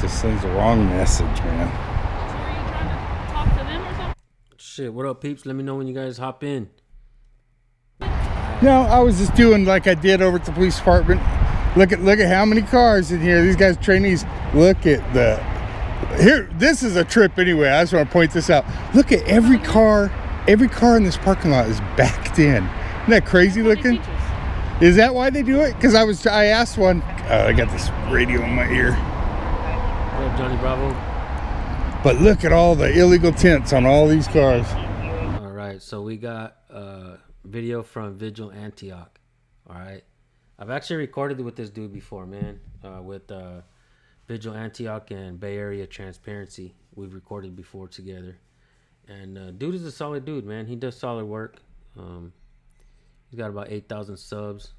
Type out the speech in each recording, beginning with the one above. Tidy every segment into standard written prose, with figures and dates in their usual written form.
just sends the wrong message, man. So are you trying to talk to them or something? Shit, what up, peeps? Let me know when you guys hop in. No, I was just doing like I did over at the police department. Look at how many cars in here. These guys trainees. Look at here. This is a trip anyway. I just want to point this out. Look at every car. Every car in this parking lot is backed in. Isn't that crazy looking? Is that why they do it? Because I asked one. I got this radio in my ear. What up, Johnny Bravo? But look at all the illegal tints on all these cars. All right, so we got video from Vigil Antioch. All right, I've actually recorded with this dude before, man. With Vigil Antioch and Bay Area Transparency, we've recorded before together. And dude is a solid dude, man. He does solid work. He's got about 8,000 subs.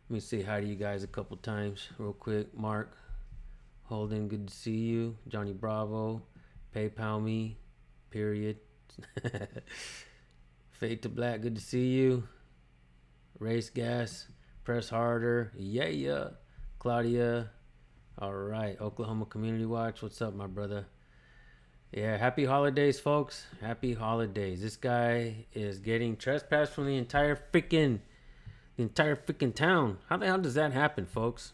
Let me say hi to you guys a couple times real quick. Mark Holden, good to see you. Johnny Bravo, PayPal me, period. Fade to Black, good to see you. Race Gas, Press Harder, yeah. Claudia, all right. Oklahoma Community Watch, what's up, my brother? Yeah, happy holidays, folks. Happy holidays. This guy is getting trespassed from the entire freaking town. How the hell does that happen, folks?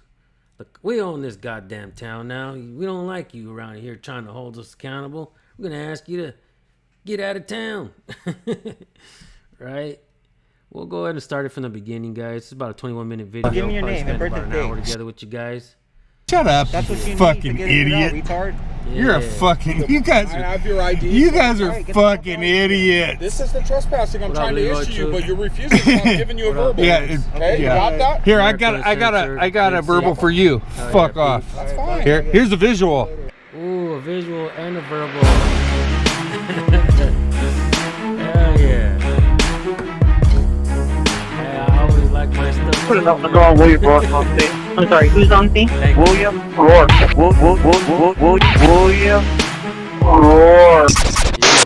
Look, we own this goddamn town now. We don't like you around here trying to hold us accountable. We're going to ask you to get out of town. Right? We'll go ahead and start it from the beginning, guys. It's about a 21-minute video. Give me your name and About an birthday hour date. together with you guys. Shut up, That's what you you fucking need to get idiot. it out, retard. You're a Yeah. fucking. You guys I are. have your ID. You guys are Alright, get the fuck fucking out of here. idiots. This is the trespassing I'm What up, trying to Leroy issue you, Chu? but you're refusing. So I'm giving you a What up, verbal. Yeah, Okay, you got that? Here, I American got Center, a verbal for you. yeah, Fuck peace. off. That's fine. Here's a visual. Ooh, a visual and a verbal. Hell yeah. Yeah, I always like my stuff. Put it up and go on William Rourke on scene. I'm sorry, who's on scene? Thank you. William Rourke. William Rourke. Yeah,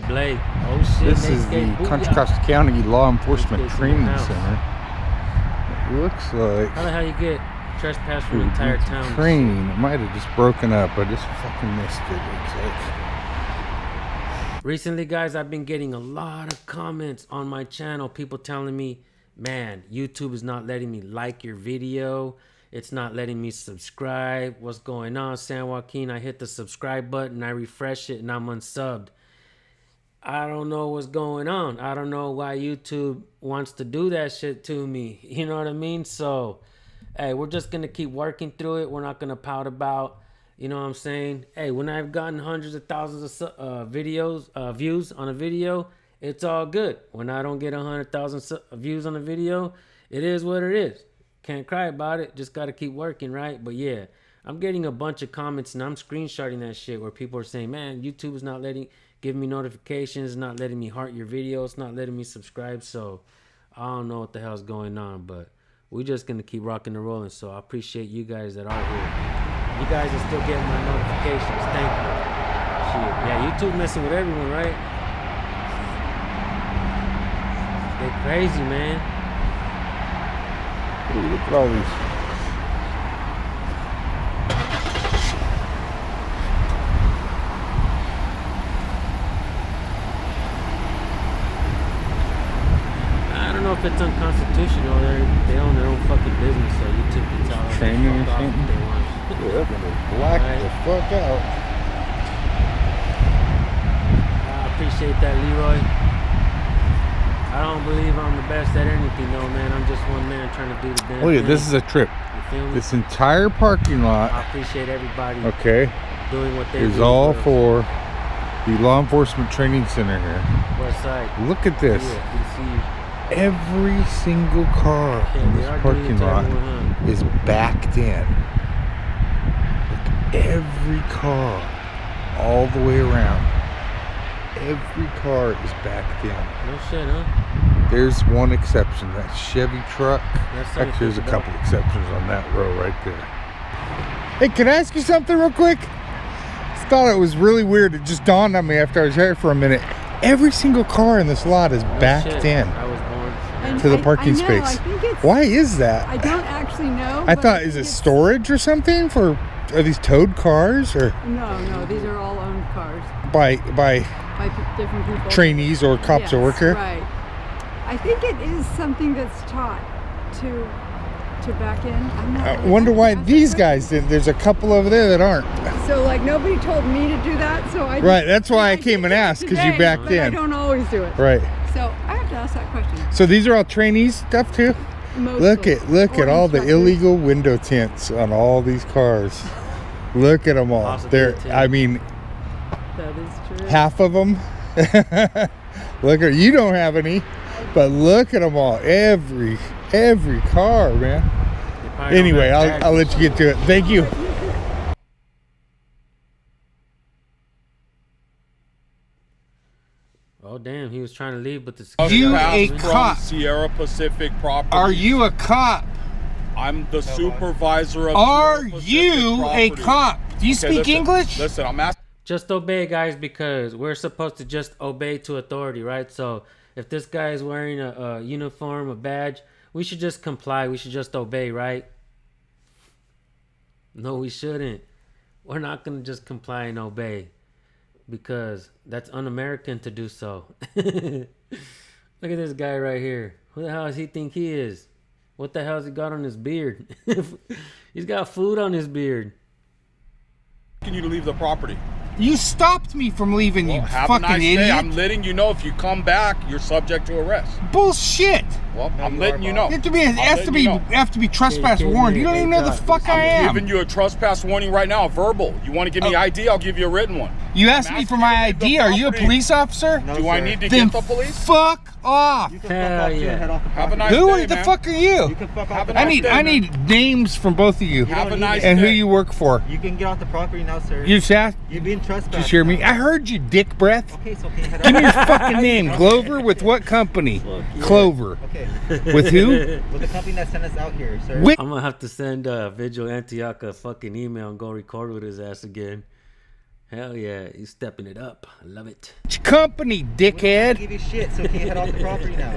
Blake. Oh shit. This they is skate. the Booyah. Contra Costa County Law Enforcement Let's get Training to the Center. It looks like How the hell you get trespassed from the entire town? training. It might have just broken up. I just fucking missed it. Looks like. Recently, guys, I've been getting a lot of comments on my channel. People telling me, man, YouTube is not letting me like your video. It's not letting me subscribe. What's going on, San Joaquin? I hit the subscribe button, I refresh it, and I'm unsubbed. I don't know what's going on. I don't know why YouTube wants to do that shit to me. You know what I mean? So, hey, we're just going to keep working through it. We're not going to pout about, you know what I'm saying? Hey, when I've gotten hundreds of thousands of views on a video, it's all good. When I don't get 100,000 views on a video, it is what it is. Can't cry about it. Just got to keep working, right? But yeah, I'm getting a bunch of comments and I'm screenshotting that shit where people are saying, man, YouTube is not give me notifications, not letting me heart your videos, not letting me subscribe. So I don't know what the hell's going on, but we're just going to keep rocking and rolling. So I appreciate you guys that are here. You guys are still getting my notifications. Thank you. Shit. Yeah, YouTube messing with everyone, right? They're crazy, man. Ooh, look at all these. I don't know if it's unconstitutional. They own their own fucking business, so YouTube can tell them Training or fuck off something? if they want. Yeah, they're gonna black the fuck out. I appreciate that, Leroy. I don't believe I'm the best at anything, though, man. I'm just one man trying to do the damn Oh yeah, thing. this is a trip. You feel me? This entire parking I lot, appreciate everybody okay, doing what they is do all us. for the Law Enforcement Training Center here. West Side. Look at this. Yeah, good to see you. Every single car Yeah, in they this are doing parking it to lot everyone, huh? is backed in. Look, every car, all the way around. Every car is backed in. No shit, huh? There's one exception, that Chevy truck. That's something Actually, there's a to think couple exceptions on that row right there. Hey, can I ask you something real quick? Just thought it was really weird. It just dawned on me after I was here for a minute. Every single car in this lot is No backed shit. in I was born. And to the I parking know, space. I think it's, Why is that? I don't actually know. I but thought, think is it it's- storage or something for are these towed cars or No, these are all owned cars by by different people. trainees or cops that work here? Right. I think it is something that's taught to back in. I'm not I really wonder sure why that's these it. guys didn't. There's a couple over there that aren't. So like nobody told me to do that, so I Right, that's why I did came and it asked, 'cause you today, backed but I in. don't always do it. Right. So I have to ask that question. So these are all trainees stuff too? Mostly. Look Or at all the instructors. illegal window tints on all these cars. Look at them all. Possibility. They're, I mean, That is true. half of them. Look at, you don't have any, but look at them all. Every car, man. They probably don't Anyway, have I'll let you get to it. Thank you. Oh damn, he was trying to leave, but the You Trespass a from cop. Sierra Pacific property. Are you a cop? I'm the supervisor of Are Sierra Pacific you a property. cop? Do you Okay, speak listen, English? Listen, I'm asking. just obey, guys, because we're supposed to just obey to authority, right? So if this guy is wearing a uniform, a badge, we should just comply. We should just obey, right? No, we shouldn't. We're not gonna just comply and obey, because that's un-American to do so. Look at this guy right here. Who the hell does he think he is? What the hell has he got on his beard? He's got food on his beard. You to leave the property. You stopped me from leaving, you Have a fucking nice idiot. day. I'm letting you know if you come back, you're subject to arrest. Bullshit. Well, I'm letting you know. You have to be trespass Hey, warned. You don't even know the fuck I I'm am. giving you a trespass warning right now, a verbal. You want to give me ID? I'll give you a written one. You asked me for my asking you ID. to leave the Are you a property. police officer? Do I need to Then get the police? fuck off. Hell yeah. Have a nice Who day, the man. fuck are you? You can fuck Have off a the I nice need day, I man. need names from both of you Have a nice and who day. you work for. You can get off the property now, sir. You just asked. You've been trespassed. Did you hear me? I heard you, dick breath. Okay, so okay, head Give me your out. fucking name. Glover with what company? yeah. Clover. Okay. With who? With the company that sent us out here, sir. Which I'm gonna have to send Vigil Antioch a fucking email and go record with his ass again. Hell yeah, he's stepping it up. I love it. company, We don't dickhead? give you shit, so can you head off the property now?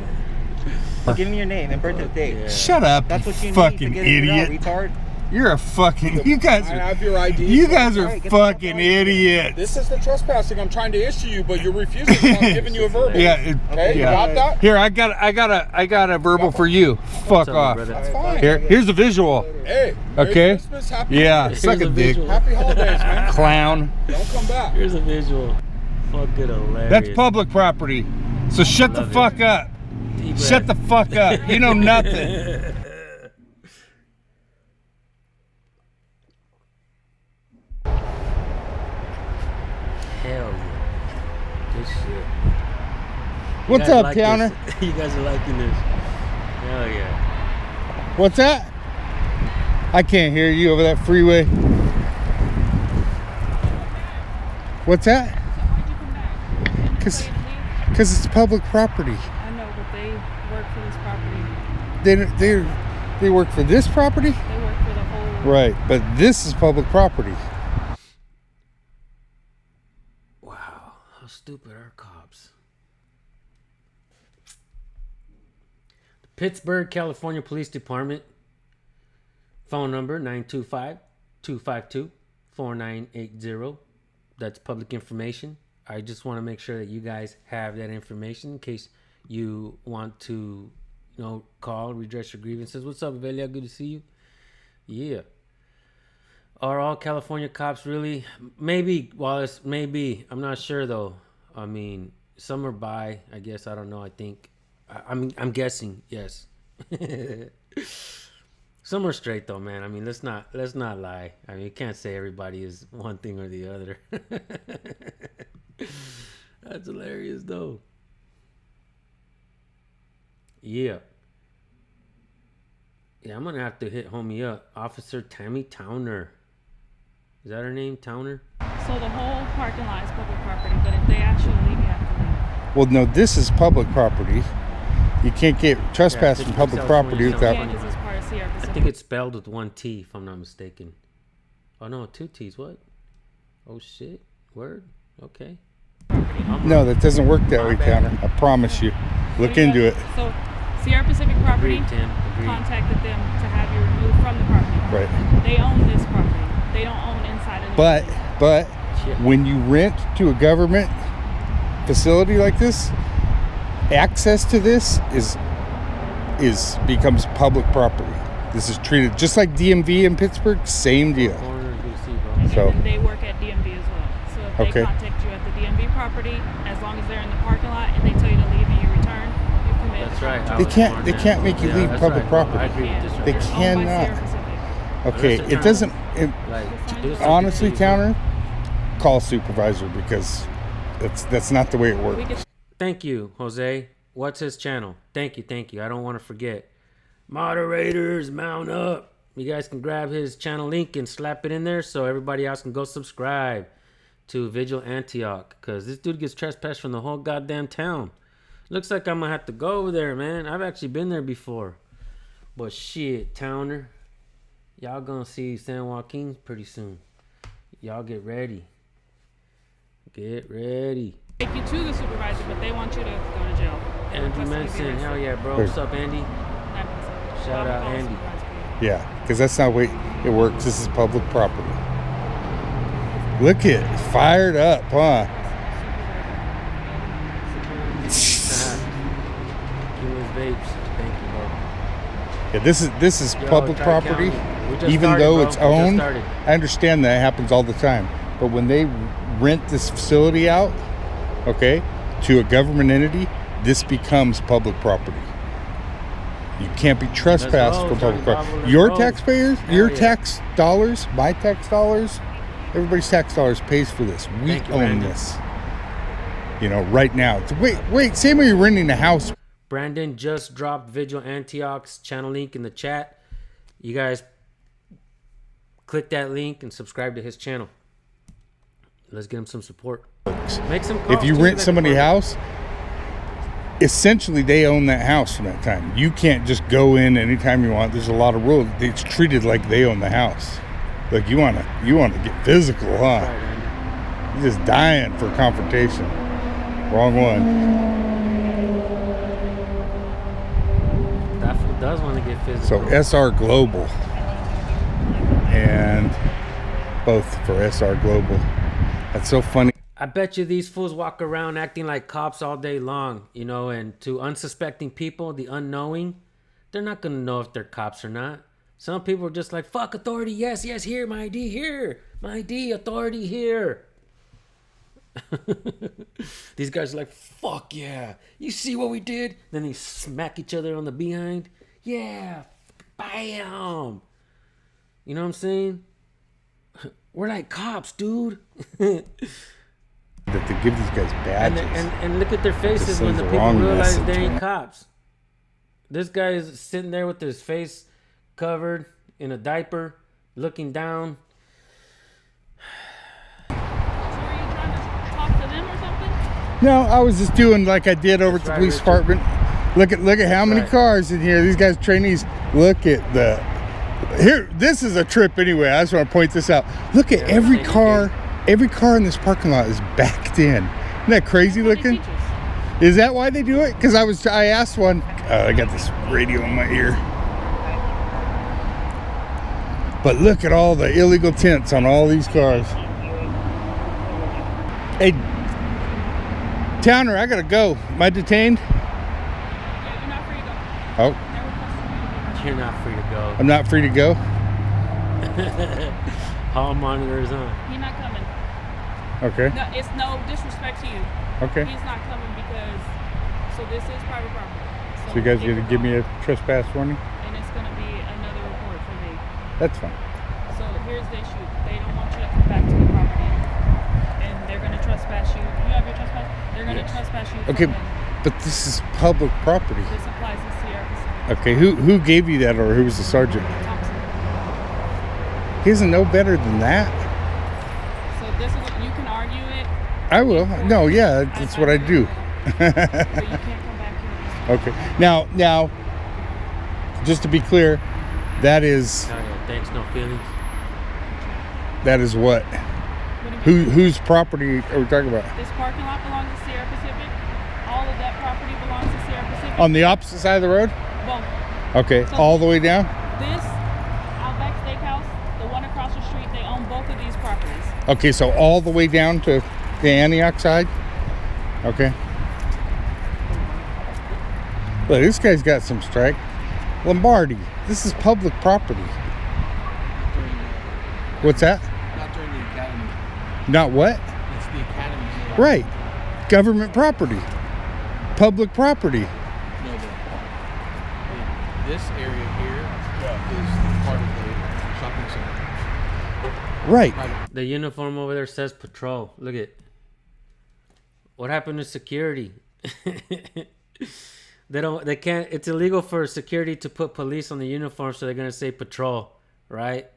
Give me your name and birthday date. Yeah. Shut up, That's you what you need fucking to get it out, idiot. retard. You're a fucking. You guys I are. have your ID. You guys are Alright, get the fuck fucking out of here. idiots. This is the trespassing I'm trying to issue you, but you're refusing. So I'm giving you a verbal. Yeah. Okay, you yeah. got that? Here, I got a verbal for you. Fuck What's up, off. brother? That's fine. Here's a visual. Hey. Merry Okay. Christmas, happy Yeah, holidays. suck a Here's a dick, visual. Happy holidays, man. clown. Don't come back. Here's a visual. Fucking hilarious. That's public property. So shut the Love it. fuck up. T-Brad. Shut the fuck up. You know nothing. Hell yeah. Good shit. You What's guys up, like Towner? this? You guys are liking this. Hell yeah. What's that? I can't hear you over that freeway. What's that? Why'd you come back? Didn't you 'Cause- say to leave? Because it's public property. I know, but they work for this property. They work for this property? They work for the whole. Right, but this is public property. Wow. How stupid are cops? The Pittsburgh, California Police Department. Phone number 925-252-4980. That's public information. I just want to make sure that you guys have that information in case you want to, call, redress your grievances. What's up, Velia? Good to see you. Yeah. Are all California cops really? Maybe, Wallace. Maybe. I'm not sure though. I mean, some are bi. I guess I don't know. I think. I'm guessing. Yes. Some are straight though, man. I mean, let's not lie. I mean, you can't say everybody is one thing or the other. That's hilarious though. Yeah. Yeah, I'm gonna have to hit homie up. Officer Tammy Towner. Is that her name, Towner? So the whole parking lot is public property, but if they actually leave, you have to leave. Well, no, this is public property. You can't get trespass from public property California, without. Yeah, because it's part of Sierra I Pacific. think it's spelled with one T, if I'm not mistaken. Oh no, two T's. What? Oh shit. Word. Okay. No, that doesn't work that way, Tanner. I promise you. Look into it. So Sierra Pacific property Agreed, Tim. Agreed. contacted them to have you removed from the property. Right. They own this property. they don't own inside of the But Shit. when you rent to a government facility like this, access to this becomes public property. This is treated just like DMV in Pittsburgh, same deal. Corner, you see, bro. And So- then they work at DMV as well. So if they Okay. contact you at the DMV property, as long as they're in the parking lot and they tell you to leave and you return, you committed That's the right. crime. They can't make you leave that's public right, bro. property. I agree with this Yeah. right They here. Owned by cannot. Sierra Pacific. Okay, Unless they're it doesn't. Like, do something Honestly, to you, bro. Towner, call a supervisor because that's not the way it We works. could Thank you, Jose. What's his channel? Thank you. I don't want to forget. Moderators, mount up. You guys can grab his channel link and slap it in there so everybody else can go subscribe to Vigil Antioch. Because this dude gets trespassed from the whole goddamn town. Looks like I'm going to have to go over there, man. I've actually been there before. But shit, Towner. Y'all going to see San Joaquin pretty soon. Y'all get ready. Get ready. take you to the supervisor, but they want you to go to jail. They Andy request that you be Manson, arrested. hell yeah, bro. Hey. What's up, Andy? Shout out, Andy. Yeah, because that's not the way it works. This is public property. Look at it, fired up, huh? Cumulus Vapes. Thank you, bro. Yeah, this is Yo, public Tri-County. property, We just even started, though bro. it's We just owned. started. I understand that happens all the time, but when they rent this facility out, okay, to a government entity, this becomes public property. You can't be trespassed go, for Johnny public Bravo, property. let's Your go. taxpayers, Hell your yeah. tax dollars, my tax dollars, everybody's tax dollars pays for this. We Thank you, own Randy. this. You know, right now. Wait, same way you're renting a house. Brandon just dropped Vigil Antioch's channel link in the chat. You guys click that link and subscribe to his channel. Let's get him some support. Make some calls If you too, rent that somebody's department. house, essentially they own that house from that time. You can't just go in anytime you want. There's a lot of rules. It's treated like they own the house. Like you wanna get physical, huh? Right, Randy. You're just dying for confrontation. Wrong one. That fool does want to get So physical. SR Global, and both for SR Global. That's so funny. I bet you these fools walk around acting like cops all day long, you know, and to unsuspecting people, the unknowing, they're not going to know if they're cops or not. Some people are just like, fuck authority, yes, here, my ID here, my ID, authority here. These guys are like, fuck yeah, you see what we did? Then they smack each other on the behind. Yeah, bam. You know what I'm saying? We're like cops, dude. That they give these guys badges. And look at their faces when sends the the people wrong realize message, they ain't man. cops. This guy is sitting there with his face covered in a diaper, looking down. So were you trying to talk to them or something? No, I was just doing like I did over at That's the right, police Richard. department. Look at how many right. cars in here. These guys trainees. Look at the here. This is a trip anyway. I just want to point this out. Look at every thank you, car. Every car in this parking lot is backed in. Isn't that crazy What they looking? teach us. Is that why they do it? Because I asked one. I got this radio in my ear. But look at all the illegal tints on all these cars. Hey, Towner, I gotta go. Am I detained? Yeah, you're not free to go. Oh, They're requesting you to leave. You're not free to go. I'm not free to go. Hall monitors on. He's not coming. Okay. No, it's no disrespect to you. Okay. He's not coming because, so this is private property. So you guys if gonna you're give me going- a trespass warning? And it's gonna be another report for me. That's fine. So here's the issue. They don't want you to come back to the property. And they're gonna trespass you. You have your trespass? They're gonna trespass you. Okay, from but this is public property. this applies to Sierra Pacific. Okay, who gave you that, or who was the sergeant? Thompson. He doesn't know better than that. So this is, you can argue it, I will. No, yeah, that's what I do. but you can't come back here. Okay. Now, just to be clear, that is Oh, yeah, thanks, no feelings. what? What do you mean? Whose property are we talking about? This parking lot belongs to Sierra Pacific. All of that property belongs to Sierra Pacific. On the opposite side of the road? Both. Okay, So- all the way down? This Outback Steakhouse, the one across the street, they own both Okay, so all the way down to the Antioch side? Okay. Look, this guy's got some strike. Lombardi, this is public property. What's that? Not during the academy. Not what? It's the academy. Right. Government property. Public property. No, this area here is part of the shopping center. Right. The uniform over there says patrol. Look at. What happened to security? They can't, it's illegal for security to put police on the uniform, so they're gonna say patrol, right?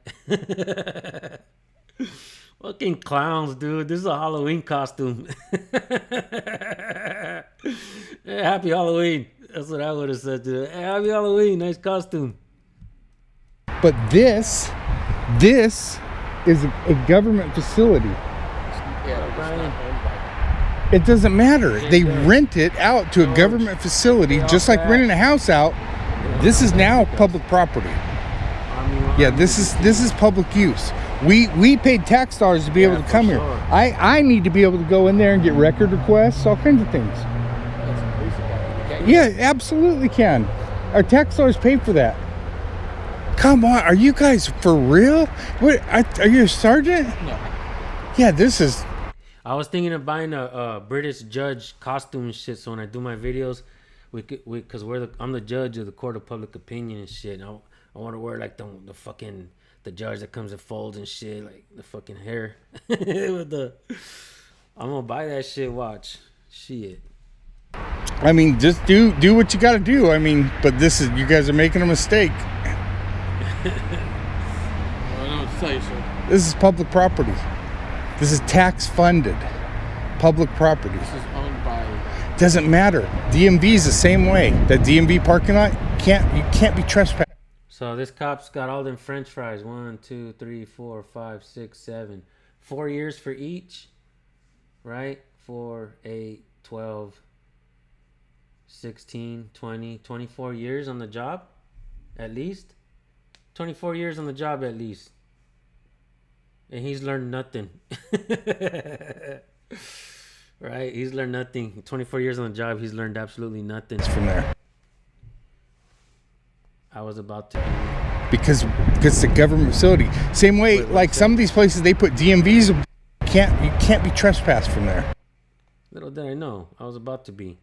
Fucking clowns, dude. This is a Halloween costume. Hey, happy Halloween. That's what I would have said to it. Hey, happy Halloween. Nice costume. But this is a government facility. It doesn't matter. They rent it out to a government facility, just like renting a house out. This is now public property. Yeah, this is public use. We paid tax dollars to be able to come here. I need to be able to go in there and get record requests, all kinds of things. Yeah, absolutely can. Our tax dollars pay for that. Come on, are you guys for real? What? Are you a sergeant? No. Yeah, this is. I was thinking of buying a British judge costume and shit. So when I do my videos, because I'm the judge of the court of public opinion and shit. And I want to wear like the fucking the judge that comes in folds and shit, like the fucking hair with the. I'm gonna buy that shit. Watch, shit. I mean, just do what you got to do. I mean, but you guys are making a mistake. I don't know what to tell you, sir. This is public property. This is tax funded public property. This is owned by. Doesn't matter. DMV is the same way. That DMV parking lot you can't be trespassed. So this cop's got all them French fries. 1, 2, 3, 4, 5, 6, 7. 4 years for each, right? 4, 8, 12, 16, 20, 24 years on the job, at least. 24 years on the job at least. And he's learned nothing. Right? He's learned nothing. 24 years on the job, he's learned absolutely nothing. From there. I was about to. Because it's a government facility. Same way, like some of these places, they put DMVs. You can't be trespassed from there. Little did I know, I was about to be.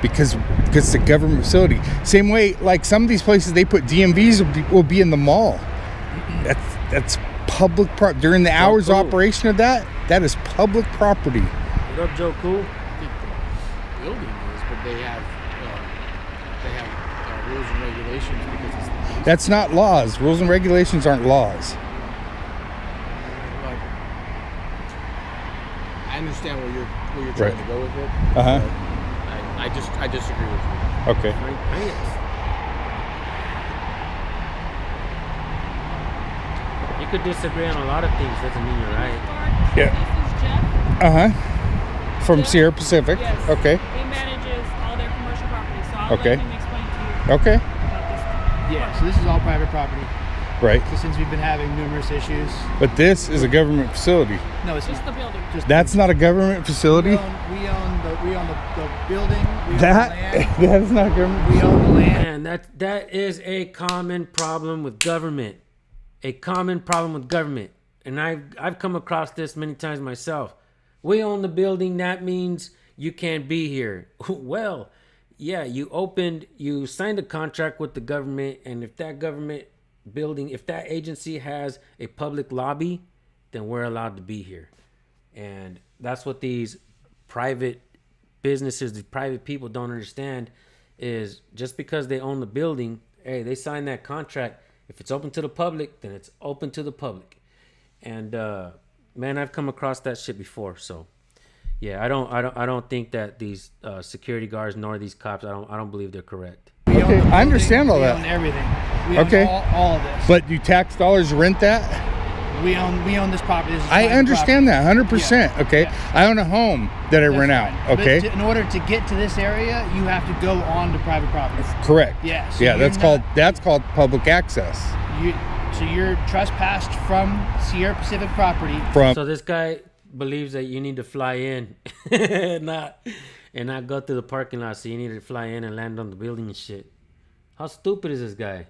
Because it's a government facility. Same way, like some of these places, they put DMVs will be in the mall. That's public property. During the hours of operation of that is public property. What up, Joe Cool? I think the building is, but they have rules and regulations because it's. That's not laws. Rules and regulations aren't laws. Like, I understand where you're trying to go with it. Uh-huh. I disagree with you. Okay. You could disagree on a lot of things. Doesn't mean you're right. Yeah. This is Jeff. Uh-huh. From Jeff? Sierra Pacific. Yes. Okay. He manages all their commercial property, so I'll Okay. let him explain to you Okay. about this. Yeah, so this is all private property. Right. So since we've been having numerous issues, But this is a government facility. no, it's Just not. the building. Just That's not a government facility. we own the building. We own That the land. that is not a government. We own the land. And that is a common problem with government. A common problem with government. And I've come across this many times myself. We own the building, that means you can't be here. Well, yeah, you signed a contract with the government, and if that government building, if that agency has a public lobby, then we're allowed to be here. And that's what these private businesses, the private people don't understand, is just because they own the building, hey, they signed that contract. If it's open to the public, then it's open to the public. And man, I've come across that shit before. So yeah, I don't think that these security guards nor these cops, I don't believe they're correct. We own Okay, the I building, understand all we that. own everything. We Okay. own all of this. But you tax dollars rent that? we own this property. This is I private understand property. that 100%. Okay. Yeah. I own a home that I That's rent fine. out. But Okay. in order to get to this area, you have to go on to private property. Correct. Yeah, so Yeah, you're that's called public access. You, So you're trespassed from Sierra Pacific property. From So this guy believes that you need to fly in, not go through the parking lot. So you need to fly in and land on the building and shit. How stupid is this guy?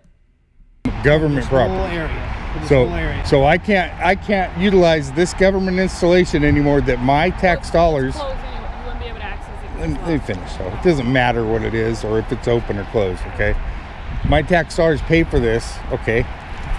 government This whole property. area. This So, whole area. so I can't utilize this government installation anymore that my tax dollars. Closed anyway. You wouldn't be able to access it. 'cause Let it's me locked. finish. So it doesn't matter what it is or if it's open or closed. Okay, my tax dollars pay for this. Okay,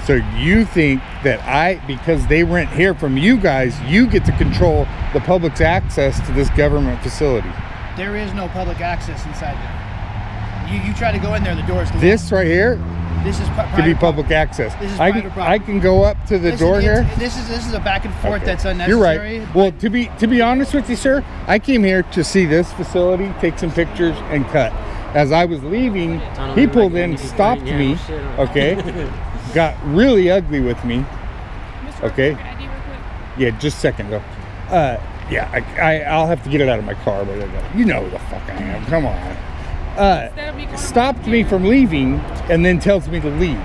so you think that because they rent here from you guys, you get to control the public's access to this government facility. There is no public access inside there. You try to go in there, the door's closed. This right here This is could be public access. This is I private can, property. I can go up to the Listen, door here. This is a back and forth Okay. that's unnecessary. You're right. Well, to be honest with you, sir, I came here to see this facility, take some pictures, and cut. As I was leaving, people then stopped me. Okay, got really ugly with me. Mr. Okay. Real quick, ID real quick. Yeah, just a second though. Yeah, I'll have to get it out of my car, but you know who the fuck I am. Come on. Instead of me coming Stopped back me here- from leaving, and then tells me to leave.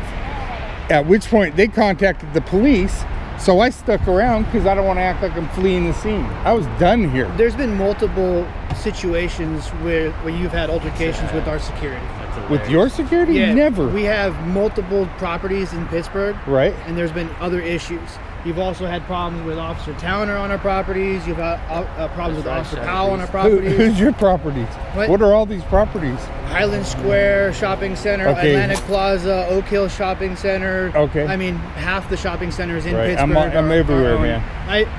At which point they contacted the police. So I stuck around because I don't want to act like I'm fleeing the scene. I was done here. There's been multiple situations where you've had altercations with our security. With your security? Yeah, Never. We have multiple properties in Pittsburgh, Right. and there's been other issues. You've also had problems with Officer Towner on our properties. You've had problems with Officer Powell on our properties. Who's your properties? What? What are all these properties? Highland Square Shopping Center, Okay. Atlantic Plaza, Oak Hill Shopping Center. Okay. I mean, half the shopping centers in Right. I'm Pittsburgh. I'm everywhere, owned. man.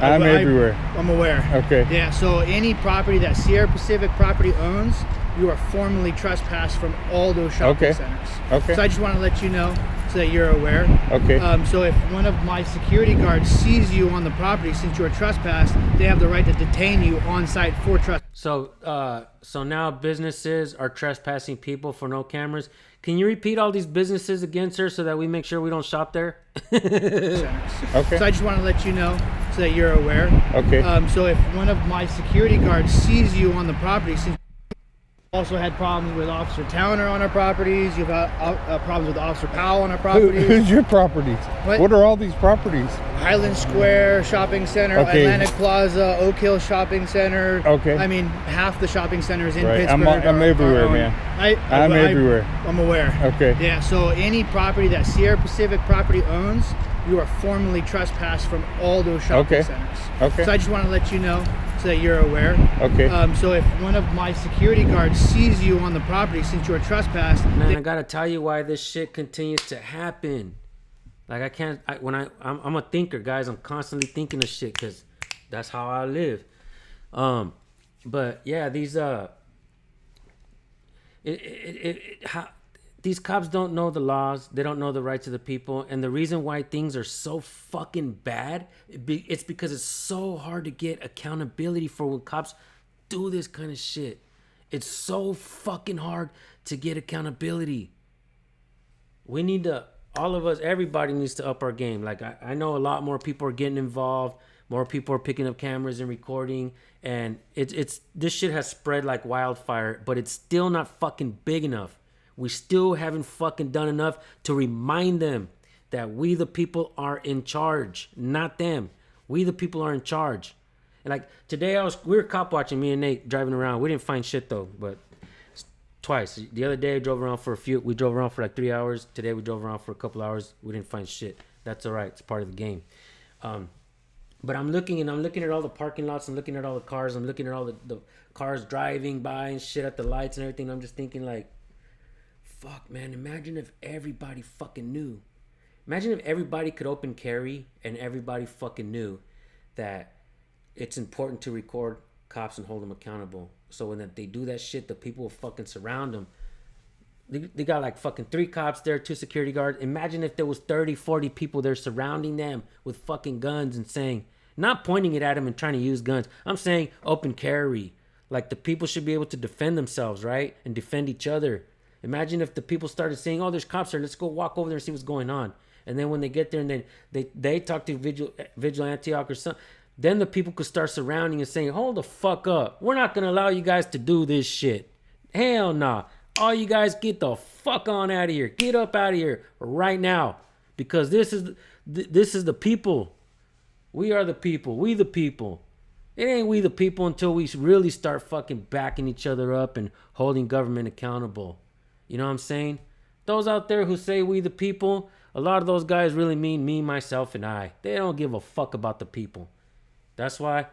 I'm everywhere. I'm aware. Okay. Yeah. So any property that Sierra Pacific property owns, you are formally trespassed from all those shopping Okay. centers. Okay. So I just want to let you know so that you're aware. Okay. So if one of my security guards sees you on the property since you are trespassed, they have the right to detain you on site for trespass. So now businesses are trespassing people for no cameras. Can you repeat all these businesses again, sir, so that we make sure we don't shop there? Okay. So I just want to let you know so that you're aware. Okay. So if one of my security guards sees you on the property, since also had problems with Officer Towner on our properties, you've had problems with Officer Powell on our properties. Who's your properties? What? What are all these properties? Highland Square Shopping Center, Okay. Atlantic Plaza, Oak Hill Shopping Center. Okay. I mean, half the shopping centers in Right. I'm Pittsburgh. everywhere, owned. man. I'm everywhere. I'm aware. Okay. Yeah. So any property that Sierra Pacific property owns, you are formally trespassed from all those shopping Okay. centers. Okay. So I just want to let you know so that you're aware. Okay. So if one of my security guards sees you on the property since you are trespassed, Man, I gotta tell you why this shit continues to happen. Like I can't. I'm a thinker, guys. I'm constantly thinking of shit because that's how I live. But yeah, these cops don't know the laws. They don't know the rights of the people. And the reason why things are so fucking bad, it's because it's so hard to get accountability for when cops do this kind of shit. It's so fucking hard to get accountability. We need to, all of us, everybody needs to up our game. Like I know a lot more people are getting involved. More people are picking up cameras and recording. And it's this shit has spread like wildfire, but it's still not fucking big enough. We still haven't fucking done enough to remind them that we the people are in charge, not them. We the people are in charge. And like today we were cop watching, me and Nate driving around. We didn't find shit though, but twice. The other day we drove around for like 3 hours. Today we drove around for a couple hours. We didn't find shit. That's all right. It's part of the game. But I'm looking at all the parking lots. I'm looking at all the cars. I'm looking at all the cars driving by and shit at the lights and everything. I'm just thinking like, fuck, man, imagine if everybody fucking knew. Imagine if everybody could open carry and everybody fucking knew that it's important to record cops and hold them accountable. So when they do that shit, the people will fucking surround them. They got like fucking 3 cops there, 2 security guards. Imagine if there was 30, 40 people there surrounding them with fucking guns and saying, not pointing it at them and trying to use guns. I'm saying open carry. Like the people should be able to defend themselves, right? And defend each other. Imagine if the people started saying, oh, there's cops there. Let's go walk over there and see what's going on. And then when they get there and then they talk to Vigil Antioch or something, then the people could start surrounding and saying, hold the fuck up. We're not going to allow you guys to do this shit. Hell nah. All you guys get the fuck on out of here. Get up out of here right now. because this is the people. We are the people. We the people. It ain't we the people until we really start fucking backing each other up and holding government accountable. You know what I'm saying? Those out there who say we the people, a lot of those guys really mean me, myself, and I. They don't give a fuck about the people. That's why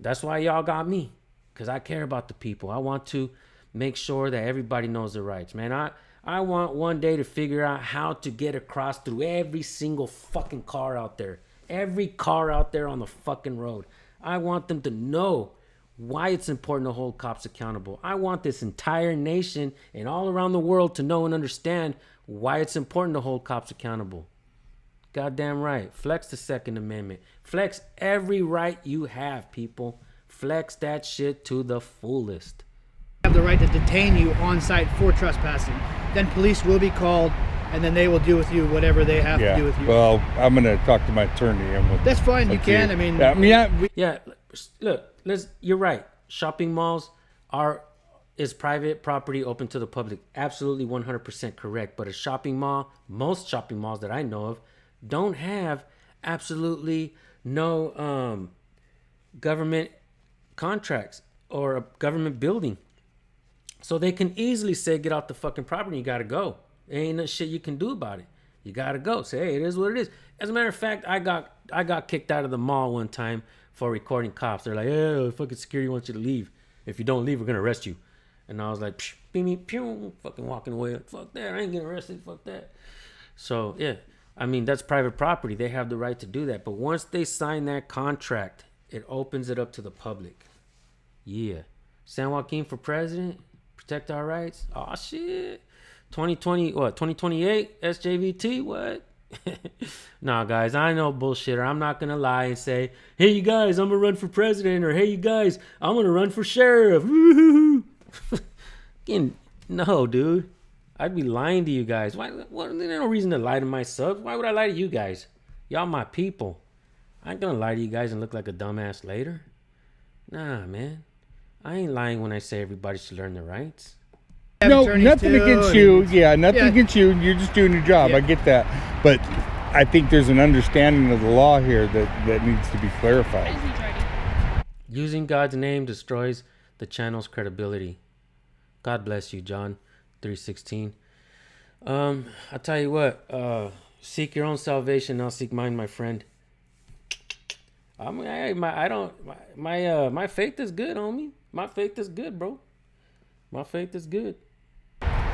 y'all got me, because I care about the people. I want to make sure that everybody knows their rights, man. I want one day to figure out how to get across through every single fucking car out there. Every car out there on the fucking road. I want them to know why it's important to hold cops accountable. I want this entire nation and all around the world to know and understand why it's important to hold cops accountable. Goddamn right. Flex the Second Amendment. Flex every right you have, people. Flex that shit to the fullest. Have the right to detain you on site for trespassing. Then police will be called, and then they will do with you whatever they have to do with you. Well, I'm gonna talk to my attorney. And That's fine. You can. I mean, Yeah, look, you're right. Shopping malls is private property open to the public. Absolutely 100% correct. But a shopping mall, most shopping malls that I know of, don't have absolutely no government contracts or a government building. So they can easily say, get out the fucking property, you gotta go. There ain't no shit you can do about it. You gotta go. Say, hey, it is what it is. As a matter of fact, I got kicked out of the mall one time for recording cops. They're like, hey, fucking security wants you to leave. If you don't leave, we're gonna arrest you. And I was like, psh, beep, pew, fucking walking away. Fuck that, I ain't getting arrested, fuck that. So yeah, I mean, that's private property. They have the right to do that. But once they sign that contract, it opens it up to the public. Yeah. San Joaquin for president? Protect our rights? Oh shit. 2020, what, 2028? SJVT? What? Nah, guys, I know bullshitter. I'm not gonna lie and say, hey, you guys, I'm gonna run for president, or hey, you guys, I'm gonna run for sheriff. No, dude. I'd be lying to you guys. Why? There's no reason to lie to my subs. Why would I lie to you guys? Y'all my people. I ain't gonna lie to you guys and look like a dumbass later. Nah, man. I ain't lying when I say everybody should learn their rights. No, nothing against you. Yeah, nothing against you. You're just doing your job. I get that. But I think there's an understanding of the law here that needs to be clarified. Using God's name destroys the channel's credibility. God bless you, John 3:16. I'll tell you what. Seek your own salvation. I'll seek mine, my friend. My faith is good, homie. My faith is good, bro. My faith is good.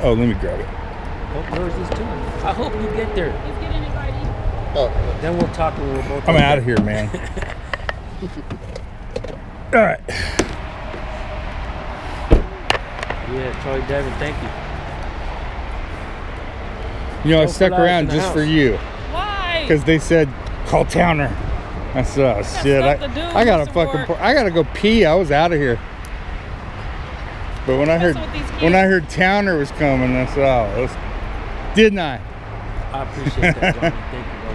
Oh, let me grab it. Hope yours is too. I hope you get there. Let's get anybody. Then we'll talk and we'll both. I'm out of here, man. All right. Yeah, Troy Devin, thank you. You know, I stuck around just for you. Why? Because they said, call Towner. I said, oh, shit. I gotta go pee. I was out of here. But when I heard Towner was coming, I said, oh, didn't I? I appreciate that, Johnny. Thank you, bro.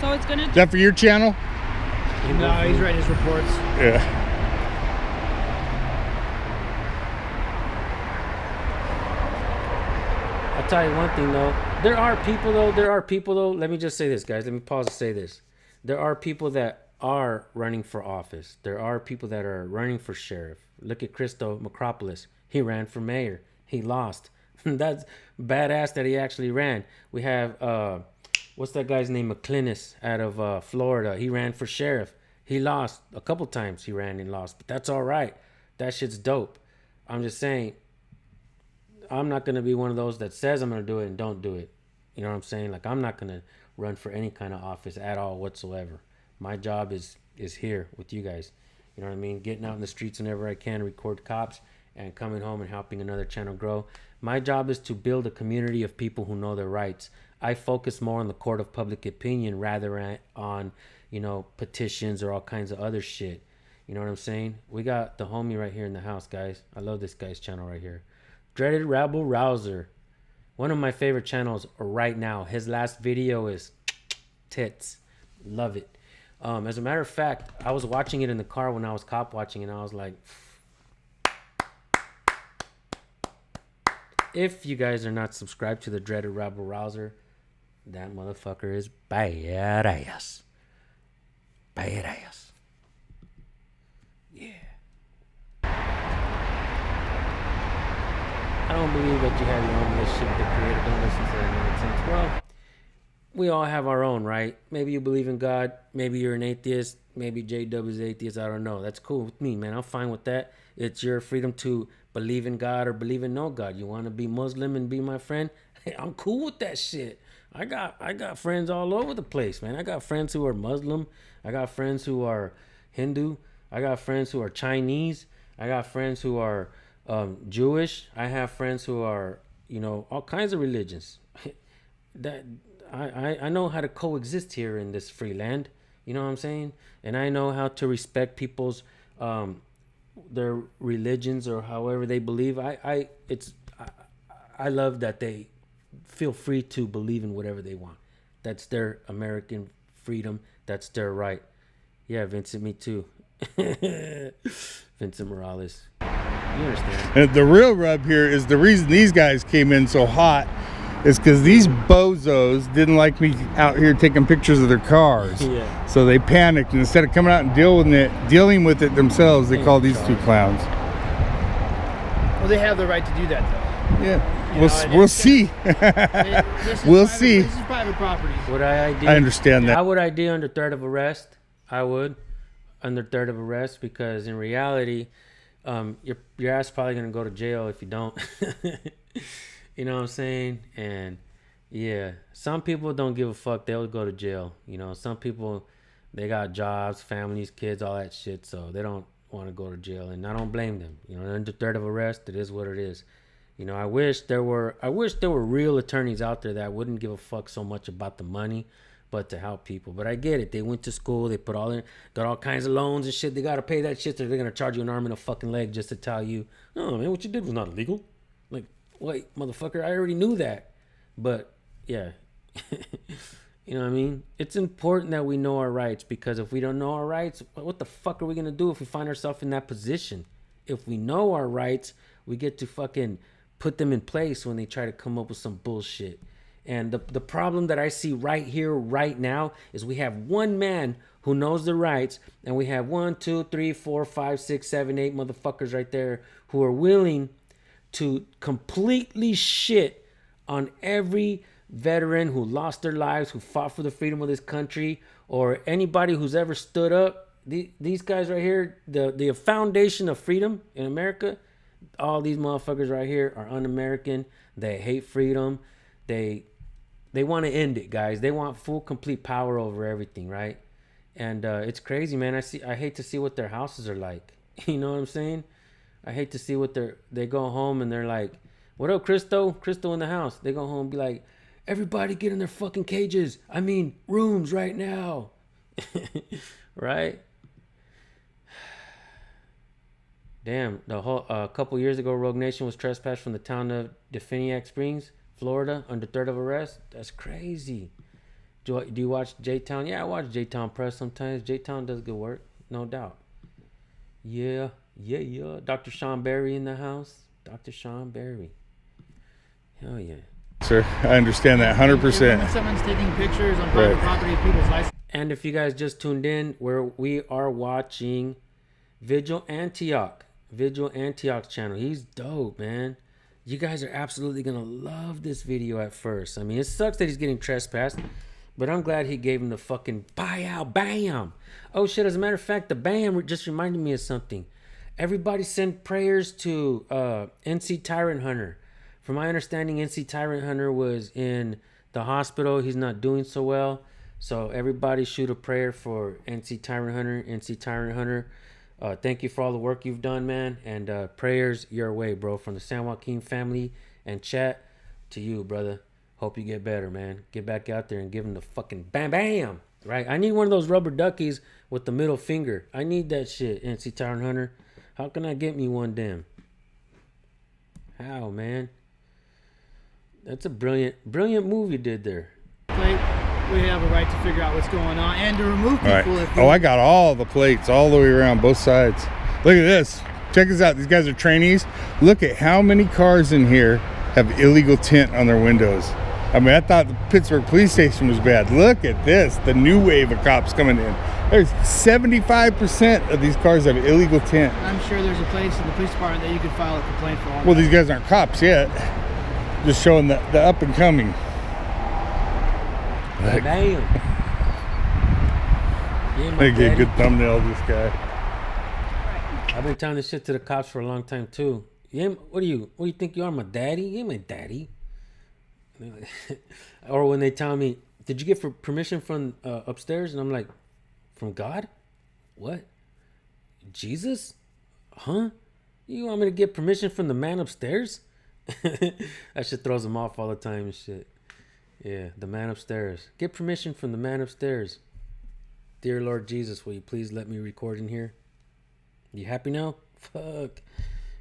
So it's gonna. Is that for your channel? No, he's writing his reports. Yeah. I'll tell you one thing though. There are people though. Let me just say this, guys. Let me pause to say this. There are people that are running for office. There are people that are running for sheriff. Look at Christo Macropolis. He ran for mayor. He lost. That's badass that he actually ran. We have what's that guy's name? McClinnis out of Florida. He ran for sheriff. He lost a couple times. He ran and lost, but that's all right. That shit's dope. I'm just saying, I'm not gonna be one of those that says I'm gonna do it and don't do it. You know what I'm saying? Like, I'm not gonna run for any kind of office at all whatsoever. My job is here with you guys. You know what I mean? Getting out in the streets whenever I can, record cops, and coming home and helping another channel grow. My job is to build a community of people who know their rights. I focus more on the court of public opinion rather on, you know, petitions or all kinds of other shit. You know what I'm saying? We got the homie right here in the house, guys. I love this guy's channel right here. Dreaded Rabble Rouser. One of my favorite channels right now. His last video is tits. Love it. As a matter of fact, I was watching it in the car when I was cop watching, and I was like, if you guys are not subscribed to the Dreaded Rabble Rouser, That motherfucker is badass. Badass. Yeah. I don't believe that you have your own relationship with the Creator. Don't listen to that nonsense. Well, we all have our own, right? Maybe you believe in God. Maybe you're an atheist. Maybe JW's atheist. I don't know. That's cool with me, man. I'm fine with that. It's your freedom to believe in God or believe in no God. You want to be Muslim and be my friend? Hey, I'm cool with that shit. I got friends all over the place, man. I got friends who are Muslim. I got friends who are Hindu. I got friends who are Chinese. I got friends who are Jewish. I have friends who are, all kinds of religions. That I know how to coexist here in this free land. You know what I'm saying? And I know how to respect people's their religions or however they believe. I love that they feel free to believe in whatever they want. That's their American freedom. That's their right. Yeah, Vincent, me too. Vincent Morales. You understand? And the real rub here is the reason these guys came in so hot is because these bozos didn't like me out here taking pictures of their cars. Yeah. So they panicked, and instead of coming out and dealing with it themselves, they called these two clowns. Well, they have the right to do that, though. Yeah, We'll see. We'll see. This is private property. Would I ID? I understand that. I would ID under threat of arrest. I would under threat of arrest because in reality, your ass probably gonna go to jail if you don't. You know what I'm saying? And yeah, some people don't give a fuck. They'll go to jail. Some people, they got jobs, families, kids, all that shit. So they don't want to go to jail, and I don't blame them. Under threat of arrest, it is what it is. I wish there were real attorneys out there that wouldn't give a fuck so much about the money, but to help people. But I get it. They went to school. They got all kinds of loans and shit. They got to pay that shit. So they're going to charge you an arm and a fucking leg just to tell you, no, man, what you did was not illegal. Like, wait, motherfucker, I already knew that. But yeah, you know what I mean? It's important that we know our rights, because if we don't know our rights, what the fuck are we going to do if we find ourselves in that position? If we know our rights, we get to fucking put them in place when they try to come up with some bullshit. And the problem that I see right here, right now, is we have one man who knows the rights, and we have 1, 2, 3, 4, 5, 6, 7, 8 motherfuckers right there who are willing to completely shit on every veteran who lost their lives, who fought for the freedom of this country, or anybody who's ever stood up. These guys right here, the foundation of freedom in America, all these motherfuckers right here are un-American. They hate freedom. They want to end it, guys. They want full, complete power over everything, right? And it's crazy, man. I hate to see what their houses are like. You know what I'm saying? I hate to see what they go home and they're like, what up, Cristo? Cristo in the house. They go home and be like, everybody get in their fucking cages. I mean, rooms right now. Right? Damn, a couple years ago, Rogue Nation was trespassed from the town of Definiak Springs, Florida, under threat of arrest. That's crazy. Do you watch J-Town? Yeah, I watch J-Town Press sometimes. J-Town does good work, no doubt. Yeah. Dr. Sean Berry in the house. Dr. Sean Berry. Hell yeah. Sir, I understand that 100%. When someone's taking pictures on private property of people's license. And if you guys just tuned in, we are watching Vigil Antioch. Vigil Antioch's channel. He's dope, man. You guys are absolutely gonna love this video at first. I mean, it sucks that he's getting trespassed, but I'm glad he gave him the fucking bam. Oh shit, as a matter of fact, the bam just reminded me of something. Everybody send prayers to NC Tyrant Hunter. From my understanding, NC Tyrant Hunter was in the hospital. He's not doing so well. So everybody shoot a prayer for NC Tyrant Hunter. NC Tyrant Hunter. Thank you for all the work you've done, man. And prayers your way, bro. From the San Joaquin family and chat to you, brother. Hope you get better, man. Get back out there and give him the fucking bam. Right? I need one of those rubber duckies with the middle finger. I need that shit, NC Tyrant Hunter. How can I get me one, damn? How, man? That's a brilliant move you did there. We have a right to figure out what's going on and to remove people. Right. I got all the plates all the way around, both sides. Look at this. Check this out. These guys are trainees. Look at how many cars in here have illegal tint on their windows. I mean, I thought the Pittsburgh police station was bad. Look at this, the new wave of cops coming in. There's 75% of these cars have illegal tint. I'm sure there's a place in the police department that you could file a complaint for all Well, that. these guys aren't cops yet. Just showing the up and coming. Like, Damn. Yeah, my they get a daddy. good thumbnail, this guy. I've been telling this shit to the cops for a long time too. What do you think you are, my daddy? You ain't my daddy. Or when they tell me, did you get permission from upstairs? And I'm like, from God? What? Jesus? Huh? You want me to get permission from the man upstairs? That shit throws them off all the time and shit. Yeah, the man upstairs. Get permission from the man upstairs. Dear Lord Jesus, will you please let me record in here? You happy now? Fuck.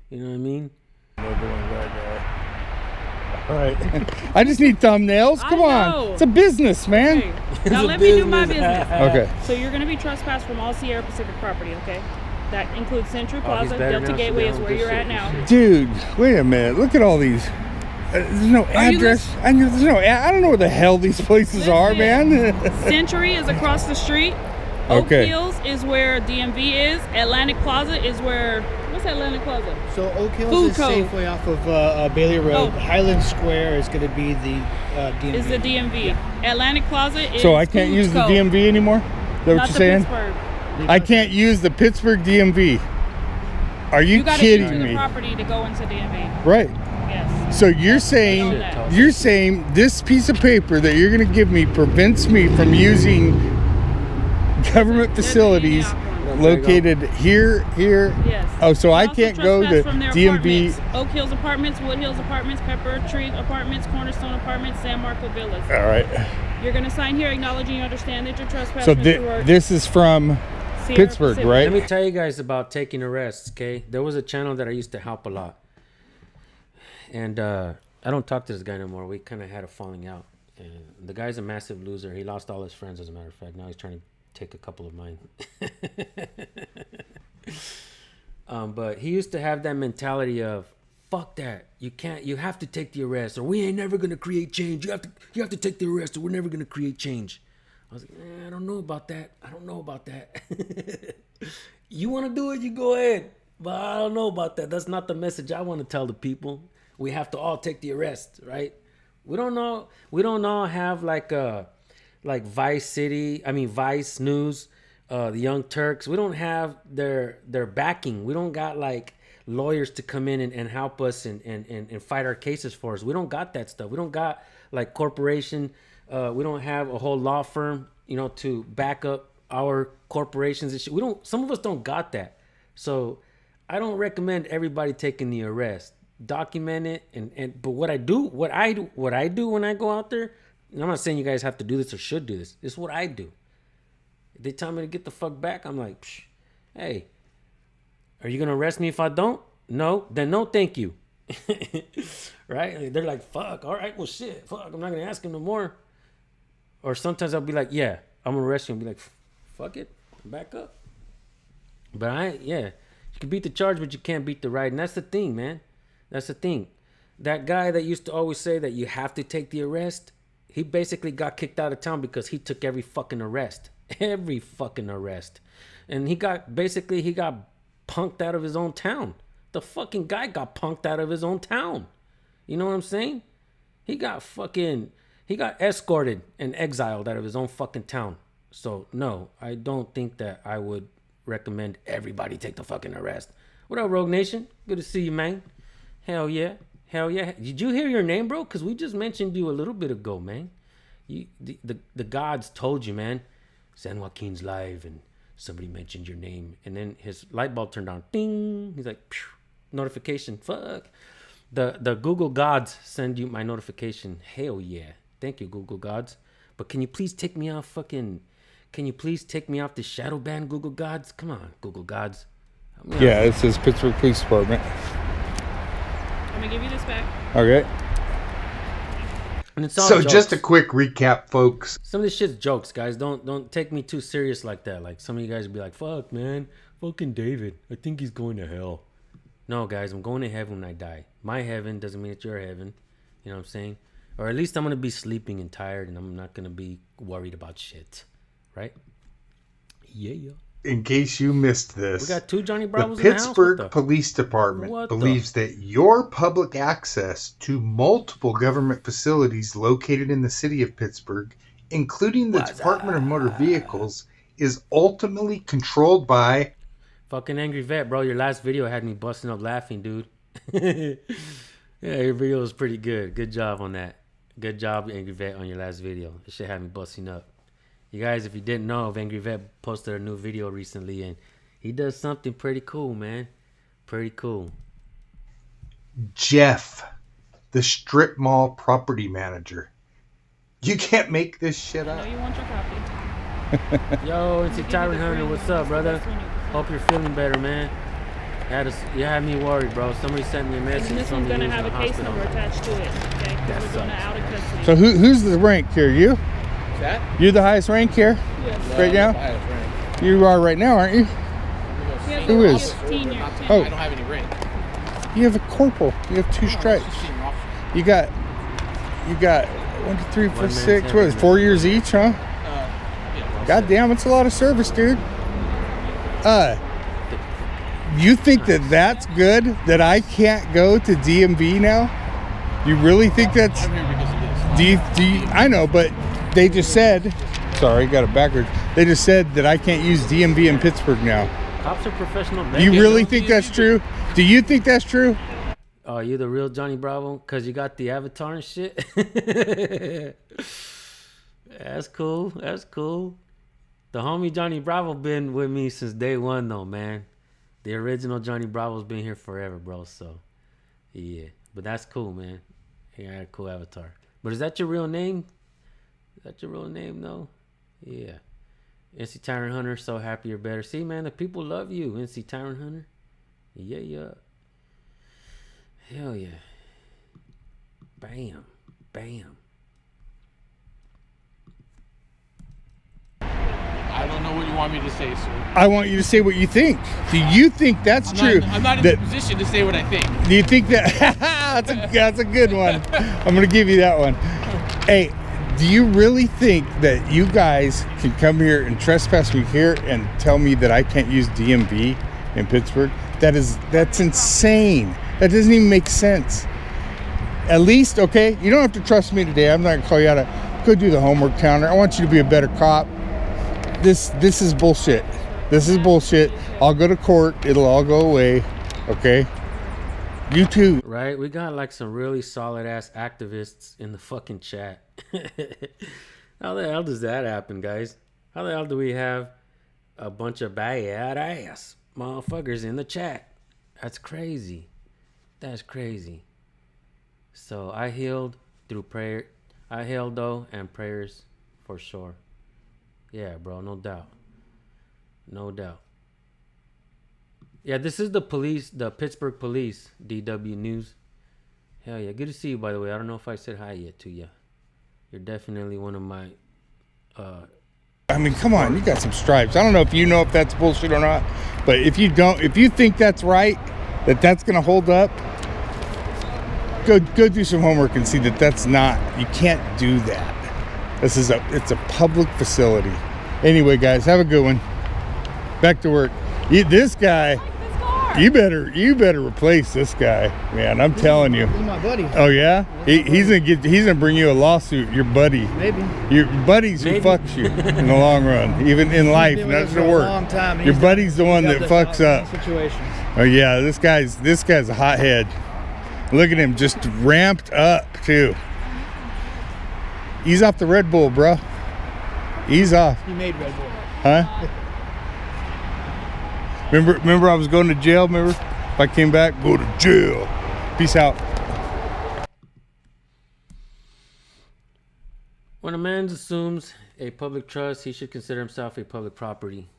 You know what I mean? All right. I just need thumbnails. Come on. know. It's a business, man. Okay. Now let me do my business. Okay. So you're going to be trespassed from all Sierra Pacific property, okay? That includes Century Plaza, better Delta now, Gateway so is they where don't you're do at shit now. and Dude, wait a minute. Look at all these. There's no you address. I don't know where the hell these places are, Listen. man. Century is across the street. Oak Okay. Hills is where DMV is. Atlantic Plaza is where... What's Atlantic Plaza? So Oak Hills Food is code. Safeway off of Bailey Road. Oh. Highland Square is going to be the DMV. Is the DMV. Atlantic Plaza is So I can't Food use the code, DMV anymore? Is that what not you're the saying? Pittsburgh. I can't use the Pittsburgh DMV. Are you You got to kidding enter the me? property to go into DMV. Right. Yes. So you're saying that. this piece of paper that you're going to give me prevents me from using government There's facilities Indianapolis. located here. Yes. Oh, so You I also can't go trespass to from their DMV. apartments. Oak Hills Apartments, Wood Hills Apartments, Pepper Tree Apartments, Cornerstone Apartments, San Marco Villas. All right. You're going to sign here acknowledging you understand that you're trespassing. So Mr. Rourke. this is from Sierra Pittsburgh, Pacific. right? Let me tell you guys about taking arrests, okay? There was a channel that I used to help a lot. And I don't talk to this guy no more. We kind of had a falling out. And the guy's a massive loser. He lost all his friends, as a matter of fact. Now he's trying to take a couple of mine. But he used to have that mentality of, fuck that. You have to take the arrest, or we ain't never going to create change. You have to take the arrest, or we're never going to create change. I was like, I don't know about that. You want to do it, you go ahead. But I don't know about that. That's not the message I want to tell the people. We have to all take the arrest, right? We don't all have like Vice News, the Young Turks. We don't have their backing. We don't got like lawyers to come in and help us and fight our cases for us. We don't got that stuff. We don't got like corporation. We don't have a whole law firm, to back up our corporations and shit. Some of us don't got that. So I don't recommend everybody taking the arrest. Document it but what I do when I go out there, and I'm not saying you guys have to do this or should do this. This is what I do. If they tell me to get the fuck back, I'm like, hey, are you gonna arrest me if I don't? No, then no, thank you. Right? They're like, fuck, all right, well shit, fuck, I'm not gonna ask him no more. Or sometimes I'll be like, yeah, I'm gonna arrest you and be like, fuck it, back up. But you can beat the charge, but you can't beat the right. And that's the thing, man. That's the thing. That guy that used to always say that you have to take the arrest, he basically got kicked out of town because he took every fucking arrest. Every fucking arrest. And he got punked out of his own town. The fucking guy got punked out of his own town. You know what I'm saying? He got escorted and exiled out of his own fucking town. So no, I don't think that I would recommend everybody take the fucking arrest. What up, Rogue Nation? Good to see you, man. Hell yeah. Did you hear your name, bro? Because we just mentioned you a little bit ago, man. The gods told you, man. San Joaquin's live, and somebody mentioned your name. And then his light bulb turned on. Ding. He's like, phew, notification. Fuck. The Google gods send you my notification. Hell yeah. Thank you, Google gods. But can you please take me off the shadow ban, Google gods? Come on, Google gods. Yeah, it says Pittsburgh Police Department. I'm going to give you this back. Okay. And it's all So jokes. just a quick recap, folks. Some of this shit's jokes, guys. Don't take me too serious like that. Like some of you guys would be like, fuck, man. Fucking David. I think he's going to hell. No, guys, I'm going to heaven when I die. My heaven doesn't mean it's your heaven. You know what I'm saying? Or at least I'm gonna be sleeping and tired, and I'm not gonna be worried about shit, right? Yeah. In case you missed this, We got 2 Johnny the Bravos in the house. Pittsburgh What the- Police Department What the- believes that your public access to multiple government facilities located in the city of Pittsburgh, including the Department of Motor Vehicles, is ultimately controlled by Fucking Angry Vet, bro. Your last video had me busting up laughing, dude. Yeah, your video was pretty good. Good job on that. Good job, Angry Vet, on your last video. It should have me busting up. You guys, if you didn't know, Angry Vet posted a new video recently, and he does something pretty cool, man. Pretty cool. Jeff, the strip mall property manager. You can't make this shit I up. know you want your copy. Yo, it's your Tyrant Hunter. What's up, brother? Hope you're feeling better, man. You had me worried, bro. Somebody sent me a message. And this told one's me he gonna was in have a the case hospital. number attached to it, okay? That Because we're going to sucks. out of custody. So who's the rank here? You? Is that? You're the highest rank here Yes. right now? Highest rank. You are right now, aren't you? Who He is? has tenure. Oh. I don't have any rank. You have a corporal. You have 2 stripes. You got 1, 2, 3, 4, One 6. man's What is it, 4 years each, huh? Yeah. God damn, it's a lot of service, dude. You think that that's good that I can't go to DMV now? You really think that's? I'm here because of this. Do you, I know, but they just said. Sorry, got it backwards. They just said that I can't use DMV in Pittsburgh now. Cops are professional. Do you really think that's true? Do you think that's true? Oh, you the real Johnny Bravo? Because you got the avatar and shit? That's cool. That's cool. The homie Johnny Bravo been with me since day one, though, man. The original Johnny Bravo's been here forever, bro. So, yeah. But that's cool, man. He had a cool avatar. But is that your real name? Is that your real name, though? Yeah. NC Tyrant Hunter, so happy you're better. See, man, the people love you, NC Tyrant Hunter. Yeah. Hell yeah. Bam. Bam. I don't know what you want me to say, sir. I want you to say what you think. Do you think that's true? I'm not in that, the position to say what I think. Do you think that that's a good one? I'm gonna give you that one. Hey, do you really think that you guys can come here and trespass me here and tell me that I can't use DMV in Pittsburgh? That's insane. That doesn't even make sense. At least, okay, you don't have to trust me today. I'm not gonna call you out. Go do the homework, Towner. I want you to be a better cop. This is bullshit. This is bullshit. I'll go to court. It'll all go away. Okay? You too. Right? We got like some really solid ass activists in the fucking chat. How the hell does that happen, guys? How the hell do we have a bunch of bad ass motherfuckers in the chat? That's crazy. That's crazy. So I healed through prayer. I healed though, and prayers for sure. Yeah, bro, no doubt. No doubt. Yeah, this is the police, the Pittsburgh Police, DW News. Hell yeah, good to see you, by the way. I don't know if I said hi yet to you. You're definitely one of my... I mean, come on, you got some stripes. I don't know if you know if that's bullshit or not, but if you don't, if you think that's right, that that's gonna hold up, go do some homework and see that that's not. You can't do that. It's a public facility. Anyway, guys, have a good one. Back to work. This guy, you better replace this guy, man. I'm telling you. He's my buddy. Oh yeah, he's gonna bring you a lawsuit. Your buddy. Maybe. Your buddy's who fucks you in the long run, even in life, been not with us to for a work. long time, and Your he's buddy's the one got that the fucks up. Situations. Oh yeah, this guy's a hothead. Look at him, just ramped up too. Ease off the Red Bull, bro. Ease off, He made Red Bull. huh? Remember, I was going to jail. Remember, if I came back, go to jail. Peace out. When a man assumes a public trust, he should consider himself a public property.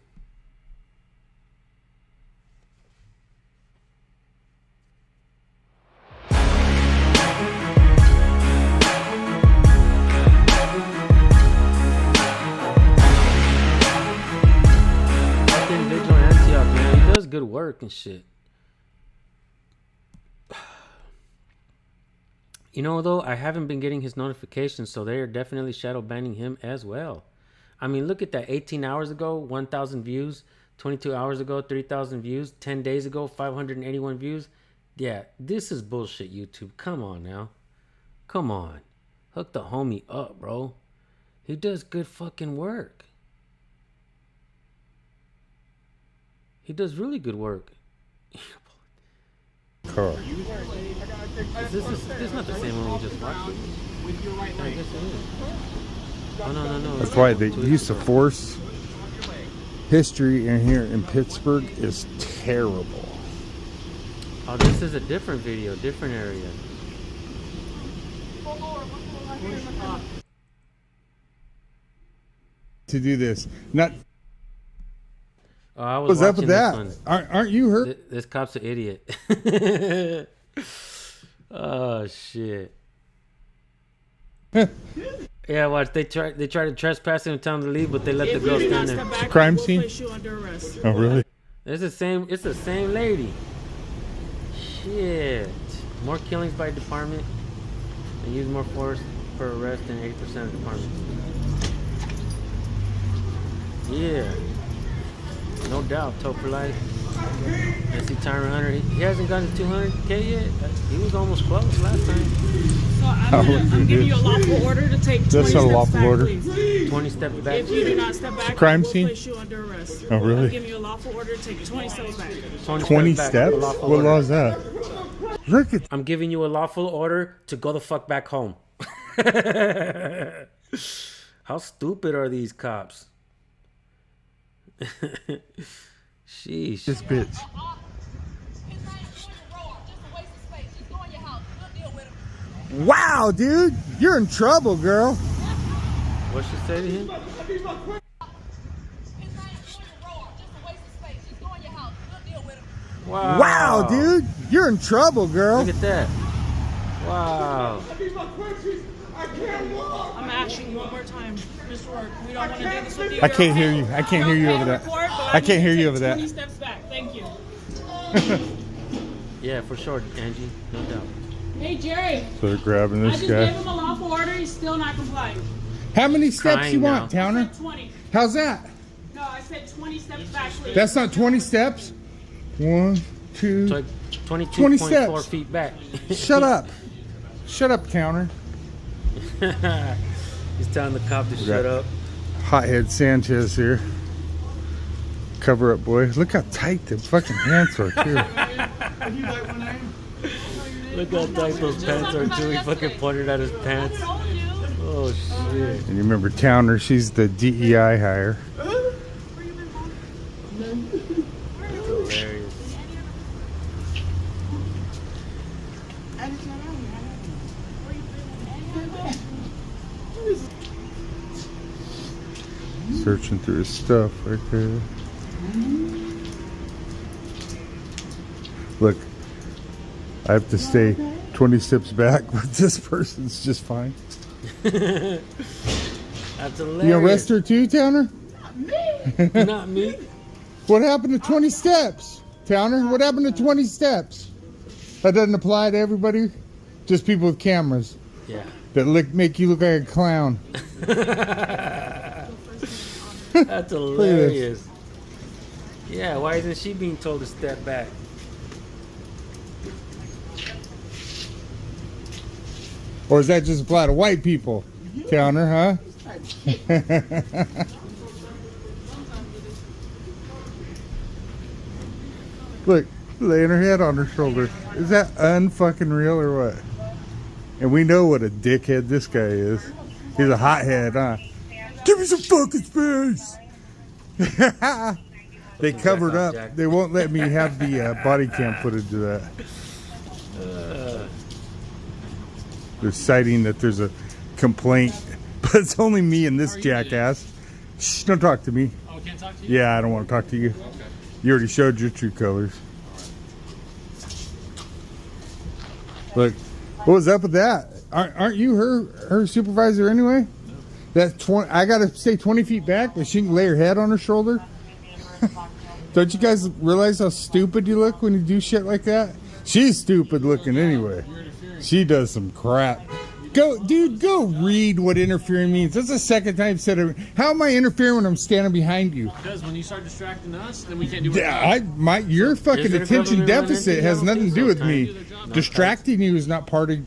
Fucking Vigil Antioch, man. He does good work and shit. You know, though, I haven't been getting his notifications, so they are definitely shadow banning him as well. I mean, look at that. 18 hours ago, 1,000 views. 22 hours ago, 3,000 views. 10 days ago, 581 views. Yeah, this is bullshit, YouTube. Come on now. Come on. Hook the homie up, bro. He does good fucking work. He does really good work. Car. This is not the same one we just watched. I guess it is. Oh, no. That's why the use of force history in here in Pittsburgh is terrible. Oh, this is a different video, different area. To do this, not. Oh, I was What's up with watching that? this one. Aren't you hurt? This cop's an idiot. Oh shit. Yeah, watch. They try to trespass him and tell him to leave, but they let the girl stand there. Crime scene? Oh really? It's the same lady. Shit. More killings by department and use more force per arrest than 80% of departments. Yeah. No doubt, Tope for life. I see Tyron Hunter. He hasn't gotten to 200K yet. He was almost close last time. So I'm giving you a lawful order to take 20 That's not a steps lawful back, order. please. 20 steps back. If you do not step back, Crime I will scene? place you under arrest. Oh, really? I'm giving you a lawful order to take 20 steps back. 20 back. steps? Lawful What order. law is that? Look at. I'm giving you a lawful order to go the fuck back home. How stupid are these cops? Sheesh. This bitch. Wow, dude, you're in trouble, girl. What she say to him? Wow. Wow, dude, you're in trouble, girl. Look at that. Wow. I'm asking you one more time, Mr. Rourke. We don't want to do this with you. I can't hear you. I can't hear you over that. I can't hear you over that. 20 steps back. Thank you. Yeah, for sure, Angie. No doubt. Hey, Jerry. So they're grabbing I this just gave guy. him a lawful order. He's still not complying. How many steps Crying you want, now. Towner? 20. How's that? No, I said 20 steps back, please. That's not 20 steps. 1, 2. It's like 20 22.4 steps. feet back. Shut up. Shut up, Towner. He's telling the cop to shut up. Hothead Sanchez here. Cover up, boy. Look how tight the fucking pants are, too. Look how tight those pants are, too. He fucking pointed at his pants. Oh, shit. And you remember Towner, she's the DEI hire. Hilarious. Searching through his stuff right there. Look, I have to stay 20 steps back, but this person's just fine. That's hilarious. You arrest her too, Towner? Not me. What happened to 20 steps? Towner, what happened to 20 steps? That doesn't apply to everybody? Just people with cameras Yeah. that make you look like a clown. That's hilarious. Yeah, why isn't she being told to step back? Or does that just apply to white people, Towner, huh? Look, laying her head on her shoulder. Is that unfucking real or what? And we know what a dickhead this guy is. He's a hothead, huh? Give me some fucking space! They covered up. They won't let me have the body cam footage of that. They're citing that there's a complaint, but it's only me and this jackass. Shh, don't talk to me. Oh, can't talk to you? Yeah, I don't want to talk to you. Okay. You already showed your true colors. Look, what was up with that? Aren't you her supervisor anyway? That's 20. I gotta stay 20 feet back, but she can lay her head on her shoulder. Don't you guys realize how stupid you look when you do shit like that? She's stupid looking anyway. You're interfering She does some crap. Go, dude, go read what interfering means. That's the second time I've said it. How am I interfering when I'm standing behind you? Because when you start distracting us, then we can't do Yeah, your fucking there attention government running deficit things? has I don't nothing to think do so, with Ty. me. Distracting you is not part of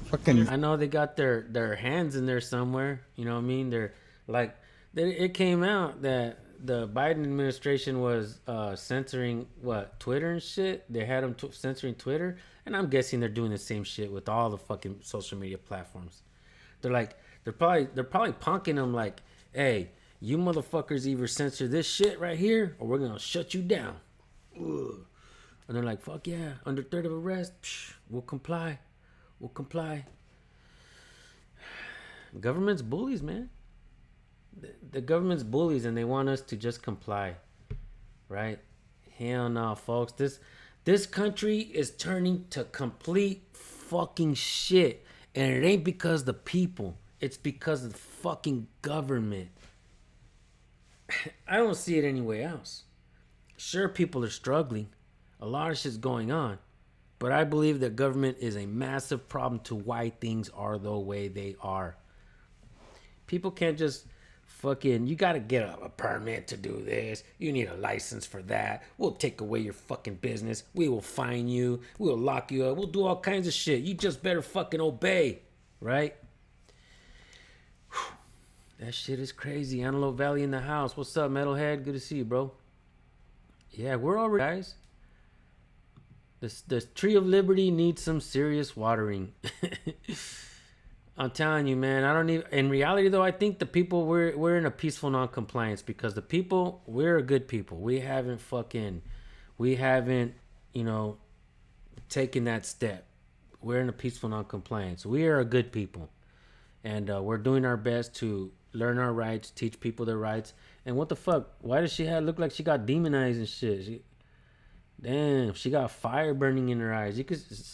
fucking. I know they got their hands in there somewhere. You know what I mean? They're like, it came out that the Biden administration was censoring Twitter and shit. They had them censoring Twitter, and I'm guessing they're doing the same shit with all the fucking social media platforms. They're probably punking them like, hey, you motherfuckers either censor this shit right here or we're gonna shut you down. Ugh. And they're like, fuck yeah, under threat of arrest, we'll comply. We'll comply. Government's bullies, man. The government's bullies and they want us to just comply. Right? Hell no, folks. This country is turning to complete fucking shit. And it ain't because the people. It's because of the fucking government. I don't see it anywhere else. Sure, people are struggling. A lot of shit's going on. But I believe that government is a massive problem to why things are the way they are. People can't just fucking, you gotta get a permit to do this. You need a license for that. We'll take away your fucking business. We will fine you. We'll lock you up. We'll do all kinds of shit. You just better fucking obey. Right? Whew. That shit is crazy. Antelope Valley in the house. What's up, Metalhead? Good to see you, bro. Yeah, we're all right, guys. The Tree of Liberty needs some serious watering. I'm telling you, man. I don't even. In reality, though, I think the people we're in a peaceful non-compliance because the people we're a good people. We haven't, taken that step. We're in a peaceful non-compliance. We are a good people, and we're doing our best to learn our rights, teach people their rights. And what the fuck? Why does she look like she got demonized and shit? Damn, she got fire burning in her eyes.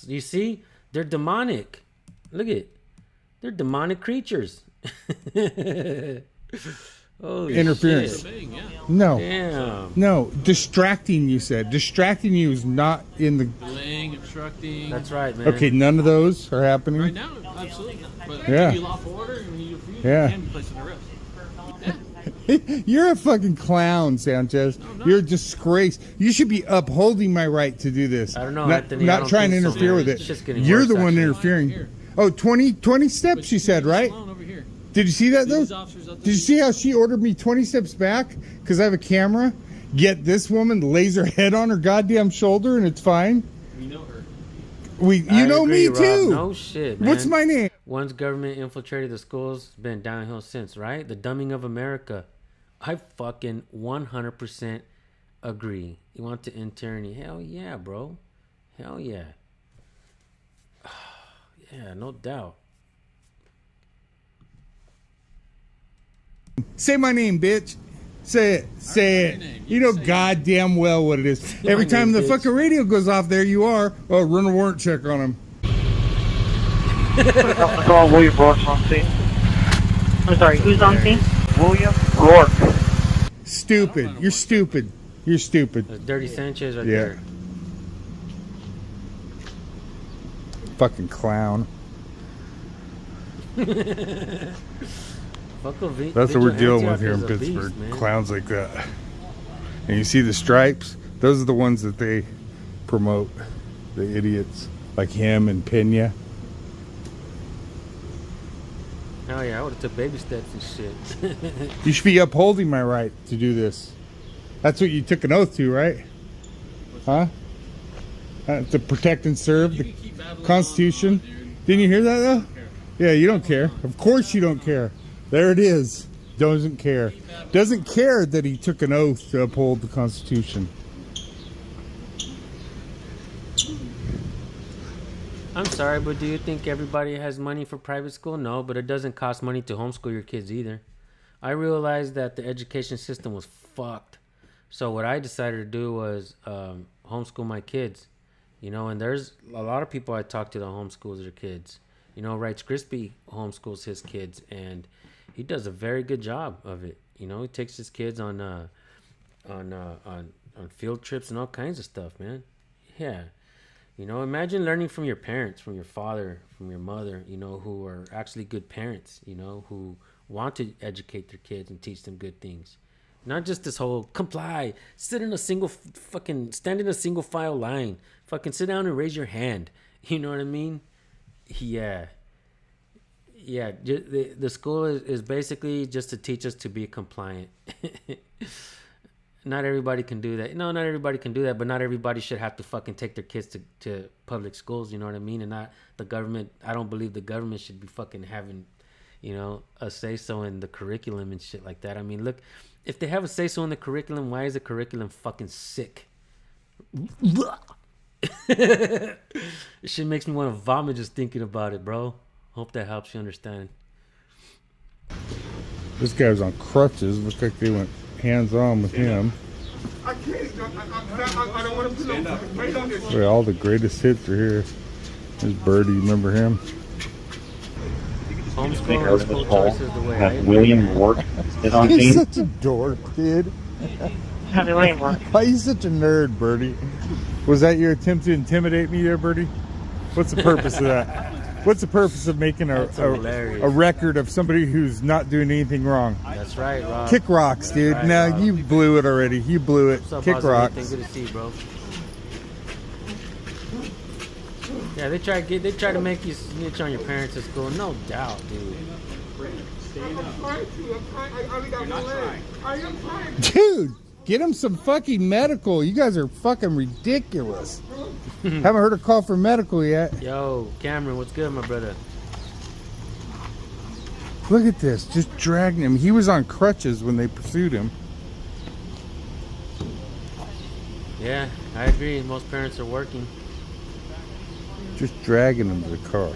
You see, they're demonic. Look at. They're demonic creatures. Holy Interference. shit. No. Damn. No. Distracting, you said. Distracting you is not in the. Delaying, obstructing. That's right, man. Okay, none of those are happening. Right now, absolutely. But Yeah. if you lawful order and you refuse, Yeah. you can be placed under arrest. You're a fucking clown, Sanchez. You're a disgrace. You should be upholding my right to do this. I don't know, Not, Anthony. I not don't trying to think so, interfere man. with It's it. just getting You're worse, the one actually. interfering. Here. Oh, 20 steps, she said, right? Over here. Did you see that, though? These officers out there- Did you see how she ordered me 20 steps back? Because I have a camera? Yet this woman lays her head on her goddamn shoulder and it's fine? We know her. You know agree, me, too. Rob. No shit, man. What's my name? Once government infiltrated the schools, been downhill since, right? The dumbing of America. I fucking 100% agree. You want to intern? Hell yeah, bro. Hell yeah. Yeah, no doubt. Say my name, bitch. Say it. Say it. You know goddamn well what it is. Every my time name, the bitch. fucking radio goes off, there you are. Oh, run a warrant check on him. What's wrong, William Rourke on scene? I'm sorry, who's on scene? William Rourke. Stupid. You're stupid. You're stupid. There's Dirty Sanchez right Yeah. there. Fucking clown. Fuck a That's what we're dealing with Antioch here in is a Pittsburgh. beast, man. Clowns like that. And you see the stripes? Those are the ones that they promote. The idiots like him and Pena. Hell yeah, I would have took baby steps and shit. You should be upholding my right to do this. That's what you took an oath to, right? Huh? To protect and serve the Constitution. Didn't you hear that though? Yeah, you don't care. Of course you don't care. There it is. Doesn't care. Doesn't care that he took an oath to uphold the Constitution. I'm sorry, but do you think everybody has money for private school? No, but it doesn't cost money to homeschool your kids either. I realized that the education system was fucked. So what I decided to do was homeschool my kids. You know, and there's a lot of people I talk to that homeschools their kids. You know, Rice Crispy homeschools his kids, and he does a very good job of it. You know, he takes his kids on field trips and all kinds of stuff, man. Yeah. You know, imagine learning from your parents, from your father, from your mother, you know, who are actually good parents, you know, who want to educate their kids and teach them good things. Not just this whole comply, stand in a single file line, fucking sit down and raise your hand. You know what I mean? Yeah. The school is basically just to teach us to be compliant. Not everybody can do that. No, not everybody can do that, but not everybody should have to fucking take their kids to public schools, you know what I mean? And not the government. I don't believe the government should be fucking having, you know, a say-so in the curriculum and shit like that. I mean, look, if they have a say-so in the curriculum, why is the curriculum fucking sick? It shit makes me want to vomit just thinking about it, bro. Hope that helps you understand. This guy was on crutches. Looks like they went hands-on with him. I don't want to put no weight on this. Look at all the greatest hits are here. There's Birdie. Remember him? Homeschool school choice is the way. I William Rourke is on He's scene. such a dork, dude. William Rourke. Why are you such a nerd, Birdie? Was that your attempt to intimidate me there, Birdie? What's the purpose of that? What's the purpose of making a record of somebody who's not doing anything wrong? That's right, Rob. Kick rocks, dude. Right, No, Rob. you blew it already. You blew it. What's up, Kick Ozzy? rocks. Good to see you, bro. Yeah, they try to make you snitch on your parents at school. No doubt, dude. Dude, get him some fucking medical. You guys are fucking ridiculous. Haven't heard a call for medical yet. Yo, Cameron, what's good, my brother? Look at this. Just dragging him. He was on crutches when they pursued him. Yeah, I agree. Most parents are working. Just dragging him to the car.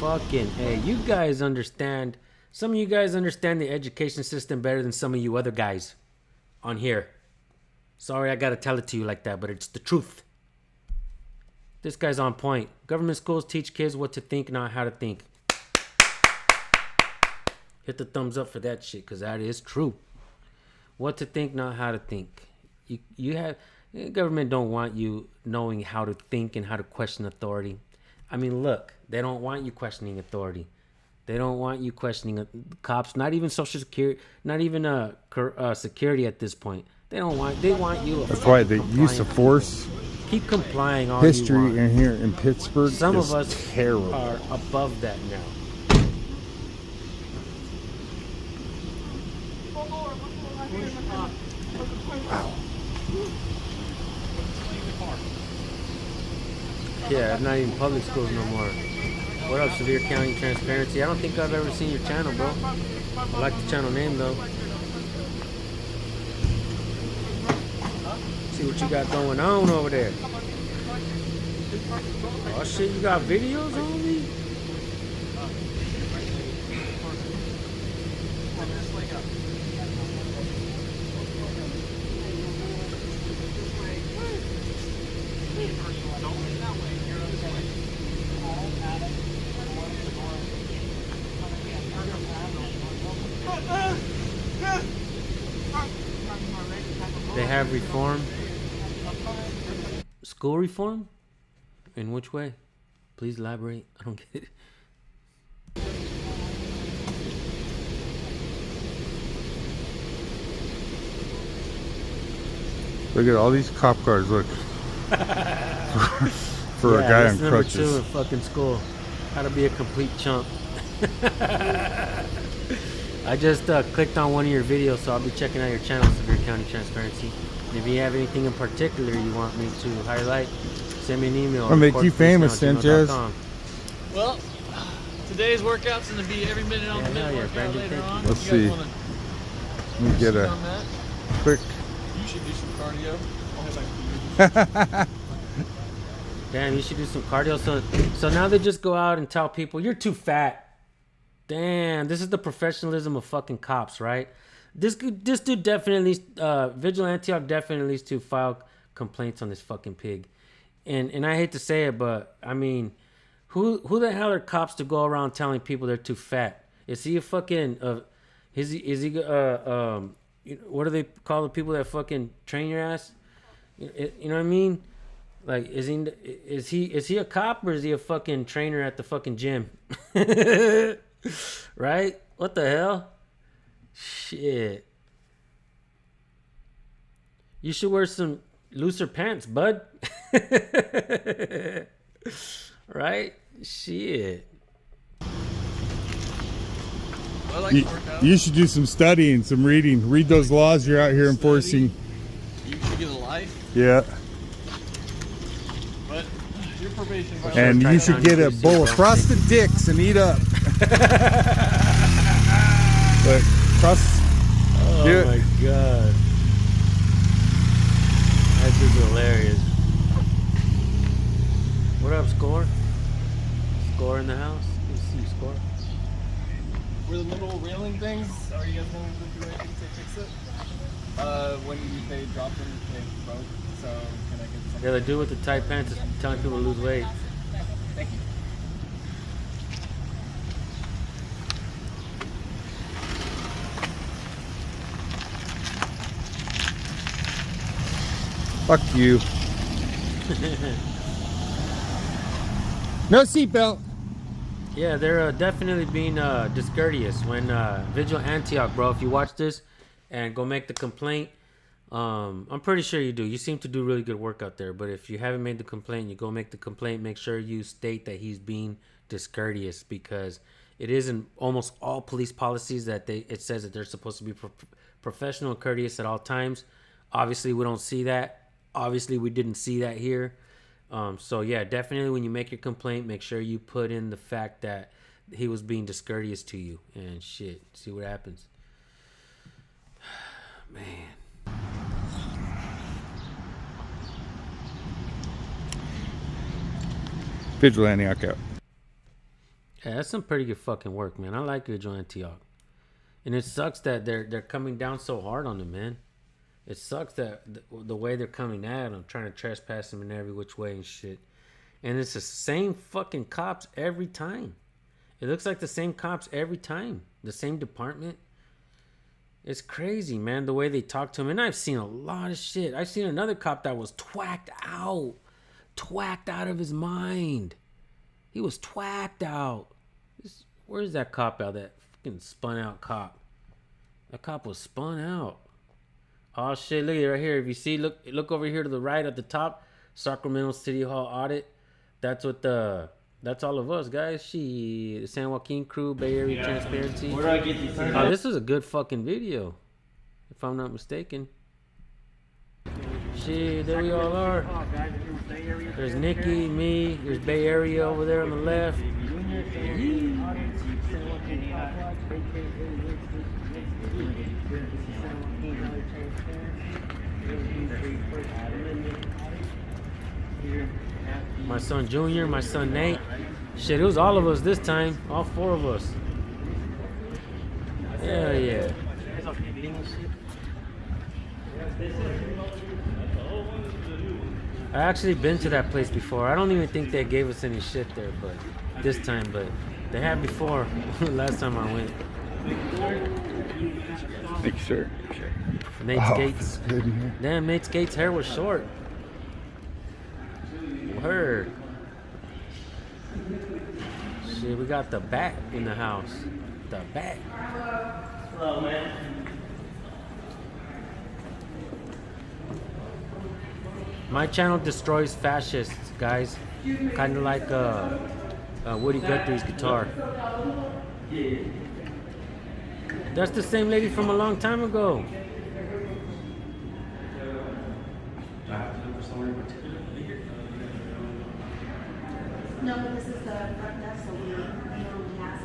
Fucking, hey, you guys understand. Some of you guys understand the education system better than some of you other guys on here. Sorry, I gotta tell it to you like that, but it's the truth. This guy's on point. Government schools teach kids what to think, not how to think. Hit the thumbs up for that shit, because that is true. What to think, not how to think. You have... Government don't want you knowing how to think and how to question authority. I mean, look, they don't want you questioning authority. They don't want you questioning cops, not even Social Security, not even security at this point. They want you. That's why the use of force, keep complying all history you want. in here in Pittsburgh Some is of us terrible. are above that now. Yeah, not even public schools no more. What up, Sevier County Transparency? I don't think I've ever seen your channel, bro. I like the channel name, though. See what you got going on over there. Oh, shit, you got videos on me? They have reform. School reform? In which way? Please elaborate. I don't get it. Look at all these cop cars. Look. For a guy on Number 2 crutches. in fucking school. How to be a complete chump. I just clicked on one of your videos, so I'll be checking out your channel, Sevier County Transparency. And if you have anything in particular you want me to highlight, send me an email. I'll make you famous, Sanchez. Well, today's workout's going to be every minute on the minute workout Brandon, later thank you. on. Let's You guys see. wanna Let me get a on that? quick. You should do some cardio. I'll have like Damn, you should do some cardio. So now they just go out and tell people, you're too fat. Damn, this is the professionalism of fucking cops, right? This dude definitely, Vigilante Antioch definitely needs to file complaints on this fucking pig. And I hate to say it, but I mean, who the hell are cops to go around telling people they're too fat? Is he a fucking, what do they call the people that fucking train your ass? You know what I mean? Like, is he a cop or is he a fucking trainer at the fucking gym? Right? What the hell? Shit. You should wear some looser pants, bud. Right? Shit. I like to work out. You should do some studying, some reading. Read those laws you're out here enforcing. You should get a life, Yeah. but your probation And you should get a bowl of frosted dicks and eat up. But trust. Oh Yeah. my god. That's just hilarious. What up, Score? Score in the house? You see Score? Were the little railing things, are you guys going to do anything to fix it? When they dropped them, they broke, so can I get some? Yeah, the dude with the tight pants is telling people to lose weight. Thank you. Fuck you. No seatbelt. Yeah, they're definitely being discourteous when Vigil Antioch, bro. If you watch this and go make the complaint, I'm pretty sure you do. You seem to do really good work out there. But if you haven't made the complaint, you go make the complaint. Make sure you state that he's being discourteous, because it is in almost all police policies that it says that they're supposed to be professional and courteous at all times. Obviously, we don't see that. Obviously, we didn't see that here. So yeah, definitely when you make your complaint, make sure you put in the fact that he was being discourteous to you and shit. See what happens. Man. Vigil Antioch out. Yeah, that's some pretty good fucking work, man. I like Vigil Antioch. And it sucks that they're coming down so hard on him, man. It sucks that the way they're coming at him, trying to trespass him in every which way and shit. And it's the same fucking cops every time. It looks like the same cops every time. The same department. It's crazy, man, the way they talk to him. And I've seen a lot of shit. I've seen another cop that was twacked out of his mind. He was twacked out. Where's that cop out? That fucking spun out cop. That cop was spun out. Oh shit, look at it right here. If you see, look over here to the right at the top, Sacramento City Hall audit. That's all of us, guys. The San Joaquin crew, Bay Area Transparency. Where do I get these? This is a good fucking video, if I'm not mistaken. Shit, there we all are. There's Nikki, me, there's Bay Area over there on the left. My son Junior, my son Nate. Shit, it was all of us this time. All four of us. Hell yeah. I actually been to that place before. I don't even think they gave us any shit there, but this time, but they had before. Last time I went. Make sure. Nate's Gates. Damn, Nate's Gates' hair was short. Word. Shit, we got the bat in the house. The bat. Hello, man. My channel destroys fascists, guys. Kind of like Woody Guthrie's guitar. That's the same lady from a long time ago. No, but this is the front desk, so we only have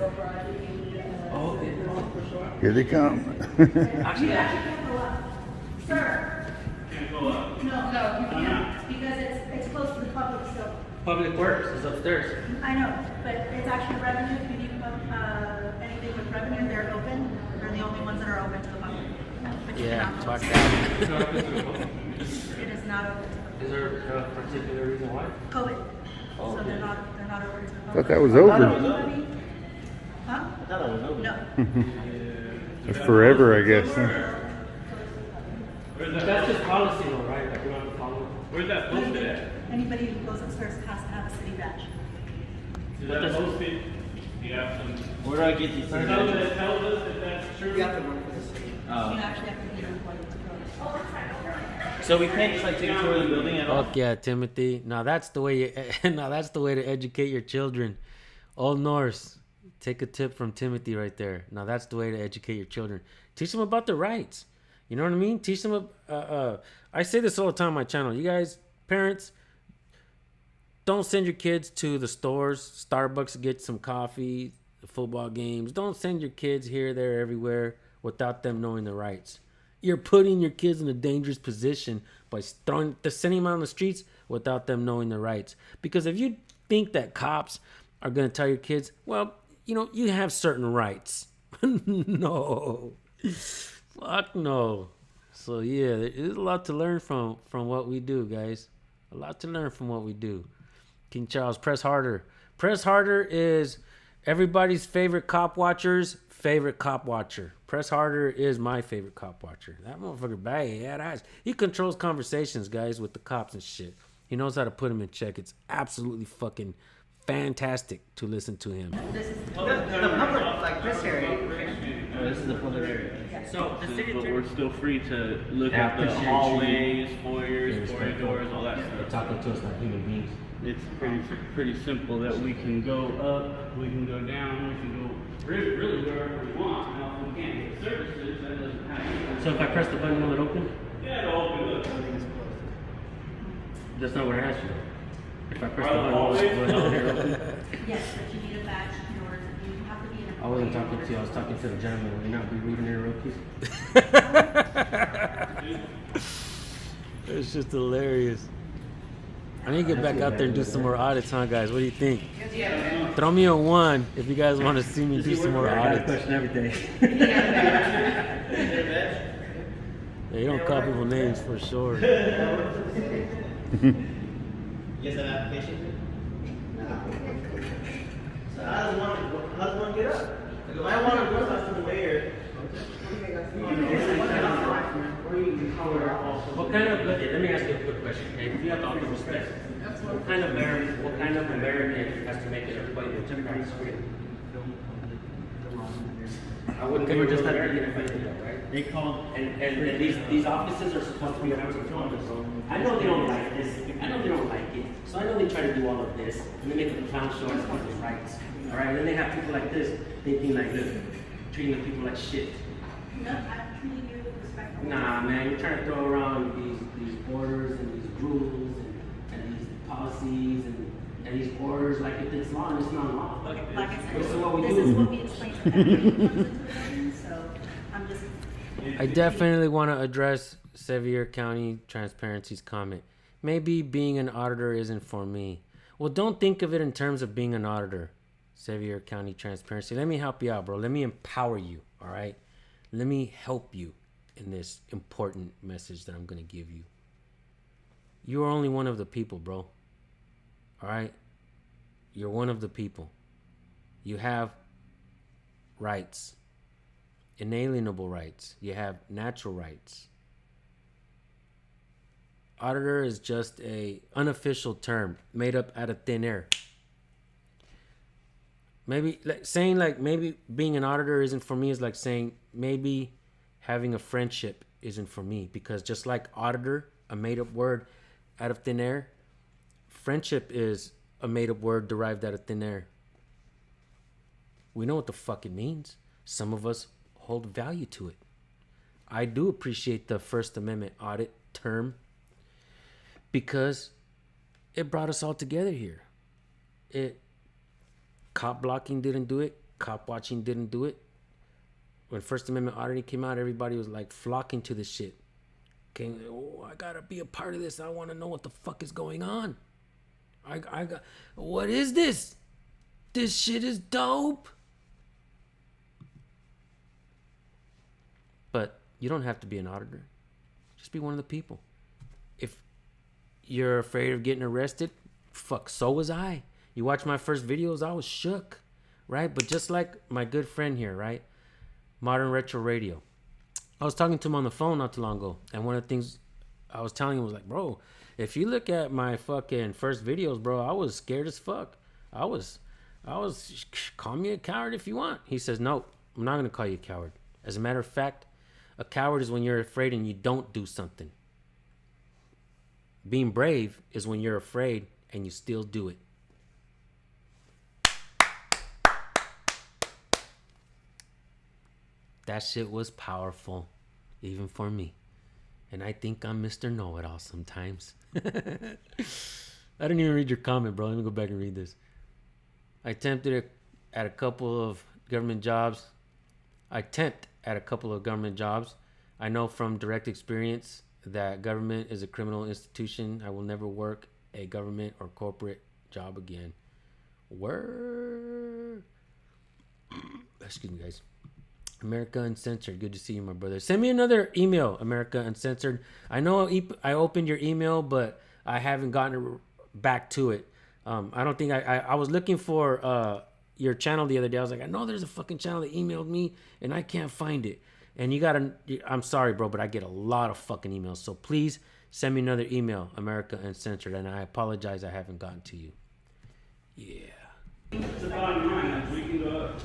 Here they come. Actually, can't go up. Sir. Can't go up. No, you can't, because it's close to the public still. Public Works is upstairs. I know, but it's actually revenue. If you need anything with revenue, they're open. They're the only ones that are open to the public. But you Yeah, cannot talk close. that. It is not open to the public. Is there a particular reason why? COVID. Oh, So okay. they're not open to the public. Thought that was over. Huh? I thought it was over. No. Forever, I guess. Huh? So That's just policy though, right? Like we don't have to follow. Where's that posted at? Anybody who goes upstairs has to have a city badge. Is that posted? You have some. Where do I get these Something that tells us if that's true. You have to work for the city. You actually have to be an employee to go. So we can't just like take a tour of the building at all? Fuck yeah, Timothy. Now that's the way you. Now that's the way to educate your children. Old Norse. Take a tip from Timothy right there. Now that's the way to educate your children. Teach them about their rights. You know what I mean? Teach them. I say this all the time on my channel. You guys, parents, don't send your kids to the stores, Starbucks to get some coffee, the football games. Don't send your kids here, there, everywhere without them knowing the rights. You're putting your kids in a dangerous position by sending them out on the streets without them knowing the rights. Because if you think that cops are going to tell your kids, well, you know, you have certain rights. No. Fuck no. So yeah, there's a lot to learn from what we do, guys. A lot to learn from what we do. King Charles, press harder. Press harder is everybody's favorite cop watcher's favorite cop watcher. Press harder is my favorite cop watcher. That motherfucker bad. He controls conversations, guys, with the cops and shit. He knows how to put them in check. It's absolutely fucking fantastic to listen to him. The public, like this area. This is the public area. So the city But we're still free to look at the hallways, foyers, corridors, all that stuff. talking to us like human beings. It's pretty simple that we can go up, we can go down, we can go really wherever we want. Now, if we can't get services, that doesn't happen. So if I press the button, will it open? Yeah, it'll open up. That's not what I asked you. If I press Are the the button, will it hallways open? Yes, but you need a badge in order to, you have to be an employee. I wasn't talking to you. I was talking to the gentleman. Will you not be reading it real quick? It's just hilarious. I need to get back out there and do some more audits, huh, guys? What do you think? Throw me a 1 if you guys want to see me do some more audits. Question every day. Yeah, you don't call people names for sure. You guys have an application? No. So how does one get up? Like if I want to go to the mayor. What kind of? Let me ask you a quick question, okay? If you have all the respect, what kind of American has to make it a point with Democratic Street? I wouldn't think we're just not American if I did that, right? They called And these offices are supposed to be open to Congress. I know they don't like this. I know they don't like it. So I know they try to do all of this. And they make a clown show on people's rights. All right. Then they have people like this thinking like this, treating the people like shit. No, I'm treating you with respect. Nah, man, you're trying to throw around these orders and these rules and these policies and these orders like if it's law and it's not law. Like I said, This is what we this do. is what we explain to everybody who comes into the building, so I'm just. I definitely want to address Sevier County Transparency's comment. Maybe being an auditor isn't for me. Well, don't think of it in terms of being an auditor, Sevier County Transparency. Let me help you out, bro. Let me empower you, all right? Let me help you in this important message that I'm going to give you. You are only one of the people, bro. All right? You're one of the people. You have rights, inalienable rights. You have natural rights. Auditor is just a unofficial term made up out of thin air. Maybe maybe being an auditor isn't for me is like saying maybe having a friendship isn't for me, because just like auditor, a made up word out of thin air, friendship is a made up word derived out of thin air. We know what the fuck it means. Some of us hold value to it. I do appreciate the First Amendment audit term because it brought us all together here. Cop blocking didn't do it. Cop watching didn't do it. When First Amendment auditing came out, everybody was like flocking to this shit. Okay, oh, I gotta be a part of this. I want to know what the fuck is going on. What is this? This shit is dope. But you don't have to be an auditor. Just be one of the people. If you're afraid of getting arrested, fuck, so was I. You watch my first videos, I was shook, right? But just like my good friend here, right? Modern Retro Radio. I was talking to him on the phone not too long ago, and one of the things I was telling him was like, bro, if you look at my fucking first videos, bro, I was scared as fuck. I was, call me a coward if you want. He says, no, I'm not gonna call you a coward. As a matter of fact, a coward is when you're afraid and you don't do something. Being brave is when you're afraid and you still do it. That shit was powerful, even for me. And I think I'm Mr. Know-It-All sometimes. I didn't even read your comment, bro. Let me go back and read this. I attempted it at a couple of government jobs. I know from direct experience that government is a criminal institution. I will never work a government or corporate job again. Word. Excuse me, guys. America Uncensored. Good to see you, my brother. Send me another email, America Uncensored. I know I opened your email, but I haven't gotten back to it. I don't think I was looking for your channel the other day. I was like, I know there's a fucking channel that emailed me and I can't find it. And I'm sorry, bro, but I get a lot of fucking emails. So please send me another email, America Uncensored. And I apologize I haven't gotten to you. Yeah. It's the bottom line. We can go up.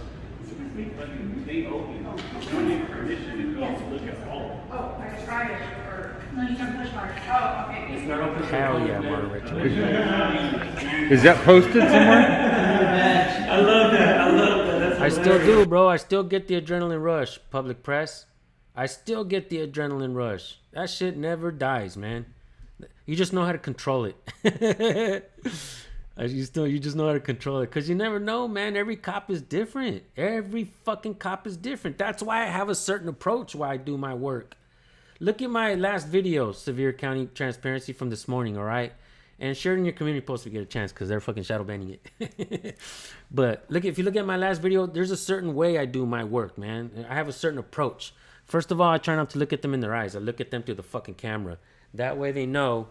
They open. You don't need permission to go look at all. Oh, I just tried it, or, no, you can push hard. Oh, okay. It's not open. Hell yeah, Martin Richard. Is that posted somewhere? I love that. That's I still do, bro. I still get the adrenaline rush. Public press. I still get the adrenaline rush. That shit never dies, man. You just know how to control it. You just know how to control it. Because you never know, man. Every cop is different. Every fucking cop is different. That's why I have a certain approach while I do my work. Look at my last video, Sevier County Transparency from this morning, all right? And share it in your community post if you get a chance, because they're fucking shadow banning it. But if you look at my last video, there's a certain way I do my work, man. I have a certain approach. First of all, I try not to look at them in their eyes. I look at them through the fucking camera. That way they know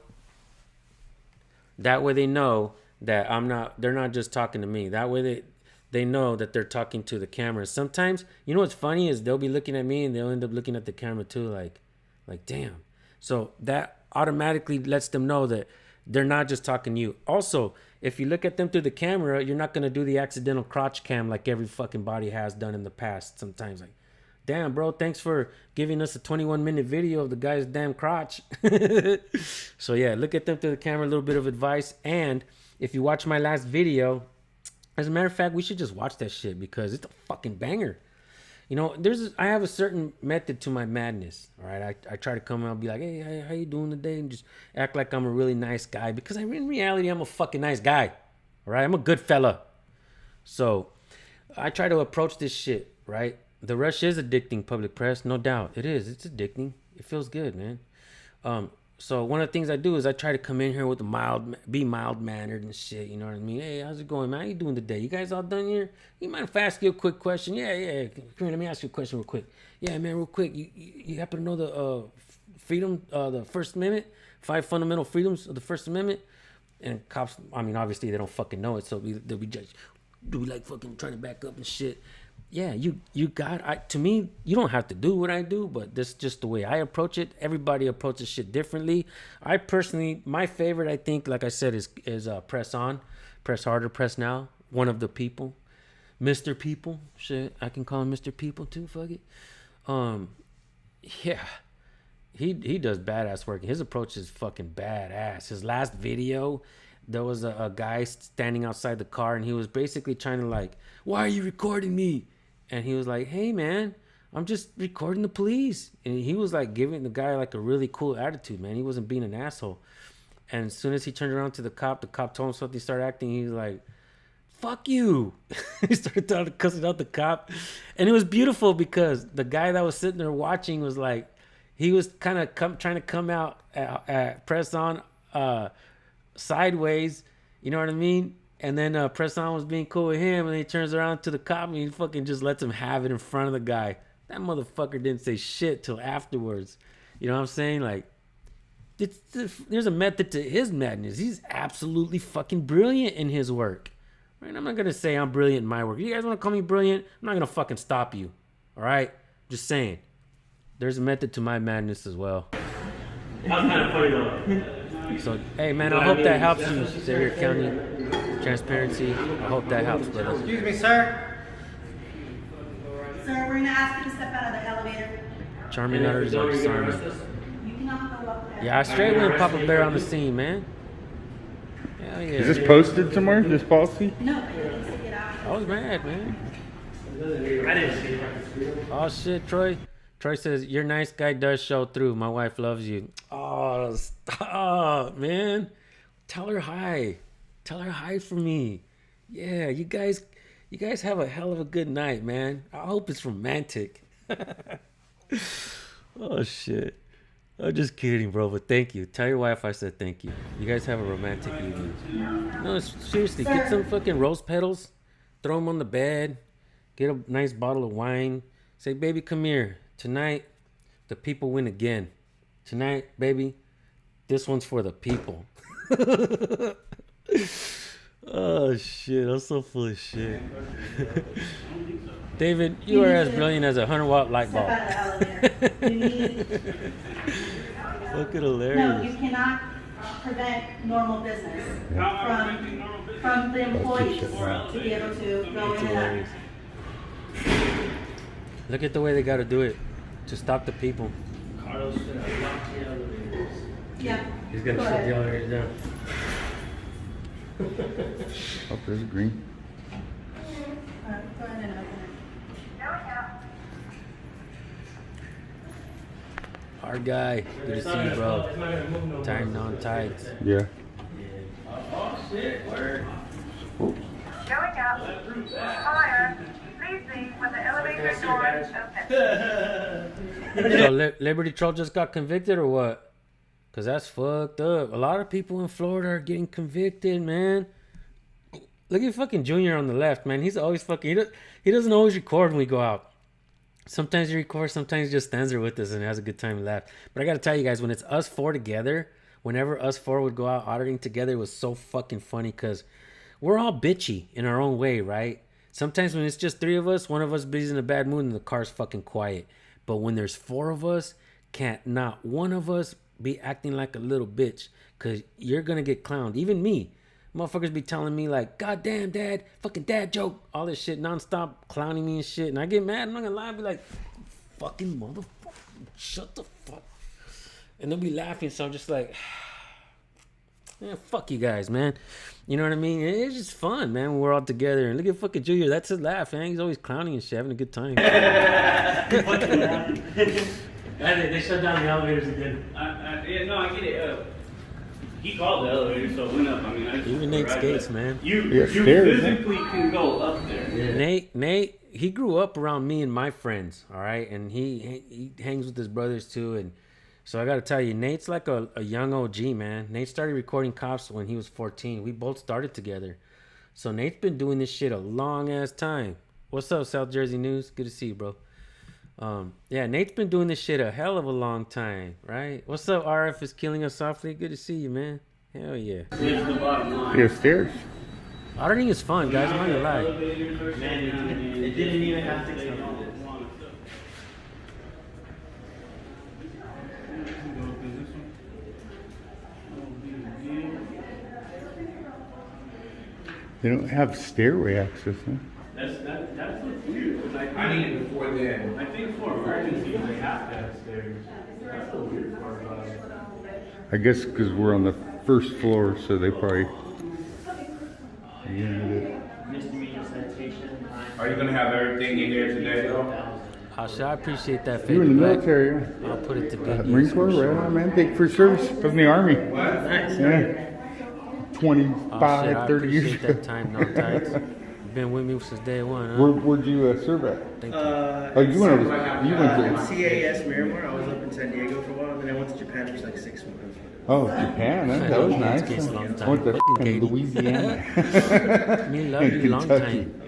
that they're not just talking to me. That way they know that they're talking to the camera. Sometimes, you know what's funny is they'll be looking at me and they'll end up looking at the camera too, like damn. So that automatically lets them know that they're not just talking to you. Also, if you look at them through the camera, you're not going to do the accidental crotch cam like every fucking body has done in the past. Sometimes like, damn, bro, thanks for giving us a 21-minute video of the guy's damn crotch. So yeah, look at them through the camera, a little bit of advice. And if you watch my last video, as a matter of fact, we should just watch that shit because it's a fucking banger. You know, I have a certain method to my madness. All right, I try to come out and be like, hey, how you doing today? And just act like I'm a really nice guy because in reality, I'm a fucking nice guy. All right, I'm a good fella. So I try to approach this shit, right? The rush is addicting, public press, no doubt. It is. It's addicting. It feels good, man. So one of the things I do is I try to come in here with be mild-mannered and shit, you know what I mean? Hey, how's it going, man? How you doing today? You guys all done here? You mind if I ask you a quick question? Yeah. Come here, let me ask you a question real quick. Yeah, man, real quick. You happen to know the freedom, the First Amendment? 5 fundamental freedoms of the First Amendment? And cops, I mean, obviously they don't fucking know it, so they'll be judged. Do we like fucking trying to back up and shit? Yeah, to me, you don't have to do what I do, but this is just the way I approach it. Everybody approaches shit differently. I personally, my favorite, I think, like I said, is Press On, Press Harder, Press Now. One of the people, Mr. People. Shit, I can call him Mr. People too. Fuck it. Yeah, he does badass work. His approach is fucking badass. His last video, there was a guy standing outside the car, and he was basically trying to like, why are you recording me? And he was like, hey, man, I'm just recording the police. And he was like giving the guy like a really cool attitude, man. He wasn't being an asshole. And as soon as he turned around to the cop told him something, he started acting. He was like, fuck you. He started cussing out the cop. And it was beautiful because the guy that was sitting there watching was like, he was kind of trying to come out at Press On sideways. You know what I mean? And then Press On was being cool with him, and he turns around to the cop and he fucking just lets him have it in front of the guy. That motherfucker didn't say shit till afterwards. You know what I'm saying? Like, there's a method to his madness. He's absolutely fucking brilliant in his work. Right? I'm not gonna say I'm brilliant in my work. You guys want to call me brilliant? I'm not gonna fucking stop you. All right? Just saying. There's a method to my madness as well. That was kind of funny though. So, hey man, I hope that helps you, Xavier County Transparency. I hope that helps, brother. Excuse me, sir. Sir, we're gonna ask you to step out of the elevator. Charming utters are disarming. You cannot go up there. Yeah, I straight went Papa Bear on the scene, man. Hell yeah. Is this posted somewhere? This policy? No, but you need to get out. I was mad, man. I didn't see it. Oh shit, Troy. Troy says your nice guy does show through. My wife loves you. Oh, stop, man. Tell her hi. Tell her hi for me. Yeah, you guys have a hell of a good night, man. I hope it's romantic. Oh shit. I'm just kidding, bro. But thank you. Tell your wife I said thank you. You guys have a romantic evening. No, seriously, get some fucking rose petals. Throw them on the bed. Get a nice bottle of wine. Say, baby, come here. Tonight, the people win again. Tonight, baby, this one's for the people. Oh, shit. I'm so full of shit. David, you are as brilliant as a 100-watt light bulb. Fucking hilarious. No, you cannot prevent normal business from the employees to be able to go in and out. Look at the way they got to do it to stop the people. Carlos should have locked the elevators. Yeah. He's going to shut the elevators down. Oh, there's green. Go ahead and open it. Hard guy. Good to see you, bro. Tying on tights. Yeah. Oh shit, word. Going up. Higher. Please leave when the elevator door is open. So Liberty Troll just got convicted or what? Because that's fucked up. A lot of people in Florida are getting convicted, man. Look at fucking Junior on the left, man. He's always fucking... He doesn't always record when we go out. Sometimes he records, sometimes he just stands there with us and has a good time and laugh. But I got to tell you guys, when it's us four together, whenever us four would go out auditing together, it was so fucking funny because we're all bitchy in our own way, right? Sometimes when it's just three of us, one of us is in a bad mood and the car's fucking quiet. But when there's four of us, can't not one of us be acting like a little bitch because you're going to get clowned. Even me. Motherfuckers be telling me like, God damn, dad, fucking dad joke, all this shit nonstop, clowning me and shit. And I get mad. I'm not gonna lie. I be like, fucking motherfucker, shut the fuck. And they'll be laughing. So I'm just like, yeah, fuck you guys, man. You know what I mean? It's just fun, man, when we're all together. And look at fucking Junior. That's his laugh, man. He's always clowning and shit, having a good time. They shut down the elevators again. Yeah, no, I get it. He called the elevator, so it went up. I mean, even Nate skates, man. You physically can go up there. Yeah. Nate, he grew up around me and my friends, all right? And he hangs with his brothers too. And so I got to tell you, Nate's like a young OG, man. Nate started recording cops when he was 14. We both started together. So Nate's been doing this shit a long ass time. What's up, South Jersey News? Good to see you, bro. Yeah, Nate's been doing this shit a hell of a long time, right? What's up, RF is killing us softly? Good to see you, man. Hell yeah. Here's the bottom line. Yeah, stairs. Auditing is fun, guys. I'm not gonna lie. Man, it didn't even have to come out. They don't have stairway access, huh? That's what's weird. I need it before then. I think for emergencies they have to have stairs. That's the weird part about it. I guess because we're on the first floor, so they probably. Are you gonna have everything in there today, though? I appreciate that. You were in the feedback. military, yeah? I'll put it to good Marine use. Corps, right on, man. Thank you for your service. I was in the Army. Nice. Yeah. 25, shit, I 30 years appreciate ago. that time, no tights. You've been with me since day one, huh? Where'd you serve at? Thank you. Oh, you went over. You went to. CAS Miramar. I was up in San Diego for a while, then I went to Japan for like 6 months. Oh, Japan. That was nice. I went to fucking Louisiana. Me love you long time.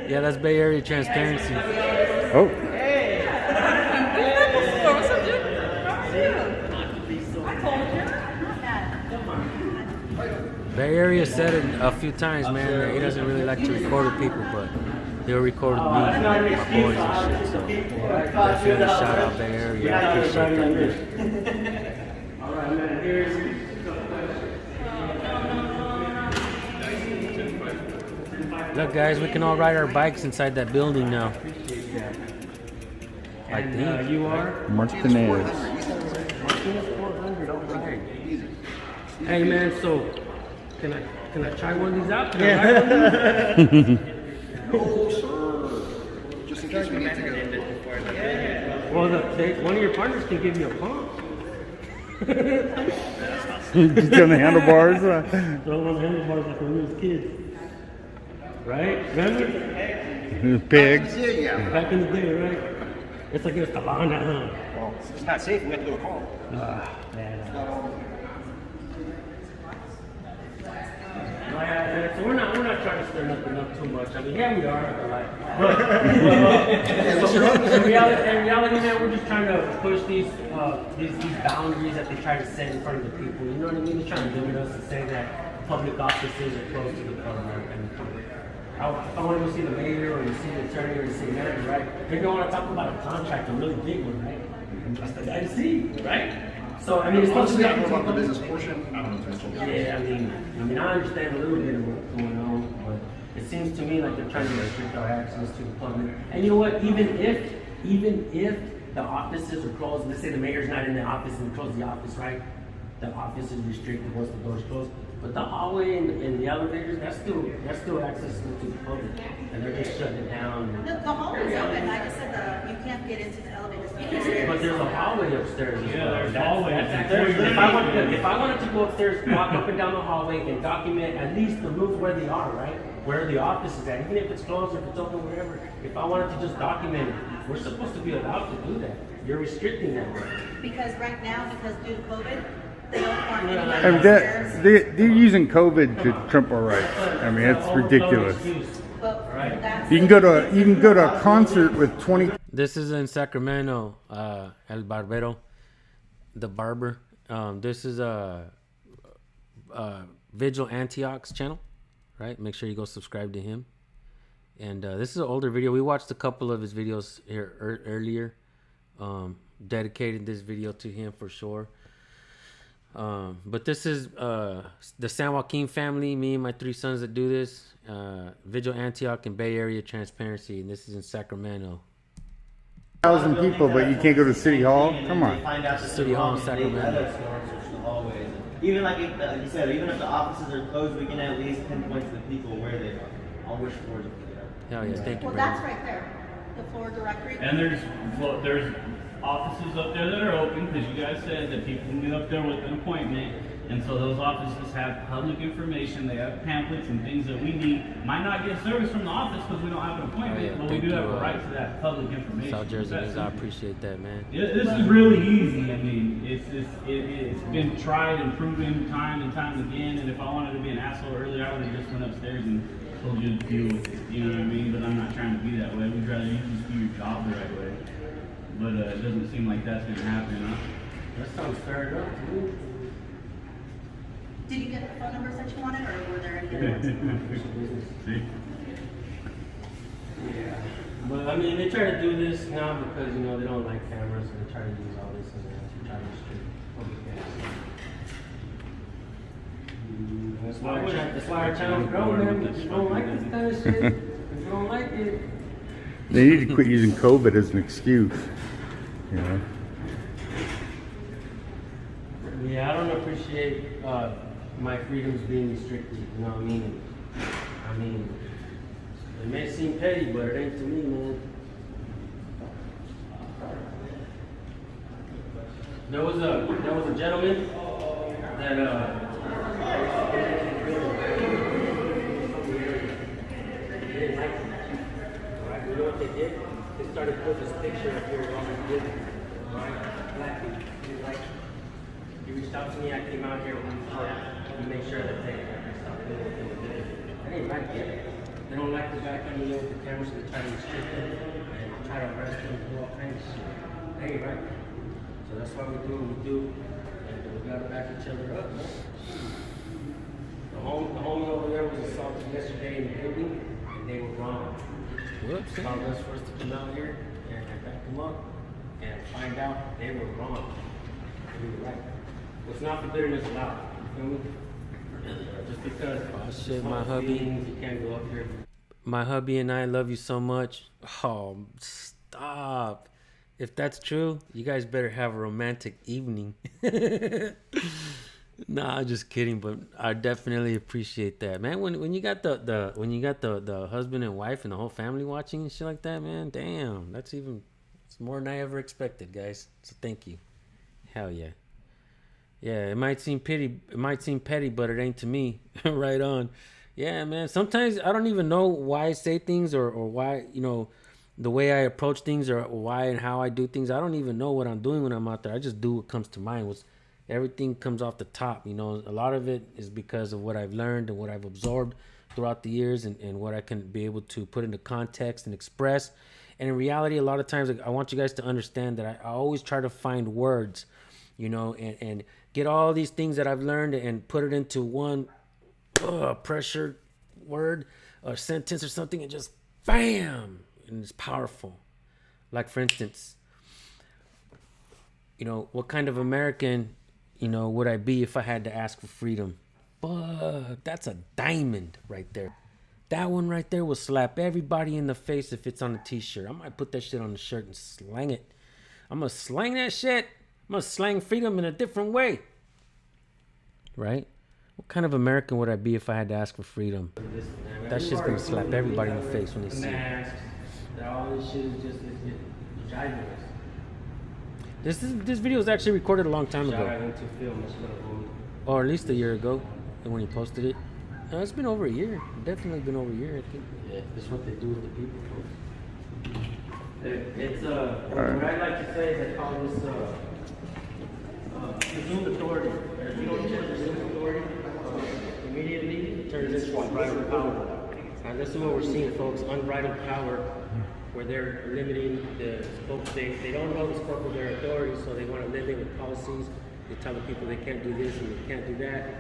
Yeah, that's Bay Area Transparency. Oh. Bay Area said it a few times, man, that he doesn't really like to record with people, but They were recording me, my boys and shit. So definitely shout out Bay Area. I appreciate that, man. All right, man. Here's. Look, guys, we can all ride our bikes inside that building now. I think. You are? Martinez. Hey, man, so can I try one of these out? Can I ride one of these? No, sir. Just in case we need to go. Well, one of your partners can give you a pump. Just on the handlebars. Throw on the handlebars like when we was kids. Right? Remember? Pigs. Back in the day, right? It's like it's the Honda, huh? Well, it's not safe. We have to do a call. So we're not trying to stir nothing up too much. I mean, yeah, we are. In reality, man, we're just trying to push these boundaries that they try to set in front of the people. You know what I mean? They're trying to limit us and say that public offices are closed to the public. And if I want to go see the mayor or the city attorney or the city manager, right? Maybe I want to talk about a contract, a really big one, right? That's the guy to see, right? So I mean, it's supposed to be about the business portion. I don't know. yeah, I mean, I understand a little bit of what's going on, but it seems to me like they're trying to restrict our access to the public. And you know what? Even if the offices are closed, let's say the mayor's not in the office and we close the office, right? The office is restricted once the door's closed. But the hallway and the elevators, that's still accessible to the public, and they're just shutting it down. The hallway's open. I just said you can't get into the elevators. But there's a hallway upstairs as well. There's a hallway. If I wanted to go upstairs, walk up and down the hallway and document at least the rooms where they are, right? Where the office is at, even if it's closed or if it's open, whatever. If I wanted to just document it, we're supposed to be allowed to do that. You're restricting that. Because right now, because due to COVID, they don't want anyone I mean, upstairs. they're using COVID to trump our rights. I mean, it's ridiculous. But that's You can go to a concert with 20. This is in Sacramento, El Barbero, the barber. This is a Vigil Antioch's channel, right? Make sure you go subscribe to him. And this is an older video. We watched a couple of his videos here earlier. Dedicated this video to him for sure. But this is the San Joaquin family, me and my 3 sons that do this. Vigil Antioch and Bay Area Transparency, and this is in Sacramento. 1,000 people, but you can't go to City Hall? Come on. City Hall in Sacramento. Even like you said, even if the offices are closed, we can at least pinpoint to the people where they are, on which floors they are. Hell yeah, thank you, well, brother. that's right there. The floor directory. And there's offices up there that are open because you guys said that people can get up there with an appointment, and so those offices have public information. They have pamphlets and things that we need. Might not get service from the office because we don't have an appointment, but we do have a right to that public information. South Jersey News, I appreciate that, man. This is really easy. I mean, it's been tried and proven time and time again. And if I wanted to be an asshole earlier, I would have just went upstairs and told you to deal with it. You know what I mean? But I'm not trying to be that way. We'd rather you just do your job the right way. But it doesn't seem like that's gonna happen, huh? That sounds fair enough to me. Did you get the phone numbers that you wanted, or were there any other ones? See? Yeah. But I mean, they try to do this now because, you know, they don't like cameras, and they try to use all this and that to try to restrict public access. That's why our channel's growing, man. If you don't like this kind of shit, if you don't like it. They need to quit using COVID as an excuse. You know? Yeah, I don't appreciate my freedoms being restricted, you know what I mean? It may seem petty, but it ain't to me, man. There was a gentleman that you know what they did? They started putting this picture up here on the building. Black people. He reached out to me, I came out here to make sure that they stop doing what they were doing. That ain't right, kid. They don't like the guy coming in with the cameras and try to restrict him and try to arrest him and do all kinds of shit. That ain't right. So that's why we do what we do, and we gotta back each other up, man. The homie over there was assaulted yesterday in the building, and they were wrong. Whoops. Called us for us to come out here and back them up and find out they were wrong. We were right. It's not for bitterness allowed. You feel me? Just because my hubby, you can't go up here. My hubby and I love you so much. Oh, stop. If that's true, you guys better have a romantic evening. Nah, just kidding, but I definitely appreciate that, man. When you got the husband and wife and the whole family watching and shit like that, man, damn, it's more than I ever expected, guys. So thank you. Hell yeah. Yeah, it might seem petty, but it ain't to me. Right on. Yeah, man. Sometimes I don't even know why I say things or why, the way I approach things or why and how I do things. I don't even know what I'm doing when I'm out there. I just do what comes to mind. Everything comes off the top. A lot of it is because of what I've learned and what I've absorbed throughout the years and what I can be able to put into context and express. And in reality, a lot of times, I want you guys to understand that I always try to find words, and get all these things that I've learned and put it into one pressure word or sentence or something and just bam, and it's powerful. Like, for instance, what kind of American, would I be if I had to ask for freedom? Fuck, that's a diamond right there. That one right there will slap everybody in the face if it's on a t-shirt. I might put that shit on the shirt and slang it. I'm gonna slang that shit. I'm gonna slang freedom in a different way. Right? What kind of American would I be if I had to ask for freedom? That shit's gonna slap everybody in the face when they see it. All this shit is just jiving us. This video was actually recorded a long time ago. Or at least a year ago, when he posted it. It's been over a year. Definitely been over a year, I think. Yeah, this is what they do with the people, folks. It's what I like to say is I call this presumed authority. If you don't check presumed authority immediately, turn this to unbridled power. And this is what we're seeing, folks. Unbridled power, where they're limiting the scope. They don't know the scope of their authority, so they want to limit with policies. They tell the people they can't do this and they can't do that.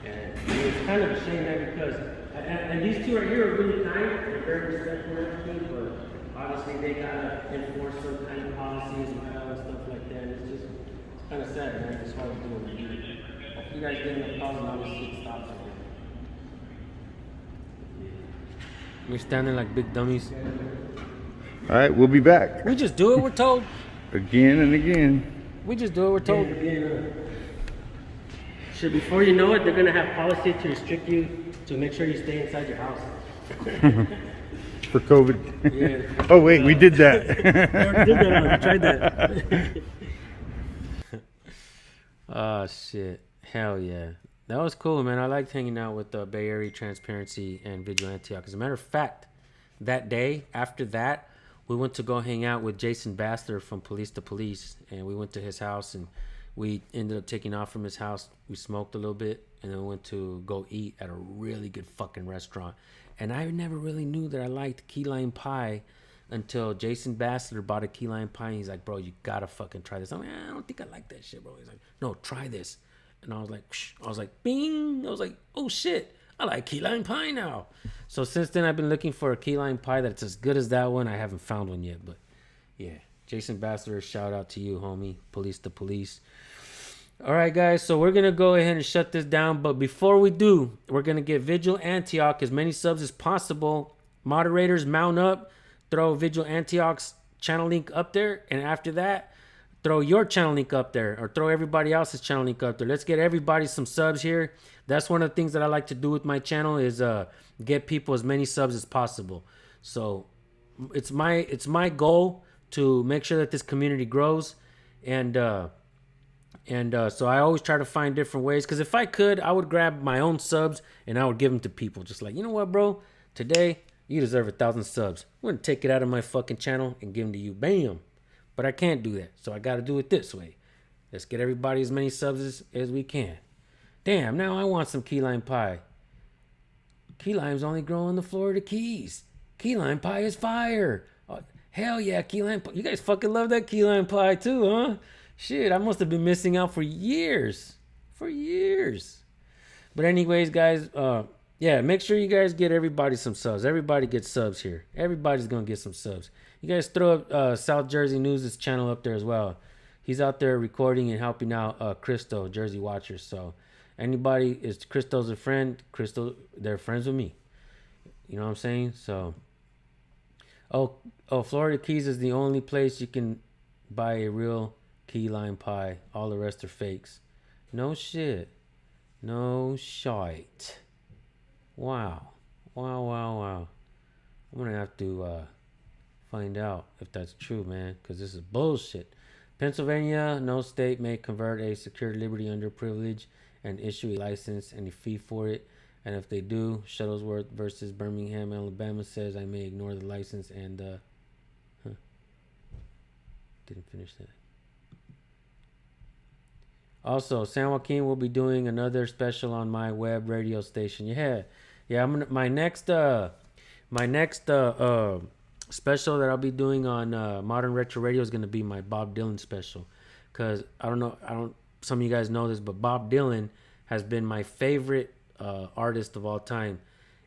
And it's kind of a shame, man, because and these two right here are really kind. They're very respectful and everything, but obviously they gotta enforce some kind of policies and stuff like that. It's kind of sad, man. That's why we're doing what we do. If you guys get in the problem, obviously it stops it. We're standing like big dummies. All right, we'll be back. We just do it, we're told. Again and again. We just do it, we're told. Shit, before you know it, they're gonna have policy to restrict you to make sure you stay inside your house. For COVID. Yeah. Oh wait, we did that. We tried that. Oh shit. Hell yeah. That was cool, man. I liked hanging out with Bay Area Transparency and Vigilante. As a matter of fact, that day, after that, we went to go hang out with Jason Bassler from Police to Police, and we went to his house, and we ended up taking off from his house. We smoked a little bit, and then we went to go eat at a really good fucking restaurant. And I never really knew that I liked key lime pie until Jason Bassler bought a key lime pie, and he's like, bro, you gotta fucking try this. I'm like, I don't think I like that shit, bro. He's like, no, try this. And I was like, shh. I was like, bing. I was like, oh shit, I like key lime pie now. So since then, I've been looking for a key lime pie that's as good as that one. I haven't found one yet, but yeah. Jason Bassler, shout out to you, homie. Police to Police. All right, guys, so we're going to go ahead and shut this down. But before we do, we're going to get Vigil Antioch as many subs as possible. Moderators, mount up. Throw Vigil Antioch's channel link up there. And after that, throw your channel link up there. Or throw everybody else's channel link up there. Let's get everybody some subs here. That's one of the things that I like to do with my channel is get people as many subs as possible. So it's my goal to make sure that this community grows. And so I always try to find different ways. Because if I could, I would grab my own subs and I would give them to people. Just like, you know what, bro? Today, you deserve 1,000 subs. I'm going to take it out of my fucking channel and give them to you. Bam. But I can't do that. So I got to do it this way. Let's get everybody as many subs as we can. Damn, now I want some key lime pie. Key limes only grow on the Florida Keys. Key lime pie is fire. Oh, hell yeah, key lime pie. You guys fucking love that key lime pie too, huh? Shit, I must have been missing out for years. For years. But anyways, guys, Yeah, make sure you guys get everybody some subs. Everybody gets subs here. Everybody's gonna get some subs. You guys throw up South Jersey News' channel up there as well. He's out there recording and helping out Crystal, Jersey Watchers. So anybody is Crystal's a friend. Crystal, they're friends with me. You know what I'm saying? So Florida Keys is the only place you can buy a real key lime pie. All the rest are fakes. No shit. No shite. Wow. I'm gonna have to find out if that's true, man, because this is bullshit. Pennsylvania, no state may convert a secured liberty underprivilege and issue a license and a fee for it. And if they do, Shuttlesworth versus Birmingham, Alabama says I may ignore the license and didn't finish that. Also, San Joaquin will be doing another special on my web radio station. Yeah. I'm gonna my next special that I'll be doing on Modern Retro Radio is gonna be my Bob Dylan special, because some of you guys know this, but Bob Dylan has been my favorite artist of all time,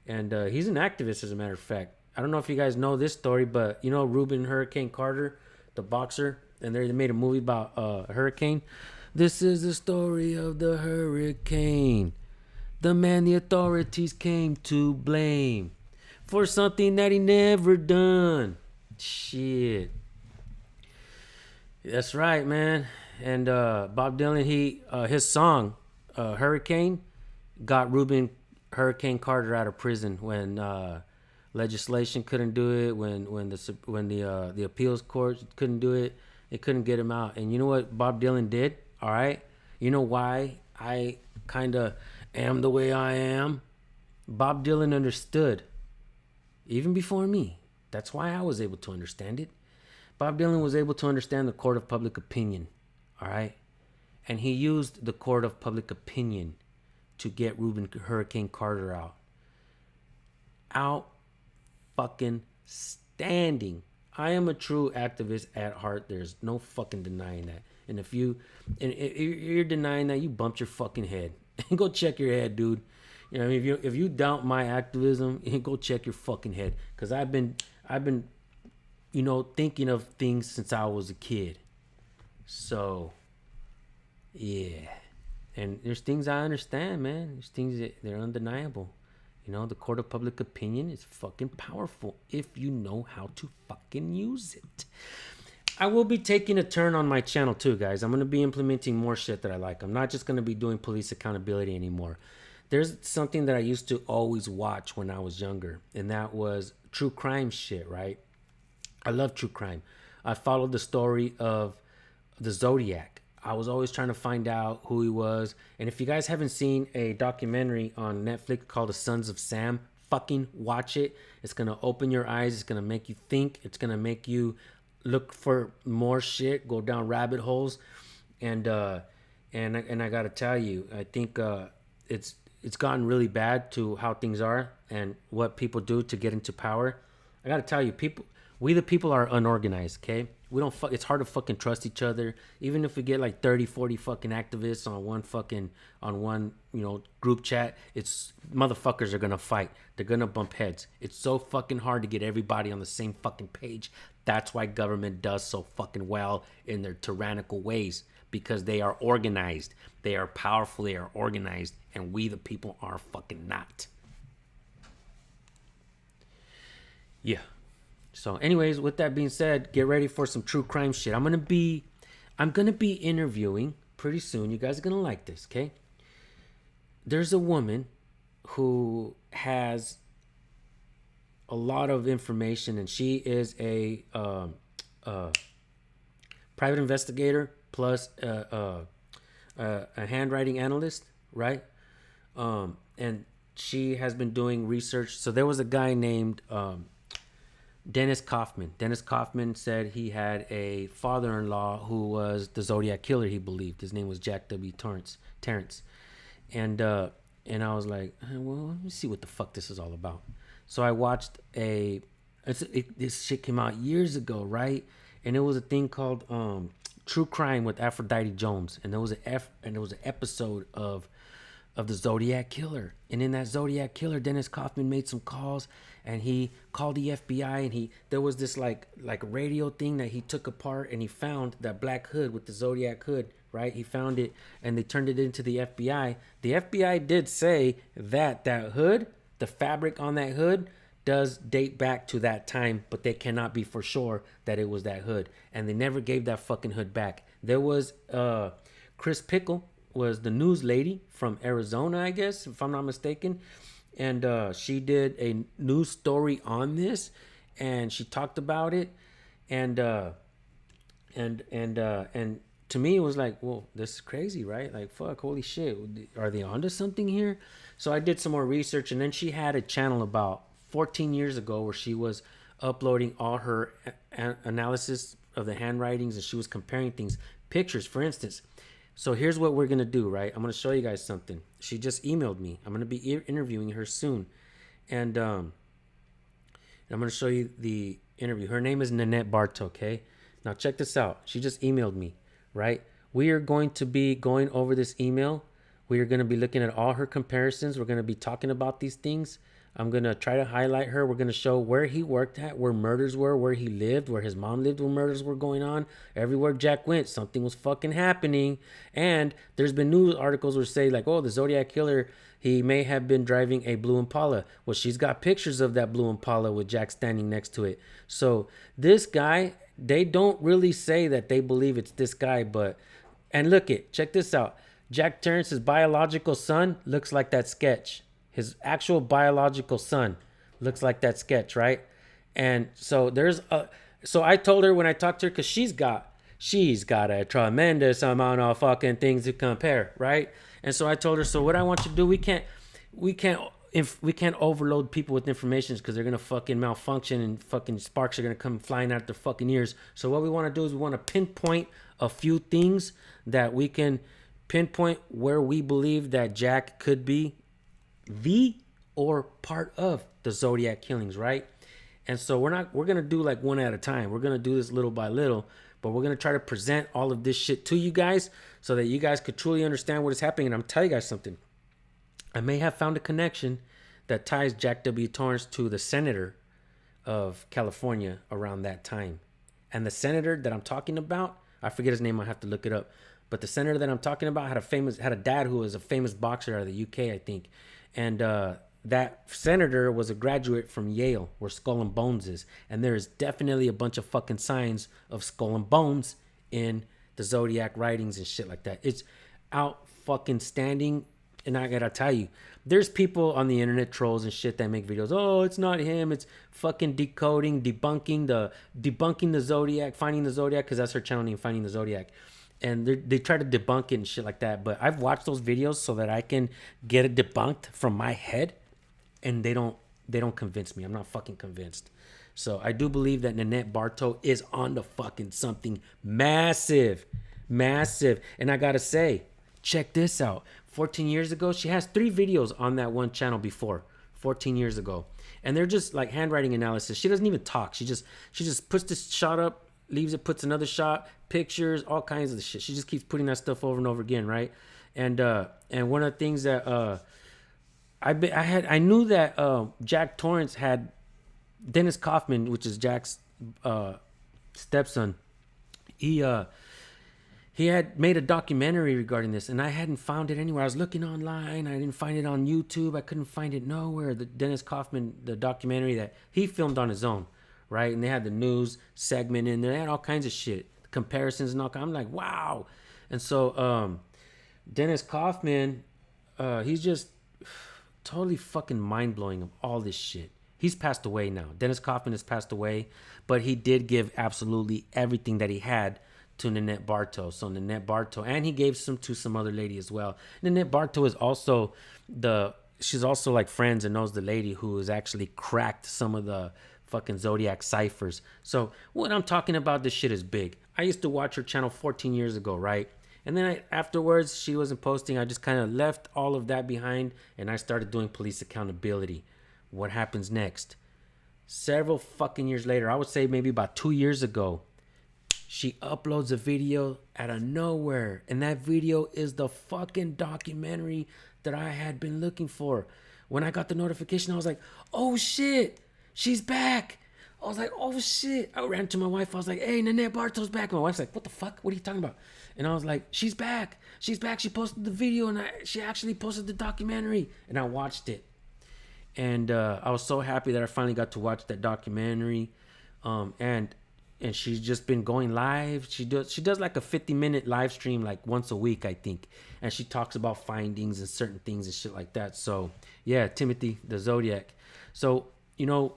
and he's an activist, as a matter of fact. I don't know if you guys know this story, but you know Reuben Hurricane Carter, the boxer, and they made a movie about a hurricane. This is the story of the hurricane, the man the authorities came to blame for something that he never done. Shit. That's right, man. And Bob Dylan, his song Hurricane got Reuben Hurricane Carter out of prison when legislation couldn't do it, when the appeals court couldn't do it. They couldn't get him out. And you know what Bob Dylan did? All right? You know why I kind of am the way I am? Bob Dylan understood, even before me. That's why I was able to understand it. Bob Dylan was able to understand the court of public opinion. All right? And he used the court of public opinion to get Reuben Hurricane Carter out. Out fucking standing. I am a true activist at heart. There's no fucking denying that. And if you're denying that, you bumped your fucking head. Go check your head, dude. You know, if you doubt my activism, go check your fucking head. Cause I've been, you know, thinking of things since I was a kid. So, yeah. And there's things I understand, man. There's things that they're undeniable. You know, the court of public opinion is fucking powerful if you know how to fucking use it. I will be taking a turn on my channel too, guys. I'm going to be implementing more shit that I like. I'm not just going to be doing police accountability anymore. There's something that I used to always watch when I was younger, and that was true crime shit, right? I love true crime. I followed the story of the Zodiac. I was always trying to find out who he was. And if you guys haven't seen a documentary on Netflix called The Sons of Sam, fucking watch it. It's going to open your eyes. It's going to make you think. It's going to make you look for more shit, go down rabbit holes. And I got to tell you, I think it's gotten really bad to how things are and what people do to get into power. I got to tell you, we the people are unorganized, okay? We don't it's hard to fucking trust each other. Even if we get like 30, 40 fucking activists on one, you know, group chat, it's motherfuckers are going to fight. They're going to bump heads. It's so fucking hard to get everybody on the same fucking page. That's why government does so fucking well in their tyrannical ways, because they are organized. They are powerful. They are organized. And we the people are fucking not. Yeah. So anyways, with that being said, get ready for some true crime shit. I'm gonna be interviewing pretty soon. You guys are gonna like this, okay? There's a woman who has a lot of information, and she is a private investigator plus a handwriting analyst, right? And she has been doing research. So there was a guy named Dennis Kaufman. Dennis Kaufman said he had a father-in-law who was the Zodiac killer, he believed. His name was Jack W. Terrence. And I was like, well, let me see what the fuck this is all about. So I watched this shit came out years ago, right? And it was a thing called True Crime with Aphrodite Jones. And there was an episode of of the Zodiac Killer. And in that Zodiac Killer, Dennis Kaufman made some calls, and he called the FBI, and there was this like radio thing that he took apart, and he found that black hood with the Zodiac hood, right? He found it, and they turned it into the FBI. The FBI did say that hood, the fabric on that hood, does date back to that time, but they cannot be for sure that it was that hood. And they never gave that fucking hood back. There was Chris Pickle was the news lady from Arizona, I guess, if I'm not mistaken. And she did a news story on this, and she talked about it. And to me, it was like, well, this is crazy, right? Like, fuck, holy shit. Are they onto something here? So I did some more research, and then she had a channel about 14 years ago where she was uploading all her analysis of the handwritings, and she was comparing things, pictures, for instance. So here's what we're going to do, right? I'm going to show you guys something. She just emailed me. I'm going to be interviewing her soon. And I'm going to show you the interview. Her name is Nanette Barto, okay? Now check this out. She just emailed me, right? We are going to be going over this email. We are going to be looking at all her comparisons. We're going to be talking about these things. I'm going to try to highlight her. We're going to show where he worked at, where murders were, where he lived, where his mom lived, where murders were going on. Everywhere Jack went, something was fucking happening. And there's been news articles where say like, oh, the Zodiac Killer, he may have been driving a blue Impala. Well, she's got pictures of that blue Impala with Jack standing next to it. So this guy, they don't really say that they believe it's this guy, but, and look it, check this out. Jack Torrance's biological son looks like that sketch. His actual biological son looks like that sketch, right? And so so I told her when I talked to her, because she's got a tremendous amount of fucking things to compare, right? And so I told her, so what I want you to do, we can't overload people with information because they're gonna fucking malfunction and fucking sparks are gonna come flying out their fucking ears. So what we want to do is we want to pinpoint a few things that we can pinpoint where we believe that Jack could be the or part of the Zodiac killings, right? And so we're gonna do like one at a time. We're gonna do this little by little, but we're gonna try to present all of this shit to you guys so that you guys could truly understand what is happening. And I'm telling you guys something. I may have found a connection that ties Jack W. Torrance to the senator of California around that time. And the senator that I'm talking about, I forget his name, I have to look it up. But the senator that I'm talking about had a dad who was a famous boxer out of the UK, I think. And that senator was a graduate from Yale, where Skull and Bones is. And there is definitely a bunch of fucking signs of Skull and Bones in the Zodiac writings and shit like that. It's out fucking standing. And I gotta tell you, there's people on the internet, trolls and shit, that make videos. Oh, it's not him. It's fucking debunking the Zodiac, finding the Zodiac, because that's her channel name, Finding the Zodiac. And they try to debunk it and shit like that. But I've watched those videos so that I can get it debunked from my head. And they don't convince me. I'm not fucking convinced. So I do believe that Nanette Barto is on to fucking something massive. Massive. And I gotta say, check this out. 14 years ago, she has 3 videos on that one channel before. 14 years ago. And they're just like handwriting analysis. She doesn't even talk. She just puts this shot up, leaves it, puts another shot, pictures, all kinds of shit. She just keeps putting that stuff over and over again, right? And one of the things that I knew that Jack Torrance had Dennis Kaufman, which is Jack's stepson. He had made a documentary regarding this, and I hadn't found it anywhere. I was looking online. I didn't find it on YouTube. I couldn't find it nowhere. The Dennis Kaufman, the documentary that he filmed on his own, right? And they had the news segment in there. They had all kinds of shit, comparisons and all. I'm like, wow. And so Dennis Kaufman, he's just totally fucking mind-blowing of all this shit. He's passed away now. Dennis Kaufman has passed away, but he did give absolutely everything that he had to Nanette Barto. So Nanette Barto, and he gave some to some other lady as well. Nanette Barto is also she's also like friends and knows the lady who has actually cracked some of the fucking Zodiac ciphers. So what I'm talking about, this shit is big. I used to watch her channel 14 years ago, right? And then afterwards, she wasn't posting. I just kind of left all of that behind, and I started doing police accountability. What happens next? Several fucking years later, I would say maybe about 2 years ago, she uploads a video out of nowhere. And that video is the fucking documentary that I had been looking for. When I got the notification, I was like, oh shit, she's back. I was like, oh shit. I ran to my wife. I was like, hey, Nanette Bartow's back. My wife's like, what the fuck? What are you talking about? And I was like, she's back. She's back. She posted the video and she actually posted the documentary. And I watched it. And I was so happy that I finally got to watch that documentary. And she's just been going live. She does like a 50-minute live stream like once a week, I think. And she talks about findings and certain things and shit like that. So yeah, Timothy, the Zodiac. So, you know,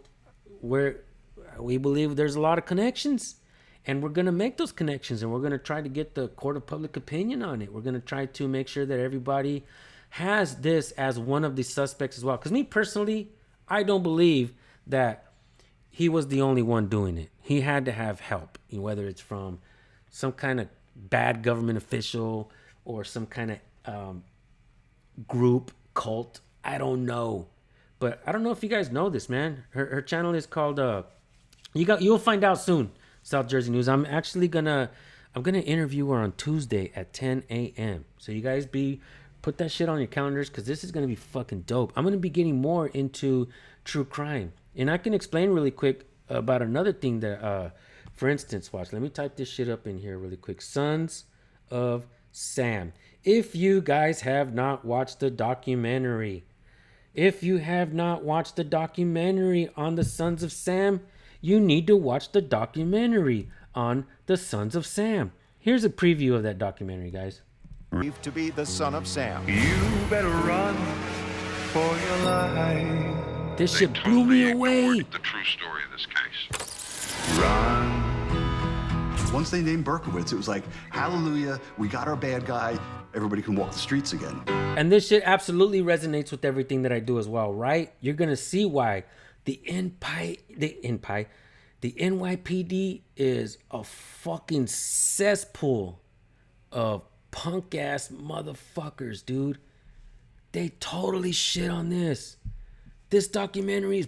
we believe there's a lot of connections, and we're going to make those connections, and we're going to try to get the court of public opinion on it. We're going to try to make sure that everybody has this as one of the suspects as well. Because me personally, I don't believe that he was the only one doing it. He had to have help, whether it's from some kind of bad government official or some kind of group, cult. I don't know. But I don't know if you guys know this, man. Her channel is called you'll find out soon, South Jersey News. I'm gonna interview her on Tuesday at 10 a.m. So you guys put that shit on your calendars, because this is gonna be fucking dope. I'm gonna be getting more into true crime. And I can explain really quick about another thing that, for instance, watch. Let me type this shit up in here really quick. Sons of Sam. If you guys have not watched the documentary, on the Sons of Sam, you need to watch the documentary on the Sons of Sam. Here's a preview of that documentary, guys. To be the son of Sam. You better run for your life. This shit blew me away. The true story of this case. Run. Once they named Berkowitz, it was like, hallelujah, we got our bad guy. Everybody can walk the streets again. And this shit absolutely resonates with everything that I do as well, right? You're gonna see why the NYPD is a fucking cesspool of punk ass motherfuckers, dude. They totally shit on this. This documentary is,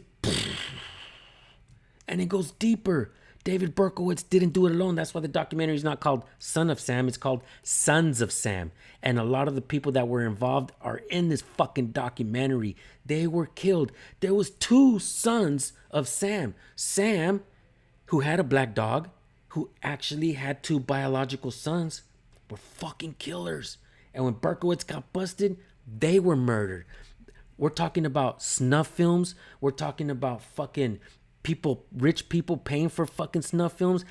and it goes deeper. David Berkowitz didn't do it alone. That's why the documentary is not called Son of Sam. It's called Sons of Sam. And a lot of the people that were involved are in this fucking documentary. They were killed. There was 2 sons of Sam. Sam, who had a black dog, who actually had 2 biological sons, were fucking killers. And when Berkowitz got busted, they were murdered. We're talking about snuff films. We're talking about fucking rich people paying for fucking snuff films.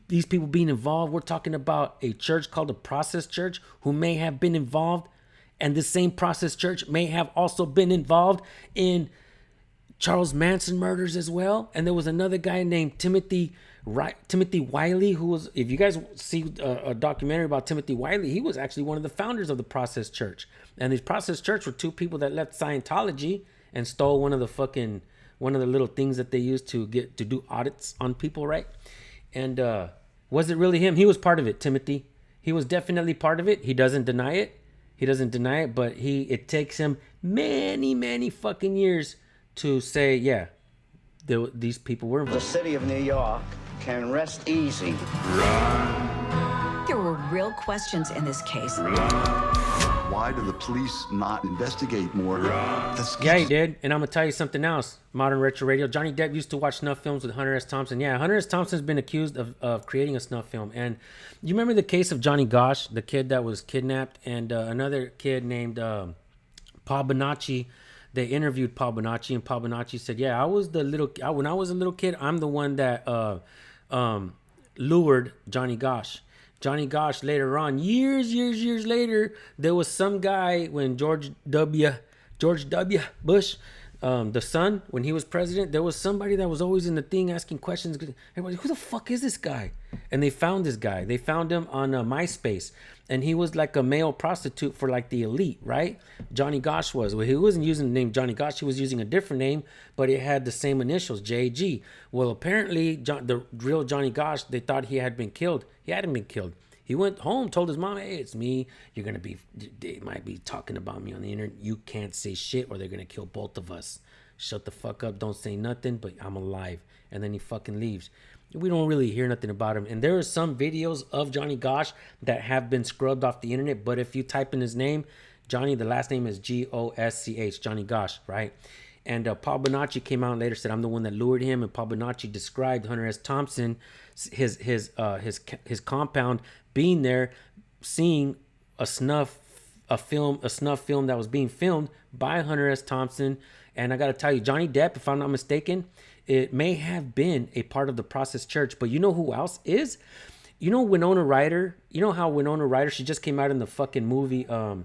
These people being involved. We're talking about a church called the Process Church who may have been involved. And the same Process Church may have also been involved in Charles Manson murders as well. And there was another guy named Timothy Wiley, who was, if you guys see a documentary about Timothy Wiley, he was actually one of the founders of the Process Church. And the Process Church were 2 people that left Scientology and stole one of the little things that they used to do audits on people, right? And was it really him? He was part of it, Timothy. He was definitely part of it. He doesn't deny it. But it takes him many, many fucking years to say, yeah, these people were involved. The city of New York can rest easy. There were real questions in this case. Why do the police not investigate more? Yeah, he did. And I'm going to tell you something else. Modern Retro Radio. Johnny Depp used to watch snuff films with Hunter S. Thompson. Yeah, Hunter S. Thompson's been accused of creating a snuff film. And you remember the case of Johnny Gosch, the kid that was kidnapped, and another kid named Paul Bonacci. They interviewed Paul Bonacci, and Paul Bonacci said, yeah, when I was a little kid, I'm the one that lured Johnny Gosch. Johnny Gosch later on, years later, there was some guy when George W. Bush, the son, when he was president, there was somebody that was always in the thing asking questions. Everybody, who the fuck is this guy? And they found this guy. They found him on MySpace, and he was like a male prostitute for like the elite, right? Johnny Gosch was. Well, he wasn't using the name Johnny Gosch. He was using a different name, but it had the same initials, JG. Well, apparently, the real Johnny Gosch, they thought he had been killed. He hadn't been killed. He went home, told his mom, hey, it's me. They might be talking about me on the internet. You can't say shit or they're going to kill both of us. Shut the fuck up. Don't say nothing, but I'm alive. And then he fucking leaves. We don't really hear nothing about him. And there are some videos of Johnny Gosch that have been scrubbed off the internet. But if you type in his name, Johnny, the last name is Gosch, Johnny Gosch, right? And Paul Bonacci came out later, said I'm the one that lured him. And Paul Bonacci described Hunter S. Thompson, his compound, being there, seeing a snuff film that was being filmed by Hunter S. Thompson. And I got to tell you, Johnny Depp, if I'm not mistaken, it may have been a part of the Process Church. But you know who else is? You know Winona Ryder? You know how Winona Ryder, she just came out in the fucking movie, the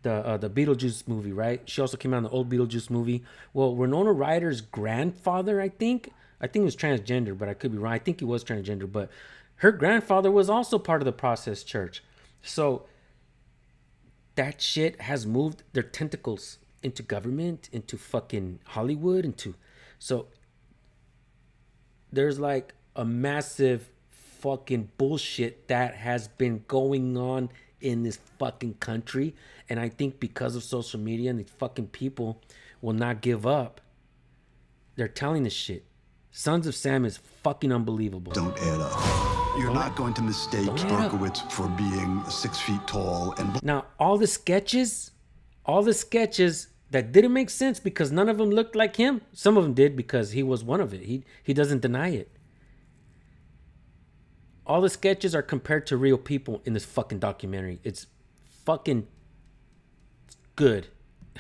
Beetlejuice movie, right? She also came out in the old Beetlejuice movie. Well, Winona Ryder's grandfather, I think he was transgender, but I could be wrong. I think he was transgender, but her grandfather was also part of the Process Church. So that shit has moved their tentacles into government, into fucking Hollywood, so there's like a massive fucking bullshit that has been going on in this fucking country. And I think because of social media and these fucking people will not give up, they're telling this shit. Sons of Sam is fucking unbelievable. Don't add up. You're not going to mistake Berkowitz for being 6 feet tall and... Now, all the sketches that didn't make sense because none of them looked like him. Some of them did because he was one of it. He doesn't deny it. All the sketches are compared to real people in this fucking documentary. It's fucking good.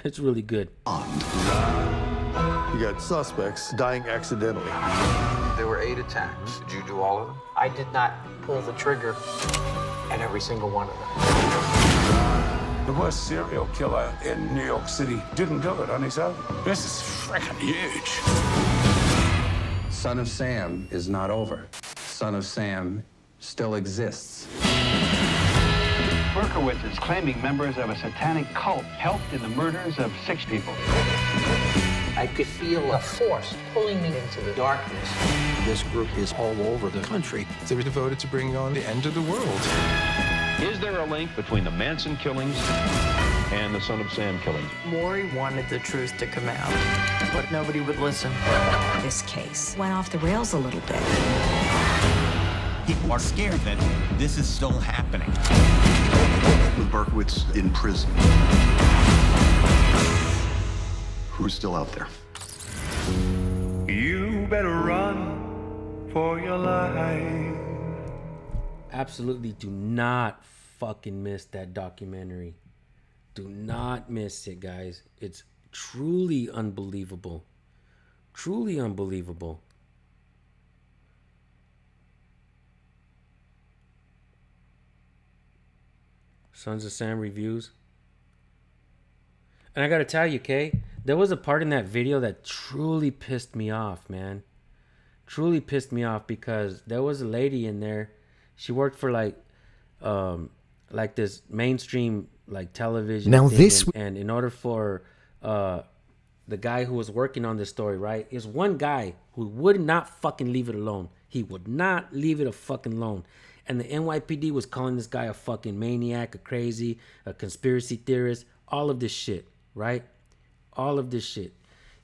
It's really good. You got suspects dying accidentally. There were 8 attacks. Did you do all of them? I did not pull the trigger at every single one of them. The worst serial killer in New York City didn't do it on his own. This is freaking huge. Son of Sam is not over. Son of Sam still exists. Berkowitz is claiming members of a satanic cult helped in the murders of 6 people. I could feel a force pulling me into the darkness. This group is all over the country. They were devoted to bringing on the end of the world. Is there a link between the Manson killings and the Son of Sam killings? Maury wanted the truth to come out, but nobody would listen. This case went off the rails a little bit. People are scared that this is still happening. With Berkowitz in prison. Who's still out there? You better run for your life. Absolutely do not fucking miss that documentary. Do not miss it, guys. It's truly unbelievable. Truly unbelievable. Sons of Sam reviews. And I gotta tell you, Kay, there was a part in that video that truly pissed me off, man. Truly pissed me off because there was a lady in there. She worked for like this mainstream like television. Now thing. this and in order for the guy who was working on this story, right, is one guy who would not fucking leave it alone. He would not leave it a fucking alone. And the NYPD was calling this guy a fucking maniac, a crazy, a conspiracy theorist, all of this shit, right? All of this shit.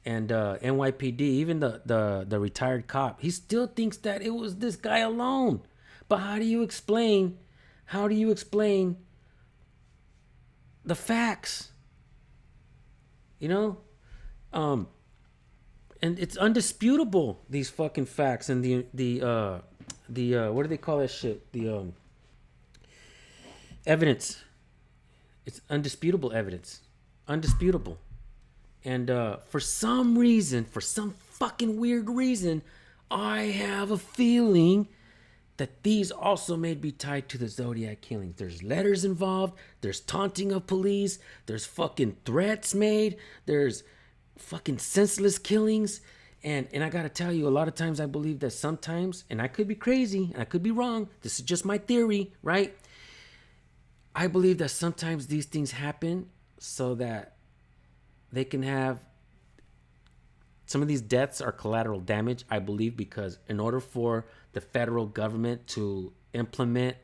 And NYPD, even the retired cop, he still thinks that it was this guy alone. But how do you explain the facts? You know? And it's undisputable, these fucking facts, and the what do they call that shit? The evidence. It's undisputable evidence. Undisputable. And for some reason, for some fucking weird reason, I have a feeling that these also may be tied to the Zodiac killings. There's letters involved. There's taunting of police. There's fucking threats made. There's fucking senseless killings. And I gotta tell you, a lot of times I believe that sometimes, and I could be crazy, and I could be wrong, this is just my theory, right? I believe that sometimes these things happen so that they can have, some of these deaths are collateral damage, I believe, because in order for the federal government to implement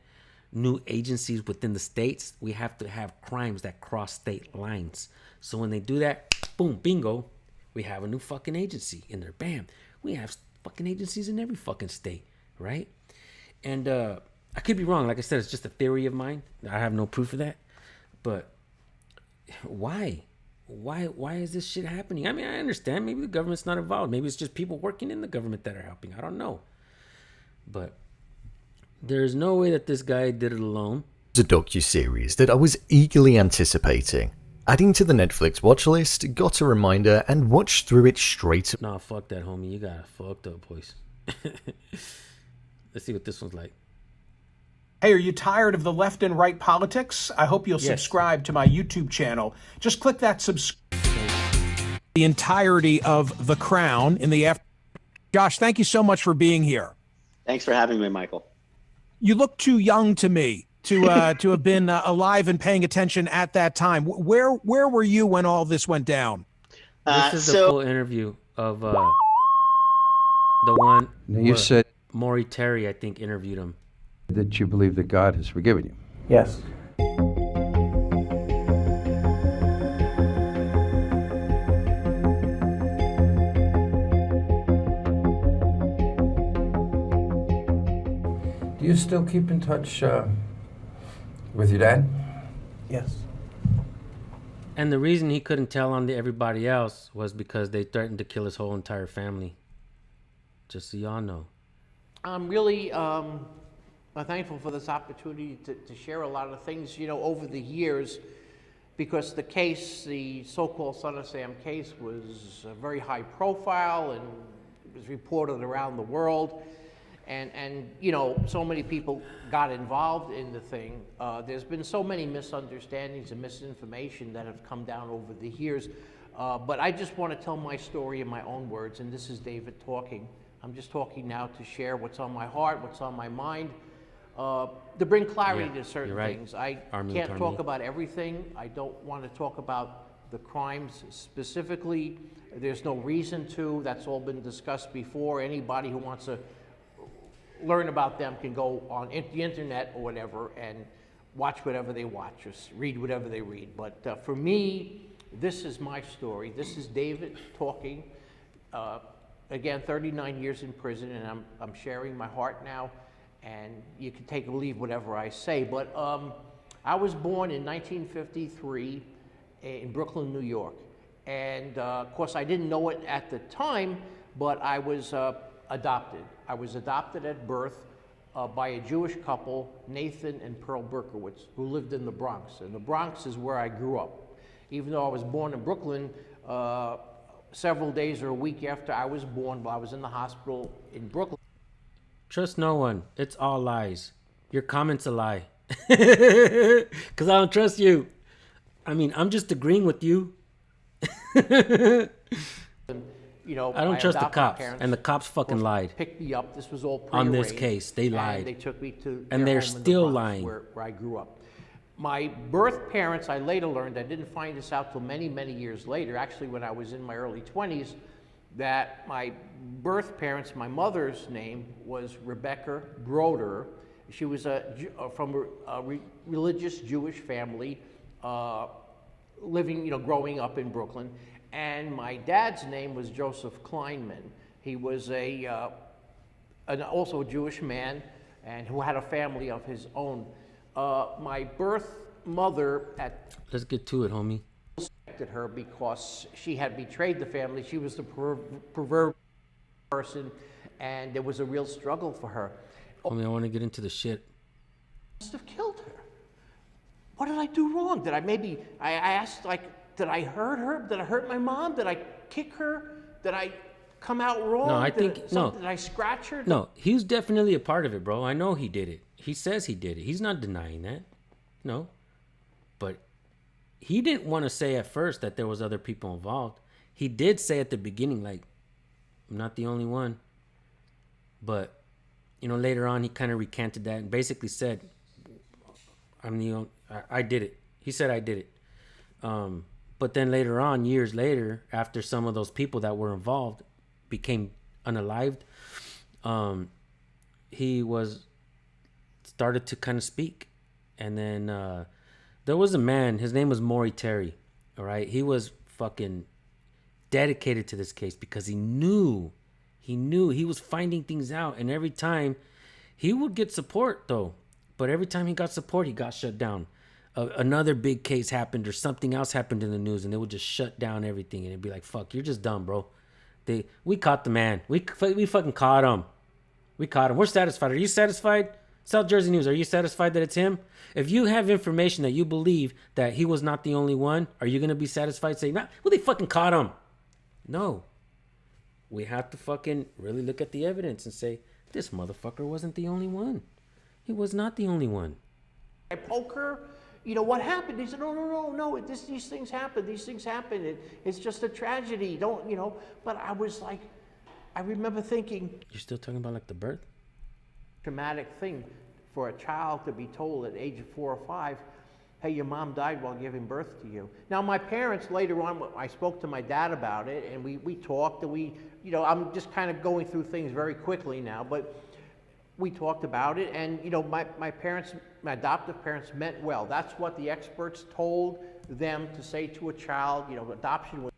new agencies within the states, we have to have crimes that cross state lines. So when they do that, boom, bingo, we have a new fucking agency in there. Bam. We have fucking agencies in every fucking state, right? And I could be wrong. Like I said, it's just a theory of mine. I have no proof of that. But why? Why is this shit happening? I mean, I understand. Maybe the government's not involved. Maybe it's just people working in the government that are helping. I don't know. But there's no way that this guy did it alone. It's a docuseries that I was eagerly anticipating. Adding to the Netflix watch list, got a reminder, and watched through it straight. Nah, fuck that, homie. You got a fucked up voice. Let's see what this one's like. Hey, are you tired of the left and right politics? I hope you'll subscribe to my YouTube channel. Just click that subscribe. The entirety of The Crown in the after. Josh, thank you so much for being here. Thanks for having me, Michael. You look too young to me to have been alive and paying attention at that time. Where were you when all this went down? This is the full interview of the one. You said Maury Terry, I think, interviewed him. That you believe that God has forgiven you. Yes. Do you still keep in touch with your dad? Yes. And the reason he couldn't tell on to everybody else was because they threatened to kill his whole entire family. Just so y'all know. I'm really thankful for this opportunity to share a lot of things, over the years, because the case, the so-called Son of Sam case, was very high profile and it was reported around the world. And so many people got involved in the thing. There's been so many misunderstandings and misinformation that have come down over the years. But I just want to tell my story in my own words, and this is David talking. I'm just talking now to share what's on my heart, what's on my mind, to bring clarity to certain things. I can't talk about everything. I don't want to talk about the crimes specifically. There's no reason to. That's all been discussed before. Anybody who wants to learn about them can go on the internet or whatever and watch whatever they watch or read whatever they read. But for me, this is my story. This is David talking. Again, 39 years in prison, and I'm sharing my heart now, and you can take or leave whatever I say. But I was born in 1953 in Brooklyn, New York. And of course, I didn't know it at the time, but I was adopted. I was adopted at birth by a Jewish couple, Nathan and Pearl Berkowitz, who lived in the Bronx. And the Bronx is where I grew up. Even though I was born in Brooklyn, several days or a week after I was born, while I was in the hospital in Brooklyn. Trust no one. It's all lies. Your comment's a lie. Because I don't trust you. I mean, I'm just agreeing with you. I don't trust the cops, and the cops fucking lied. Picked me up. This was all on this case. They lied. And they took me to and they're home still in the Bronx, lying. where I grew up. My birth parents, I later learned, I didn't find this out till many, many years later, actually when I was in my early 20s, that my birth parents, my mother's name was Rebecca Broder. She was from a religious Jewish family, living, growing up in Brooklyn. And my dad's name was Joseph Kleinman. He was also a Jewish man and who had a family of his own. My birth mother Let's get to it, homie. Respected her because she had betrayed the family. She was the perverted person, and there was a real struggle for her. Homie, I want to get into the shit. I must have killed her. What did I do wrong? Did I asked, did I hurt her? Did I hurt my mom? Did I kick her? Did I come out wrong? No, I think, no. Did I scratch her? No, he was definitely a part of it, bro. I know he did it. He says he did it. He's not denying that. No. But he didn't want to say at first that there was other people involved. He did say at the beginning, I'm not the only one. But, later on, he kind of recanted that and basically said, I did it. He said I did it. But then later on, years later, after some of those people that were involved became unalived, he started to kind of speak. And then there was a man, his name was Maury Terry, all right? He was fucking dedicated to this case because he knew he was finding things out. And every time he would get support, though. But every time he got support, he got shut down. another big case happened or something else happened in the news, and they would just shut down everything, and it'd be like, fuck, you're just dumb, bro. We caught the man. We fucking caught him. We caught him. We're satisfied. Are you satisfied? South Jersey News, are you satisfied that it's him? If you have information that you believe that he was not the only one, are you going to be satisfied saying, well, they fucking caught him? No. We have to fucking really look at the evidence and say, this motherfucker wasn't the only one. He was not the only one. I poke her, you know, what happened? He said, no, these things happen. These things happen. It's just a tragedy. Don't, you know. But I was like, I remember thinking. You're still talking about like the birth? Traumatic thing for a child to be told at the age of 4 or 5, hey, your mom died while giving birth to you. Now, my parents later on, I spoke to my dad about it, and we talked, and you know, I'm just kind of going through things very quickly now, but we talked about it, and, you know, my parents, my adoptive parents meant well. That's what the experts told them to say to a child, you know, adoption was.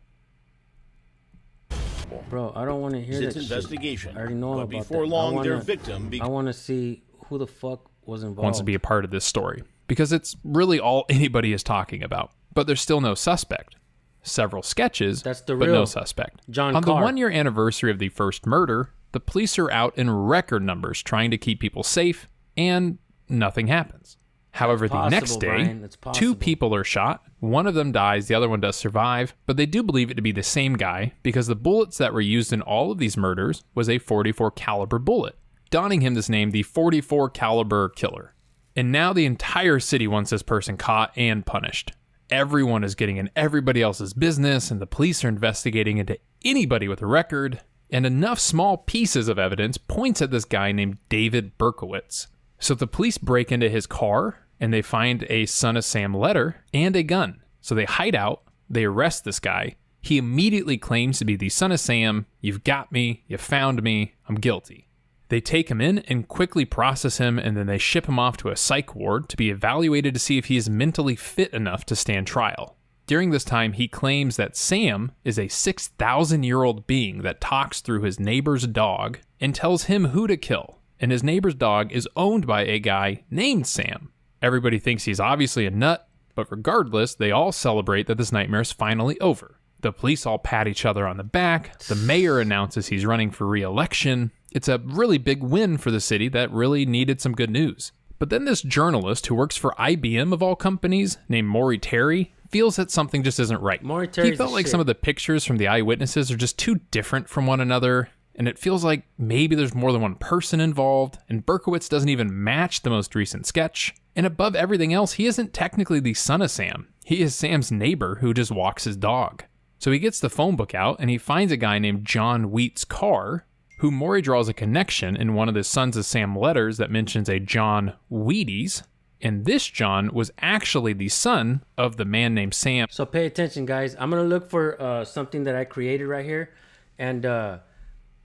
Bro, I don't want to hear that investigation. Shit. I already know but about before that. long, their victim. I want to see who the fuck was involved. Wants to be a part of this story because it's really all anybody is talking about. But there's still no suspect. Several sketches, but no suspect. John On Carr. the 1-year anniversary of the first murder, the police are out in record numbers trying to keep people safe, and nothing happens. However, the next day, 2 people are shot. One of them dies, the other one does survive, but they do believe it to be the same guy because the bullets that were used in all of these murders was a .44 caliber bullet, donning him this name, the 44 caliber killer. And now the entire city wants this person caught and punished. Everyone is getting in everybody else's business, and the police are investigating into anybody with a record, and enough small pieces of evidence points at this guy named David Berkowitz. So the police break into his car, and they find a Son of Sam letter and a gun. So they hide out, they arrest this guy. He immediately claims to be the Son of Sam. You've got me, you found me, I'm guilty. They take him in and quickly process him, and then they ship him off to a psych ward to be evaluated to see if he is mentally fit enough to stand trial. During this time, he claims that Sam is a 6,000-year-old being that talks through his neighbor's dog and tells him who to kill. And his neighbor's dog is owned by a guy named Sam. Everybody thinks he's obviously a nut, but regardless, they all celebrate that this nightmare is finally over. The police all pat each other on the back. The mayor announces he's running for re-election. It's a really big win for the city that really needed some good news. But then this journalist who works for IBM of all companies, named Maury Terry, feels that something just isn't right. He felt like some of the pictures from the eyewitnesses are just too different from one another, and it feels like maybe there's more than one person involved, and Berkowitz doesn't even match the most recent sketch. And above everything else, he isn't technically the Son of Sam. He is Sam's neighbor who just walks his dog. So he gets the phone book out, and he finds a guy named John Wheat's car, who Maury draws a connection in one of the Sons of Sam letters that mentions a John Wheaties, and this John was actually the son of the man named Sam. So pay attention, guys. I'm going to look for something that I created right here, and I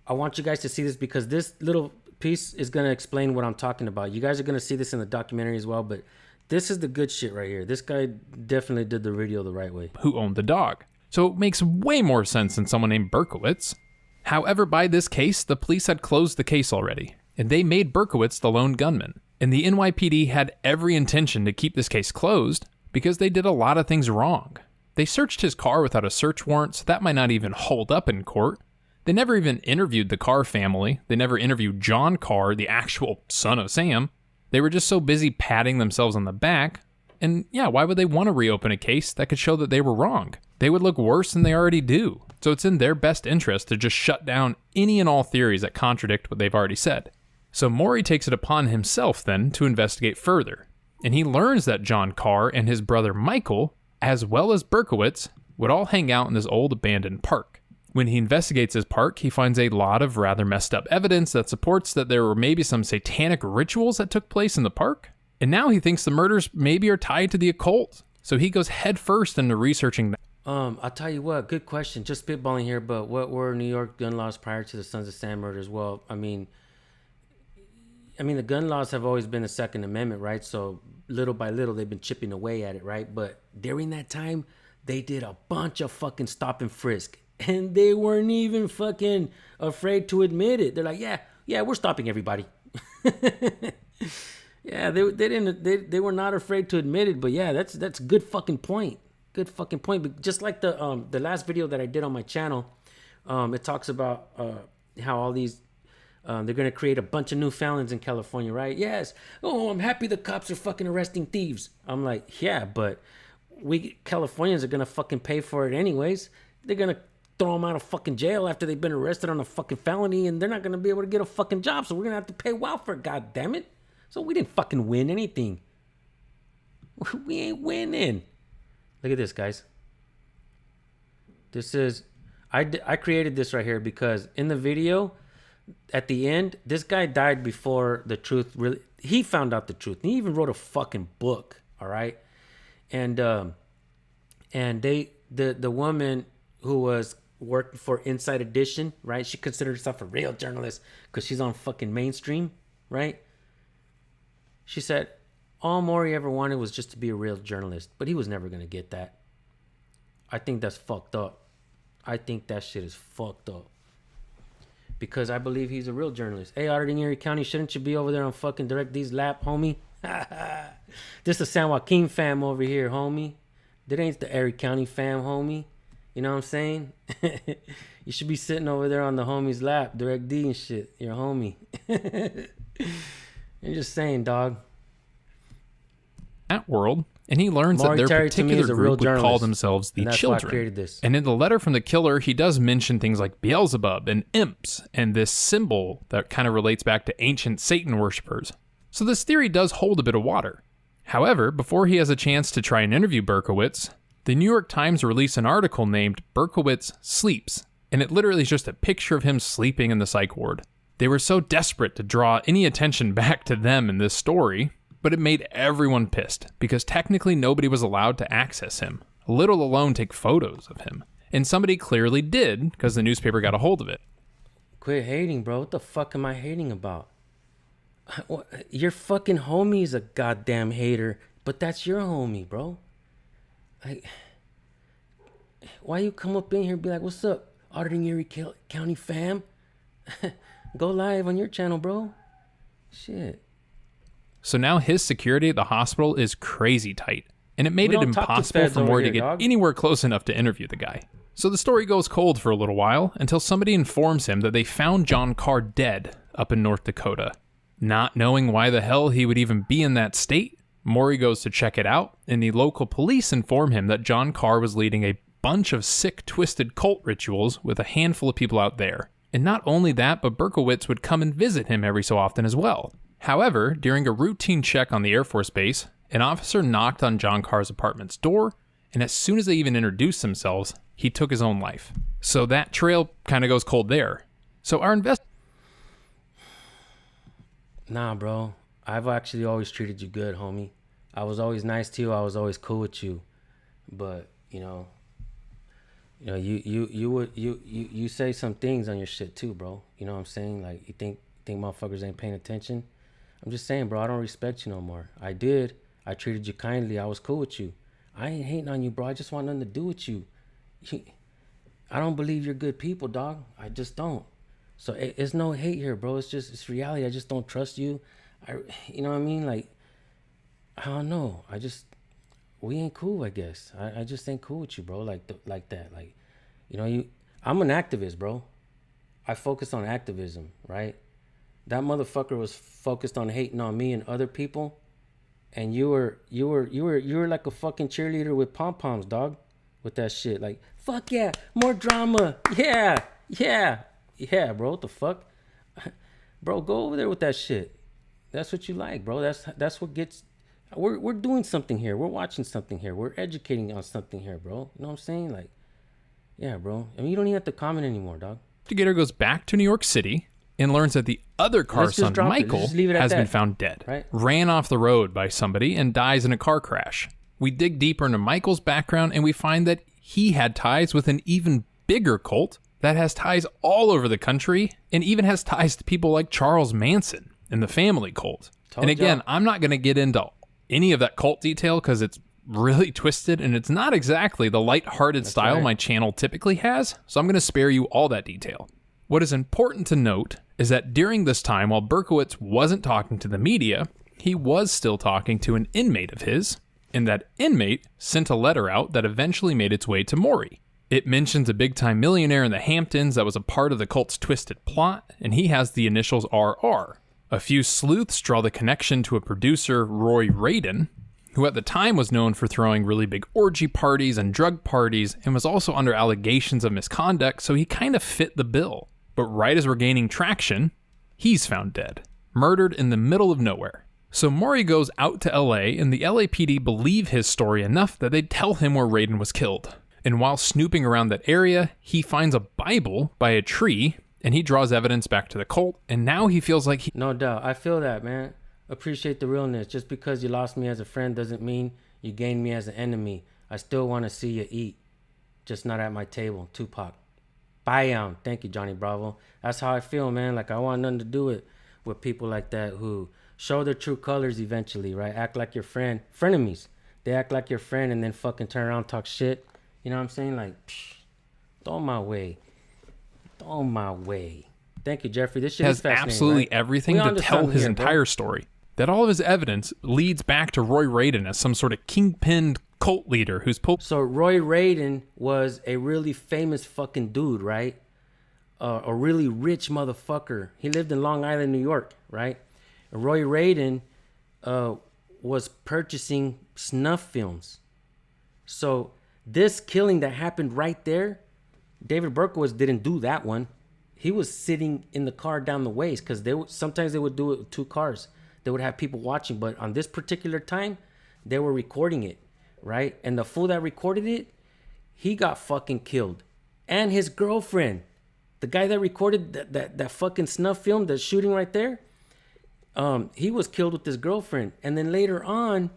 want you guys to see this because this little piece is going to explain what I'm talking about. You guys are going to see this in the documentary as well, but this is the good shit right here. This guy definitely did the radio the right way. Who owned the dog. So it makes way more sense than someone named Berkowitz. However, by this case, the police had closed the case already, and they made Berkowitz the lone gunman. And the NYPD had every intention to keep this case closed because they did a lot of things wrong. They searched his car without a search warrant, so that might not even hold up in court. They never even interviewed the Carr family. They never interviewed John Carr, the actual Son of Sam. They were just so busy patting themselves on the back. And yeah, why would they want to reopen a case that could show that they were wrong? They would look worse than they already do. So it's in their best interest to just shut down any and all theories that contradict what they've already said. So Maury takes it upon himself then to investigate further. And he learns that John Carr and his brother Michael, as well as Berkowitz, would all hang out in this old abandoned park. When he investigates his park, he finds a lot of rather messed up evidence that supports that there were maybe some satanic rituals that took place in the park. And now he thinks the murders maybe are tied to the occult. So he goes headfirst into researching that. I'll tell you what, good question. Just spitballing here, but what were New York gun laws prior to the Sons of Sam murders? Well, I mean, the gun laws have always been the Second Amendment, right? So little by little, they've been chipping away at it, right? But during that time, they did a bunch of fucking stop and frisk. And they weren't even fucking afraid to admit it. They're like, yeah, we're stopping everybody. Yeah, they were not afraid to admit it, but yeah, that's a good fucking point. Good fucking point. But just like the last video that I did on my channel, it talks about how all these they're gonna create a bunch of new felons in California, right? Yes. Oh, I'm happy the cops are fucking arresting thieves. I'm like, yeah, but we Californians are gonna fucking pay for it anyways. They're gonna throw them out of fucking jail after they've been arrested on a fucking felony, and they're not gonna be able to get a fucking job. So we're gonna have to pay well for it. God damn it! So we didn't fucking win anything. We ain't winning. Look at this, guys. This is I created this right here because in the video, at the end, this guy died before the truth really. He found out the truth. He even wrote a fucking book. All right, and the woman who was working for Inside Edition, right? She considered herself a real journalist because she's on fucking mainstream, right? She said all Maury ever wanted was just to be a real journalist, but he was never gonna get that. I think that's fucked up. I think that shit is fucked up. Because I believe he's a real journalist. Hey, auditing Erie County, shouldn't you be over there on fucking Direct D's lap, homie? This the San Joaquin fam over here, homie. That ain't the Erie County fam, homie. You know what I'm saying? You should be sitting over there on the homie's lap, Direct D and shit. You're a homie. I'm just saying, dog. That world, and he learns Maury that their Terry, to me, particular is a group real would call journalist, themselves the and that's why I Children. created this. And in the letter from the killer, he does mention things like Beelzebub and imps and this symbol that kind of relates back to ancient Satan worshippers. So this theory does hold a bit of water. However, before he has a chance to try and interview Berkowitz, the New York Times released an article named Berkowitz Sleeps, and it literally is just a picture of him sleeping in the psych ward. They were so desperate to draw any attention back to them in this story, but it made everyone pissed because technically nobody was allowed to access him, let alone take photos of him. And somebody clearly did because the newspaper got a hold of it. Quit hating, bro. What the fuck am I hating about? Your fucking homie's a goddamn hater, but that's your homie, bro. Like, why you come up in here and be like, what's up, auditing Erie County fam? Go live on your channel, bro. Shit. So now his security at the hospital is crazy tight, and it made it impossible for Maury to get anywhere close enough to interview the guy. So the story goes cold for a little while until somebody informs him that they found John Carr dead up in North Dakota. Not knowing why the hell he would even be in that state, Maury goes to check it out, and the local police inform him that John Carr was leading a bunch of sick, twisted cult rituals with a handful of people out there. And not only that, but Berkowitz would come and visit him every so often as well. However, during a routine check on the Air Force Base, an officer knocked on John Carr's apartment's door, and as soon as they even introduced themselves, he took his own life. So that trail kind of goes cold there. So our Nah, bro. I've actually always treated you good, homie. I was always nice to you. I was always cool with you. But, you say some things on your shit too, bro. You know what I'm saying? Like, you think motherfuckers ain't paying attention? I'm just saying, bro, I don't respect you no more. I did. I treated you kindly. I was cool with you. I ain't hating on you, bro. I just want nothing to do with you. I don't believe you're good people, dog. I just don't. So it's no hate here, bro. It's reality. I just don't trust you. You know what I mean? Like, I don't know. We ain't cool, I guess. I just ain't cool with you, bro. Like that. Like, I'm an activist, bro. I focus on activism, right? That motherfucker was focused on hating on me and other people, and you were like a fucking cheerleader with pom poms, dog, with that shit. Like, fuck yeah, more drama, yeah, bro. What the fuck, bro? Go over there with that shit. That's what you like, bro. That's what gets. We're doing something here. We're watching something here. We're educating on something here, bro. You know what I'm saying? Like, yeah, bro. I mean, you don't even have to comment anymore, dog. Investigator goes back to New York City and learns that the other Carr son, Michael, has been found dead. Right? Ran off the road by somebody and dies in a car crash. We dig deeper into Michael's background and we find that he had ties with an even bigger cult that has ties all over the country and even has ties to people like Charles Manson and the family cult. And again, I'm not going to get into any of that cult detail because it's really twisted and it's not exactly the lighthearted style my channel typically has, so I'm going to spare you all that detail. What is important to note is that during this time, while Berkowitz wasn't talking to the media, he was still talking to an inmate of his, and that inmate sent a letter out that eventually made its way to Maury. It mentions a big-time millionaire in the Hamptons that was a part of the cult's twisted plot, and he has the initials RR. A few sleuths draw the connection to a producer, Roy Radin, who at the time was known for throwing really big orgy parties and drug parties and was also under allegations of misconduct, so he kind of fit the bill. But right as we're gaining traction, he's found dead, murdered in the middle of nowhere. So Maury goes out to LA, and the LAPD believe his story enough that they tell him where Radin was killed. And while snooping around that area, he finds a Bible by a tree, and he draws evidence back to the cult, and now he feels like he... No doubt. I feel that, man. Appreciate the realness. Just because you lost me as a friend doesn't mean you gained me as an enemy. I still want to see you eat. Just not at my table. Tupac. Bam. Thank you, Johnny Bravo. That's how I feel, man. Like, I want nothing to do with people like that who show their true colors eventually, right? Act like your friend. Frenemies. They act like your friend and then fucking turn around and talk shit. You know what I'm saying? Like, throw my way. Throw my way. Thank you, Jeffrey. This shit has is fascinating, absolutely right? everything to tell his entire story. That all of his evidence leads back to Roy Radin as some sort of kingpin cult leader who's... So Roy Radin was a really famous fucking dude, right? A really rich motherfucker. He lived in Long Island, New York, right? And Roy Radin was purchasing snuff films. So this killing that happened right there, David Berkowitz didn't do that one. He was sitting in the car down the ways because sometimes they would do it with 2 cars. They would have people watching, but on this particular time, they were recording it, right? And the fool that recorded it, he got fucking killed. And his girlfriend, the guy that recorded that fucking snuff film, the shooting right there, he was killed with his girlfriend. And then later on,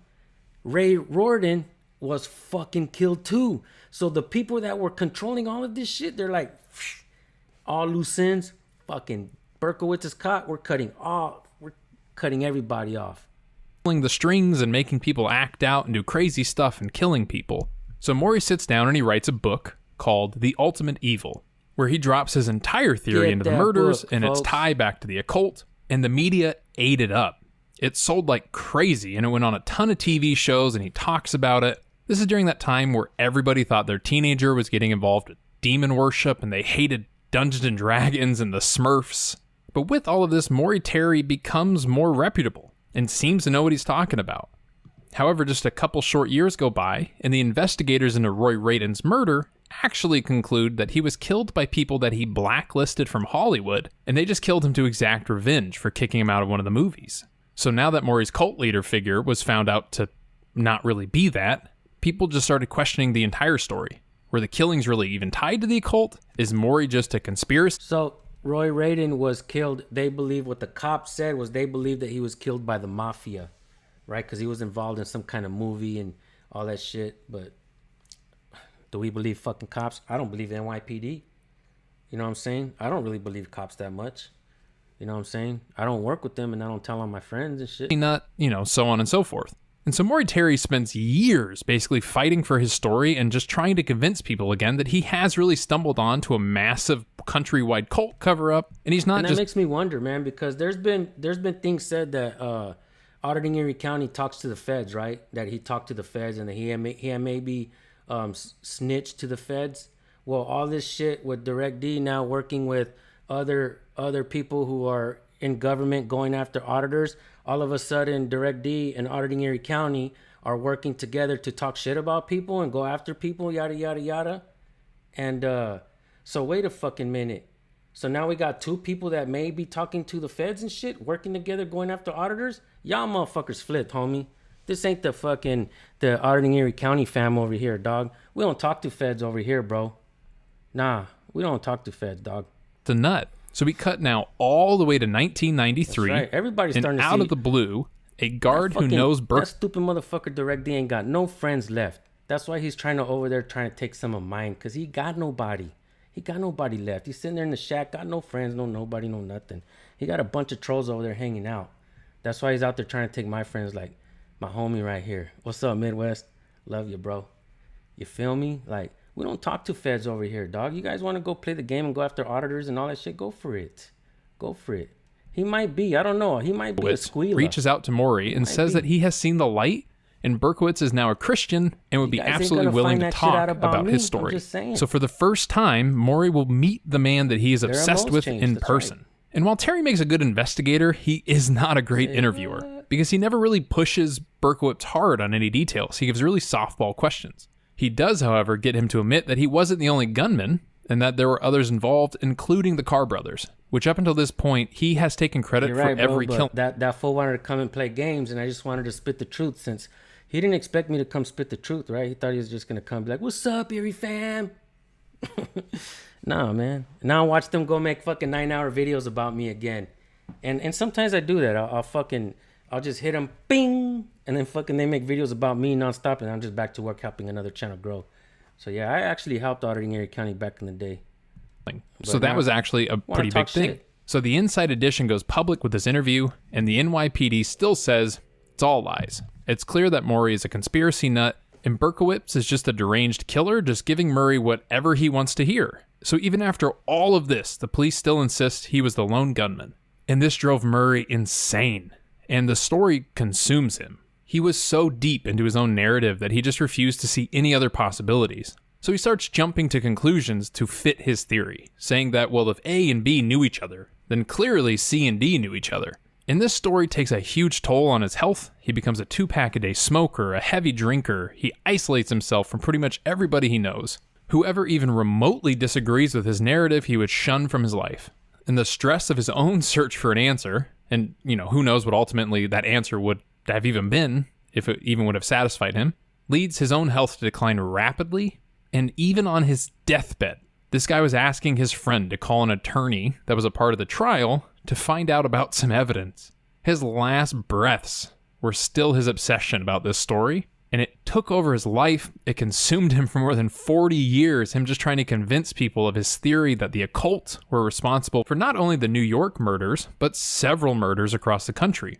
Ray Radin was fucking killed too. So the people that were controlling all of this shit, they're like, all loose ends, fucking Berkowitz is caught, we're cutting everybody off. Pulling the strings and making people act out and do crazy stuff and killing people. So Maury sits down and he writes a book called The Ultimate Evil, where he drops his entire theory into the murders and its tie back to the occult, and the media ate it up. It sold like crazy, and it went on a ton of TV shows, and he talks about it. This is during that time where everybody thought their teenager was getting involved with demon worship, and they hated Dungeons and Dragons and the Smurfs. But with all of this, Maury Terry becomes more reputable and seems to know what he's talking about. However, just a couple short years go by, and the investigators into Roy Radin's murder actually conclude that he was killed by people that he blacklisted from Hollywood, and they just killed him to exact revenge for kicking him out of one of the movies. So now that Maury's cult leader figure was found out to not really be that, people just started questioning the entire story. Were the killings really even tied to the occult? Is Maury just a conspiracy? So Roy Radin was killed. They believe what the cops said was they believed that he was killed by the mafia, right? Because he was involved in some kind of movie and all that shit. But do we believe fucking cops? I don't believe NYPD. You know what I'm saying? I don't really believe cops that much. You know what I'm saying? I don't work with them and I don't tell on my friends and shit. Not, so on and so forth. And so Maury Terry spends years basically fighting for his story and just trying to convince people again that he has really stumbled onto a massive countrywide cult cover-up, and he's not. And that makes me wonder, man, because there's been things said that auditing Erie County talks to the feds, right? That he talked to the feds and that he had maybe snitched to the feds. Well, all this shit with Direct D now working with other people who are in government going after auditors. All of a sudden, Direct D and Auditing Erie County are working together to talk shit about people and go after people, yada, yada, yada. And so wait a fucking minute. So now we got 2 people that may be talking to the feds and shit, working together, going after auditors. Y'all motherfuckers flipped, homie. This ain't the Auditing Erie County fam over here, dog. We don't talk to feds over here, bro. Nah, we don't talk to feds, dog. It's a nut. So we cut now all the way to 1993. That's right. Everybody's starting to see. And out of the blue, a guard who knows That stupid motherfucker Direct D ain't got no friends left. That's why he's trying to take some of mine, because he got nobody. He got nobody left. He's sitting there in the shack, got no friends, no nobody, no nothing. He got a bunch of trolls over there hanging out. That's why he's out there trying to take my friends, like my homie right here. What's up, Midwest? Love you, bro. You feel me? Like, we don't talk to feds over here, dog. You guys want to go play the game and go after auditors and all that shit? Go for it. Go for it. He might be. I don't know. He might be a squealer. Reaches out to Maury and says that he has seen the light, and Berkowitz is now a Christian and would be absolutely willing to talk about his story. So for the first time, Maury will meet the man that he is obsessed with in person. Right. And while Terry makes a good investigator, he is not a great interviewer because he never really pushes Berkowitz hard on any details. He gives really softball questions. He does, however, get him to admit that he wasn't the only gunman and that there were others involved, including the Carr brothers, which up until this point, he has taken credit for every kill. That fool wanted to come and play games, and I just wanted to spit the truth since he didn't expect me to come spit the truth, right? He thought he was just going to come and be like, what's up, Erie fam? Nah, man. Now I watch them go make fucking 9-hour videos about me again. And sometimes I do that. I'll just hit them, bing, and then fucking they make videos about me nonstop, and I'm just back to work helping another channel grow. So yeah, I actually helped auditing Erie County back in the day. So that was actually a pretty big thing. So the Inside Edition goes public with this interview, and the NYPD still says it's all lies. It's clear that Maury is a conspiracy nut, and Berkowitz is just a deranged killer, just giving Murray whatever he wants to hear. So even after all of this, the police still insist he was the lone gunman. And this drove Murray insane, and the story consumes him. He was so deep into his own narrative that he just refused to see any other possibilities. So he starts jumping to conclusions to fit his theory, saying that, well, if A and B knew each other, then clearly C and D knew each other. And this story takes a huge toll on his health. He becomes a 2-pack-a-day smoker, a heavy drinker. He isolates himself from pretty much everybody he knows. Whoever even remotely disagrees with his narrative, he would shun from his life. And the stress of his own search for an answer, and, who knows what ultimately that answer would have even been, if it even would have satisfied him, leads his own health to decline rapidly. And even on his deathbed, this guy was asking his friend to call an attorney that was a part of the trial to find out about some evidence. His last breaths were still his obsession about this story, and it took over his life. It consumed him for more than 40 years, him just trying to convince people of his theory that the occult were responsible for not only the New York murders, but several murders across the country.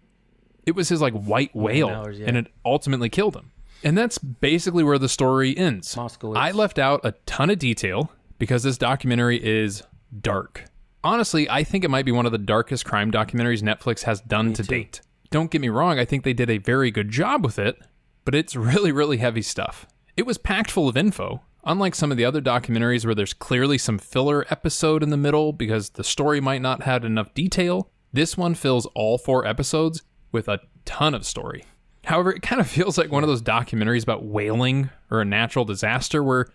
It was his white whale, and it ultimately killed him. And that's basically where the story ends. I left out a ton of detail because this documentary is dark. Honestly, I think it might be one of the darkest crime documentaries Netflix has done to date. Don't get me wrong, I think they did a very good job with it, but it's really, really heavy stuff. It was packed full of info, unlike some of the other documentaries where there's clearly some filler episode in the middle because the story might not have enough detail. This one fills all 4 episodes with a ton of story. However, it kind of feels like one of those documentaries about whaling or a natural disaster where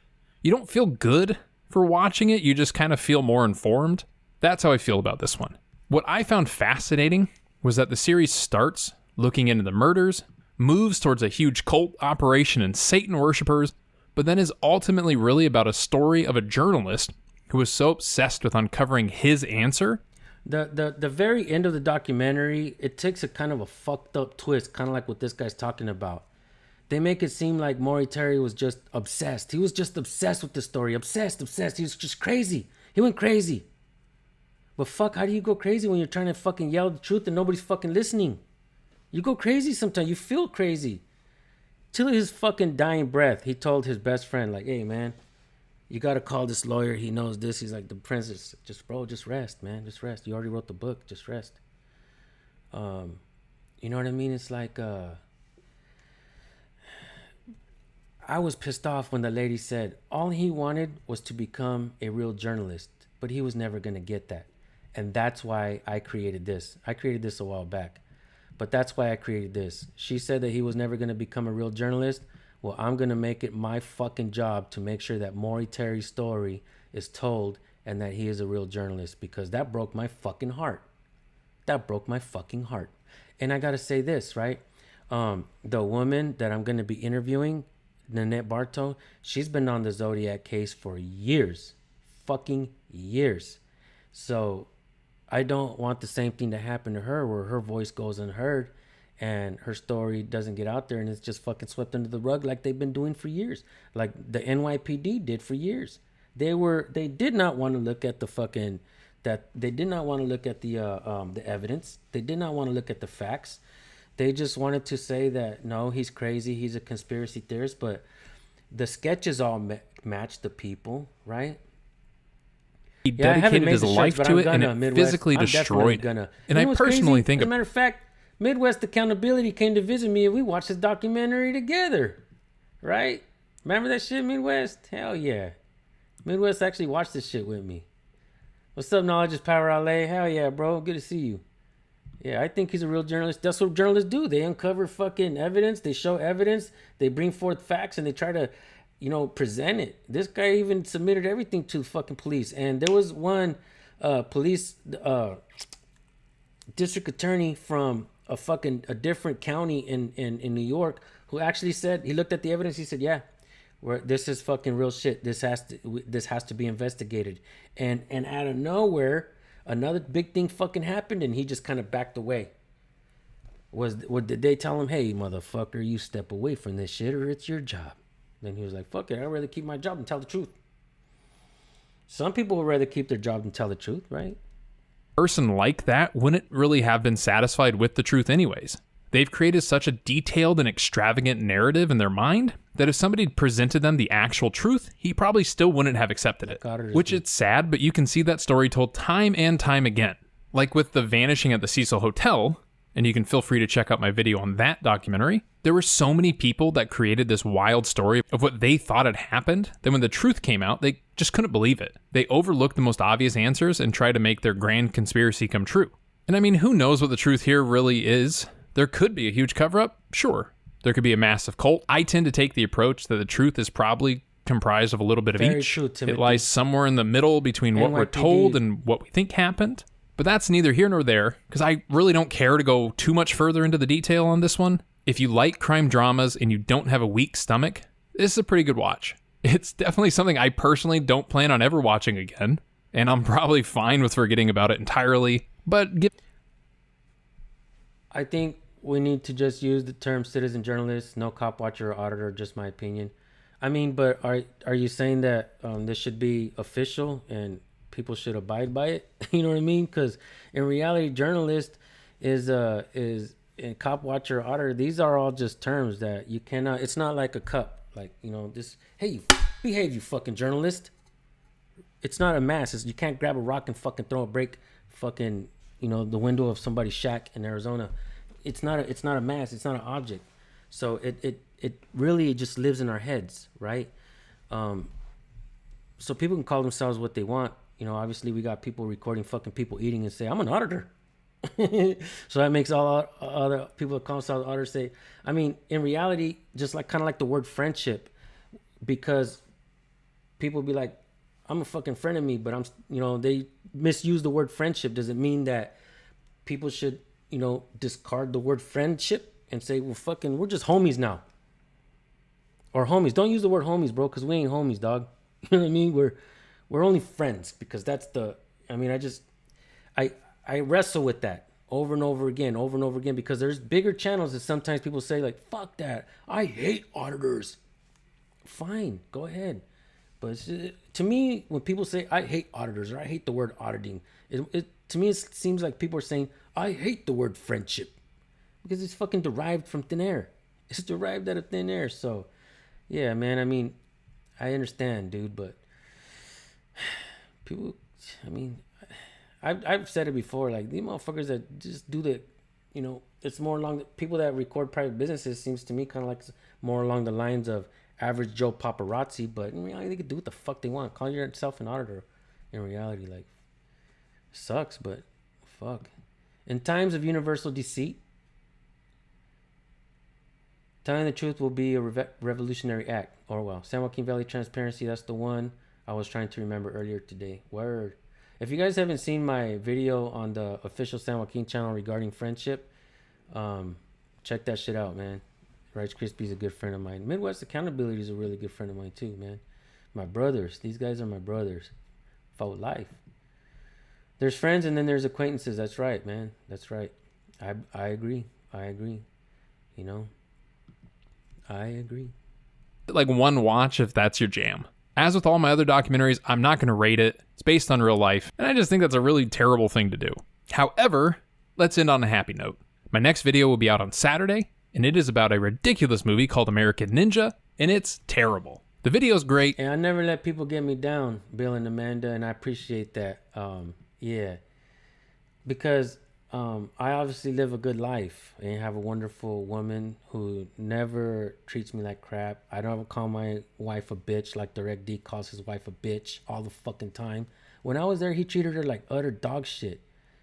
you don't feel good for watching it, you just kind of feel more informed. That's how I feel about this one. What I found fascinating was that the series starts looking into the murders, moves towards a huge cult operation and Satan worshippers, but then is ultimately really about a story of a journalist who was so obsessed with uncovering his answer. The very end of the documentary, it takes a kind of a fucked up twist, kind of like what this guy's talking about. They make it seem like Maury Terry was just obsessed. He was just obsessed with the story. Obsessed. He was just crazy. He went crazy. But fuck, how do you go crazy when you're trying to fucking yell the truth and nobody's fucking listening? You go crazy sometimes. You feel crazy. Till his fucking dying breath, he told his best friend, hey, man, you got to call this lawyer. He knows this. He's like, the princess, just rest, man. Just rest. You already wrote the book. Just rest. You know what I mean? It's like, I was pissed off when the lady said all he wanted was to become a real journalist, but he was never going to get that. And that's why I created this. I created this a while back, but that's why I created this. She said that he was never going to become a real journalist. Well, I'm going to make it my fucking job to make sure that Maury Terry's story is told and that he is a real journalist, because that broke my fucking heart. That broke my fucking heart. And I got to say this, right? The woman that I'm going to be interviewing, Nanette Bartow, she's been on the Zodiac case for years. Fucking years. So I don't want the same thing to happen to her, where her voice goes unheard and her story doesn't get out there and it's just fucking swept under the rug like they've been doing for years. Like the NYPD did for years. They did not want to look at the fucking, they did not want to look at the evidence. They did not want to look at the facts. They just wanted to say that, no, he's crazy, he's a conspiracy theorist, but the sketches all match the people, right? He dedicated his life to it, and it physically destroyed it. And I personally think, as a matter of fact, Midwest Accountability came to visit me, and we watched this documentary together, right? Remember that shit, Midwest? Hell yeah. Midwest actually watched this shit with me. What's up, Knowledge is Power LA? Hell yeah, bro. Good to see you. Yeah, I think he's a real journalist. That's what journalists do. They uncover fucking evidence. They show evidence. They bring forth facts, and they try to, present it. This guy even submitted everything to fucking police. And there was one police district attorney from a different county in New York who actually said, he looked at the evidence. He said, yeah, this is fucking real shit. This has to be investigated. And out of nowhere, another big thing fucking happened, and he just kind of backed away. Did they tell him, hey, motherfucker, you step away from this shit or it's your job? Then he was like, fuck it, I'd rather keep my job and tell the truth. Some people would rather keep their job and tell the truth, right? Person like that wouldn't really have been satisfied with the truth anyways. They've created such a detailed and extravagant narrative in their mind that if somebody presented them the actual truth, he probably still wouldn't have accepted it. Which it's sad, but you can see that story told time and time again. Like with the vanishing at the Cecil Hotel, and you can feel free to check out my video on that documentary, there were so many people that created this wild story of what they thought had happened that when the truth came out, they just couldn't believe it. They overlooked the most obvious answers and tried to make their grand conspiracy come true. And I mean, who knows what the truth here really is? There could be a huge cover-up, sure. There could be a massive cult. I tend to take the approach that the truth is probably comprised of a little bit of each. True, it lies somewhere in the middle between what we're told and what we think happened. But that's neither here nor there, because I really don't care to go too much further into the detail on this one. If you like crime dramas and you don't have a weak stomach, this is a pretty good watch. It's definitely something I personally don't plan on ever watching again, and I'm probably fine with forgetting about it entirely, but I think we need to just use the term citizen journalist, no cop, watcher, or auditor, just my opinion. I mean, but are you saying that this should be official and people should abide by it? You know what I mean? Because in reality, journalist is and cop, watcher, auditor, these are all just terms that you cannot, it's not like a cup. Like, this, hey, behave, you fucking journalist. It's not a mass. You can't grab a rock and fucking throw a break fucking, the window of somebody's shack in Arizona. It's not a mass. It's not an object. So it really just lives in our heads, right? So people can call themselves what they want. Obviously we got people recording fucking people eating and say, I'm an auditor. So that makes all other people that call themselves auditors say, I mean, in reality, just kind of like the word friendship, because people be like, I'm a fucking friend of me, but they misuse the word friendship. Does it mean that people should, discard the word friendship and say, well, fucking, we're just homies now? Or homies. Don't use the word homies, bro, because we ain't homies, dog. You know what I mean? We're only friends, because that's I wrestle with that over and over again, because there's bigger channels that sometimes people say like, fuck that, I hate auditors. Fine, go ahead. But to me, when people say I hate auditors or I hate the word auditing, to me it seems like people are saying I hate the word friendship, because it's fucking derived from thin air. It's derived out of thin air. So yeah, man, I mean, I understand, dude, but people, I mean, I've said it before, like these motherfuckers that just do the, it's more along the people that record private businesses seems to me kind of like more along the lines of average Joe paparazzi, but in reality they can do what the fuck they want. Call yourself an auditor. In reality, like, sucks, but fuck. In times of universal deceit, telling the truth will be a revolutionary act. Orwell. San Joaquin Valley Transparency, that's the one I was trying to remember earlier today. Word. If you guys haven't seen my video on the official San Joaquin channel regarding friendship, check that shit out, man. Rice Krispie's a good friend of mine. Midwest Accountability is a really good friend of mine too, man. My brothers. These guys are my brothers. For life. There's friends and then there's acquaintances. That's right, man. That's right. I agree. I agree. I agree. Like one watch if that's your jam. As with all my other documentaries, I'm not going to rate it. It's based on real life, and I just think that's a really terrible thing to do. However, let's end on a happy note. My next video will be out on Saturday, and it is about a ridiculous movie called American Ninja, and it's terrible. The video's great. And I never let people get me down, Bill and Amanda, and I appreciate that. Yeah. Because I obviously live a good life and have a wonderful woman who never treats me like crap. I don't ever call my wife a bitch like Direct D calls his wife a bitch all the fucking time. When I was there, he treated her like utter dog shit.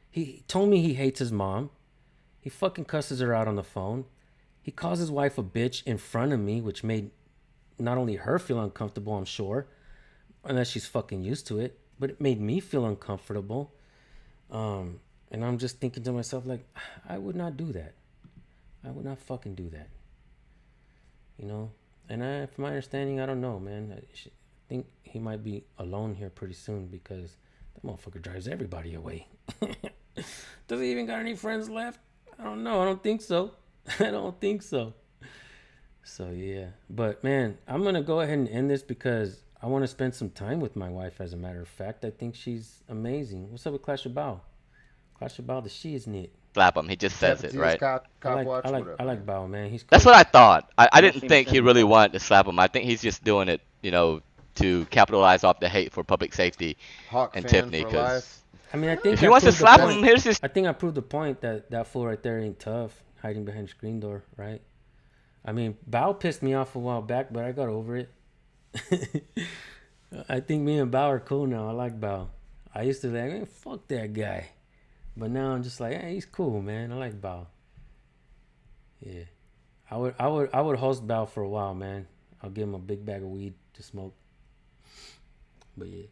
He told me he hates his mom. He fucking cusses her out on the phone. He calls his wife a bitch in front of me, which made not only her feel uncomfortable, I'm sure, unless she's fucking used to it, but it made me feel uncomfortable. And I'm just thinking to myself, like, I would not do that. I would not fucking do that. You know? And from my understanding, I don't know, man. I think he might be alone here pretty soon because that motherfucker drives everybody away. Does he even got any friends left? I don't know. I don't think so. I don't think so. So, yeah. But, man, I'm going to go ahead and end this because I want to spend some time with my wife, as a matter of fact. I think she's amazing. What's up with Clash of Bow? Clash of Bow, the she is neat. Slap him. He just says it, right? I like Bow, man. He's cool. That's what I thought. I didn't think he really wanted to slap him. I think he's just doing it, you know, to capitalize off the hate for public safety and Tiffany. Because I mean, I think if he wants to slap him, here's his. I think I proved the point that fool right there ain't tough, hiding behind the screen door, right? I mean, Bow pissed me off a while back, but I got over it. I think me and Bow are cool now. I like Bow. I used to be like, man, fuck that guy. But now I'm just like, hey, he's cool, man. I like Bow. Yeah. I would host Bow for a while, man. I'll give him a big bag of weed to smoke. But yeah.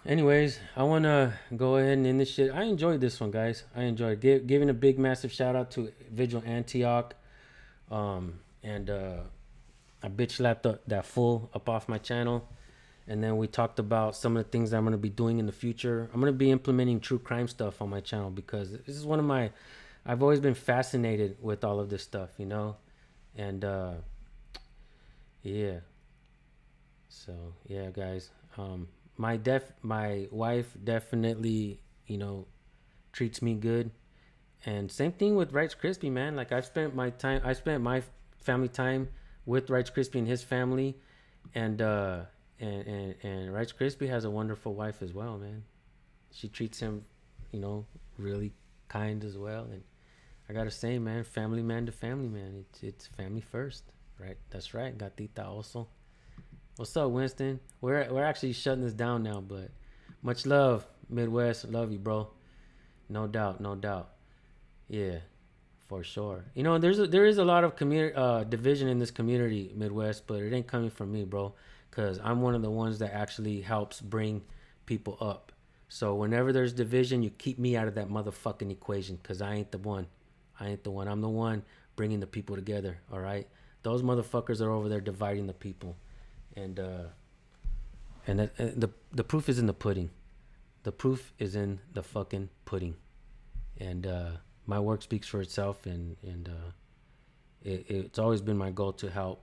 Anyways, I want to go ahead and end this shit. I enjoyed this one, guys. I enjoyed giving a big, massive shout out to Vigil Antioch. And I bitch slapped that fool up off my channel. And then we talked about some of the things I'm going to be doing in the future. I'm going to be implementing true crime stuff on my channel because this is one of my... I've always been fascinated with all of this stuff, you know? And, yeah. So, yeah, guys. My wife definitely, you know, treats me good. And same thing with Rice Krispie, man. Like, I spent my family time with Rice Krispie and his family. And Rice Krispie has a wonderful wife as well, man. She treats him, you know, really kind as well. And I gotta say, man, family man to family man. It's family first, right? That's right. Gatita also. What's up, Winston? We're actually shutting this down now, but much love, Midwest. Love you, bro. No doubt, no doubt. Yeah, for sure. You know, there is a lot of division in this community, Midwest, but it ain't coming from me, bro. Because I'm one of the ones that actually helps bring people up. So whenever there's division, you keep me out of that motherfucking equation because I ain't the one. I'm the one bringing the people together, all right? Those motherfuckers are over there dividing the people. And the proof is in the pudding. The proof is in the fucking pudding. And my work speaks for itself, and it's always been my goal to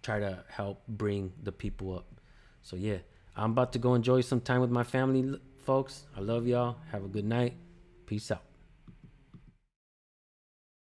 try to help bring the people up. So yeah, I'm about to go enjoy some time with my family, folks. I love y'all. Have a good night. Peace out.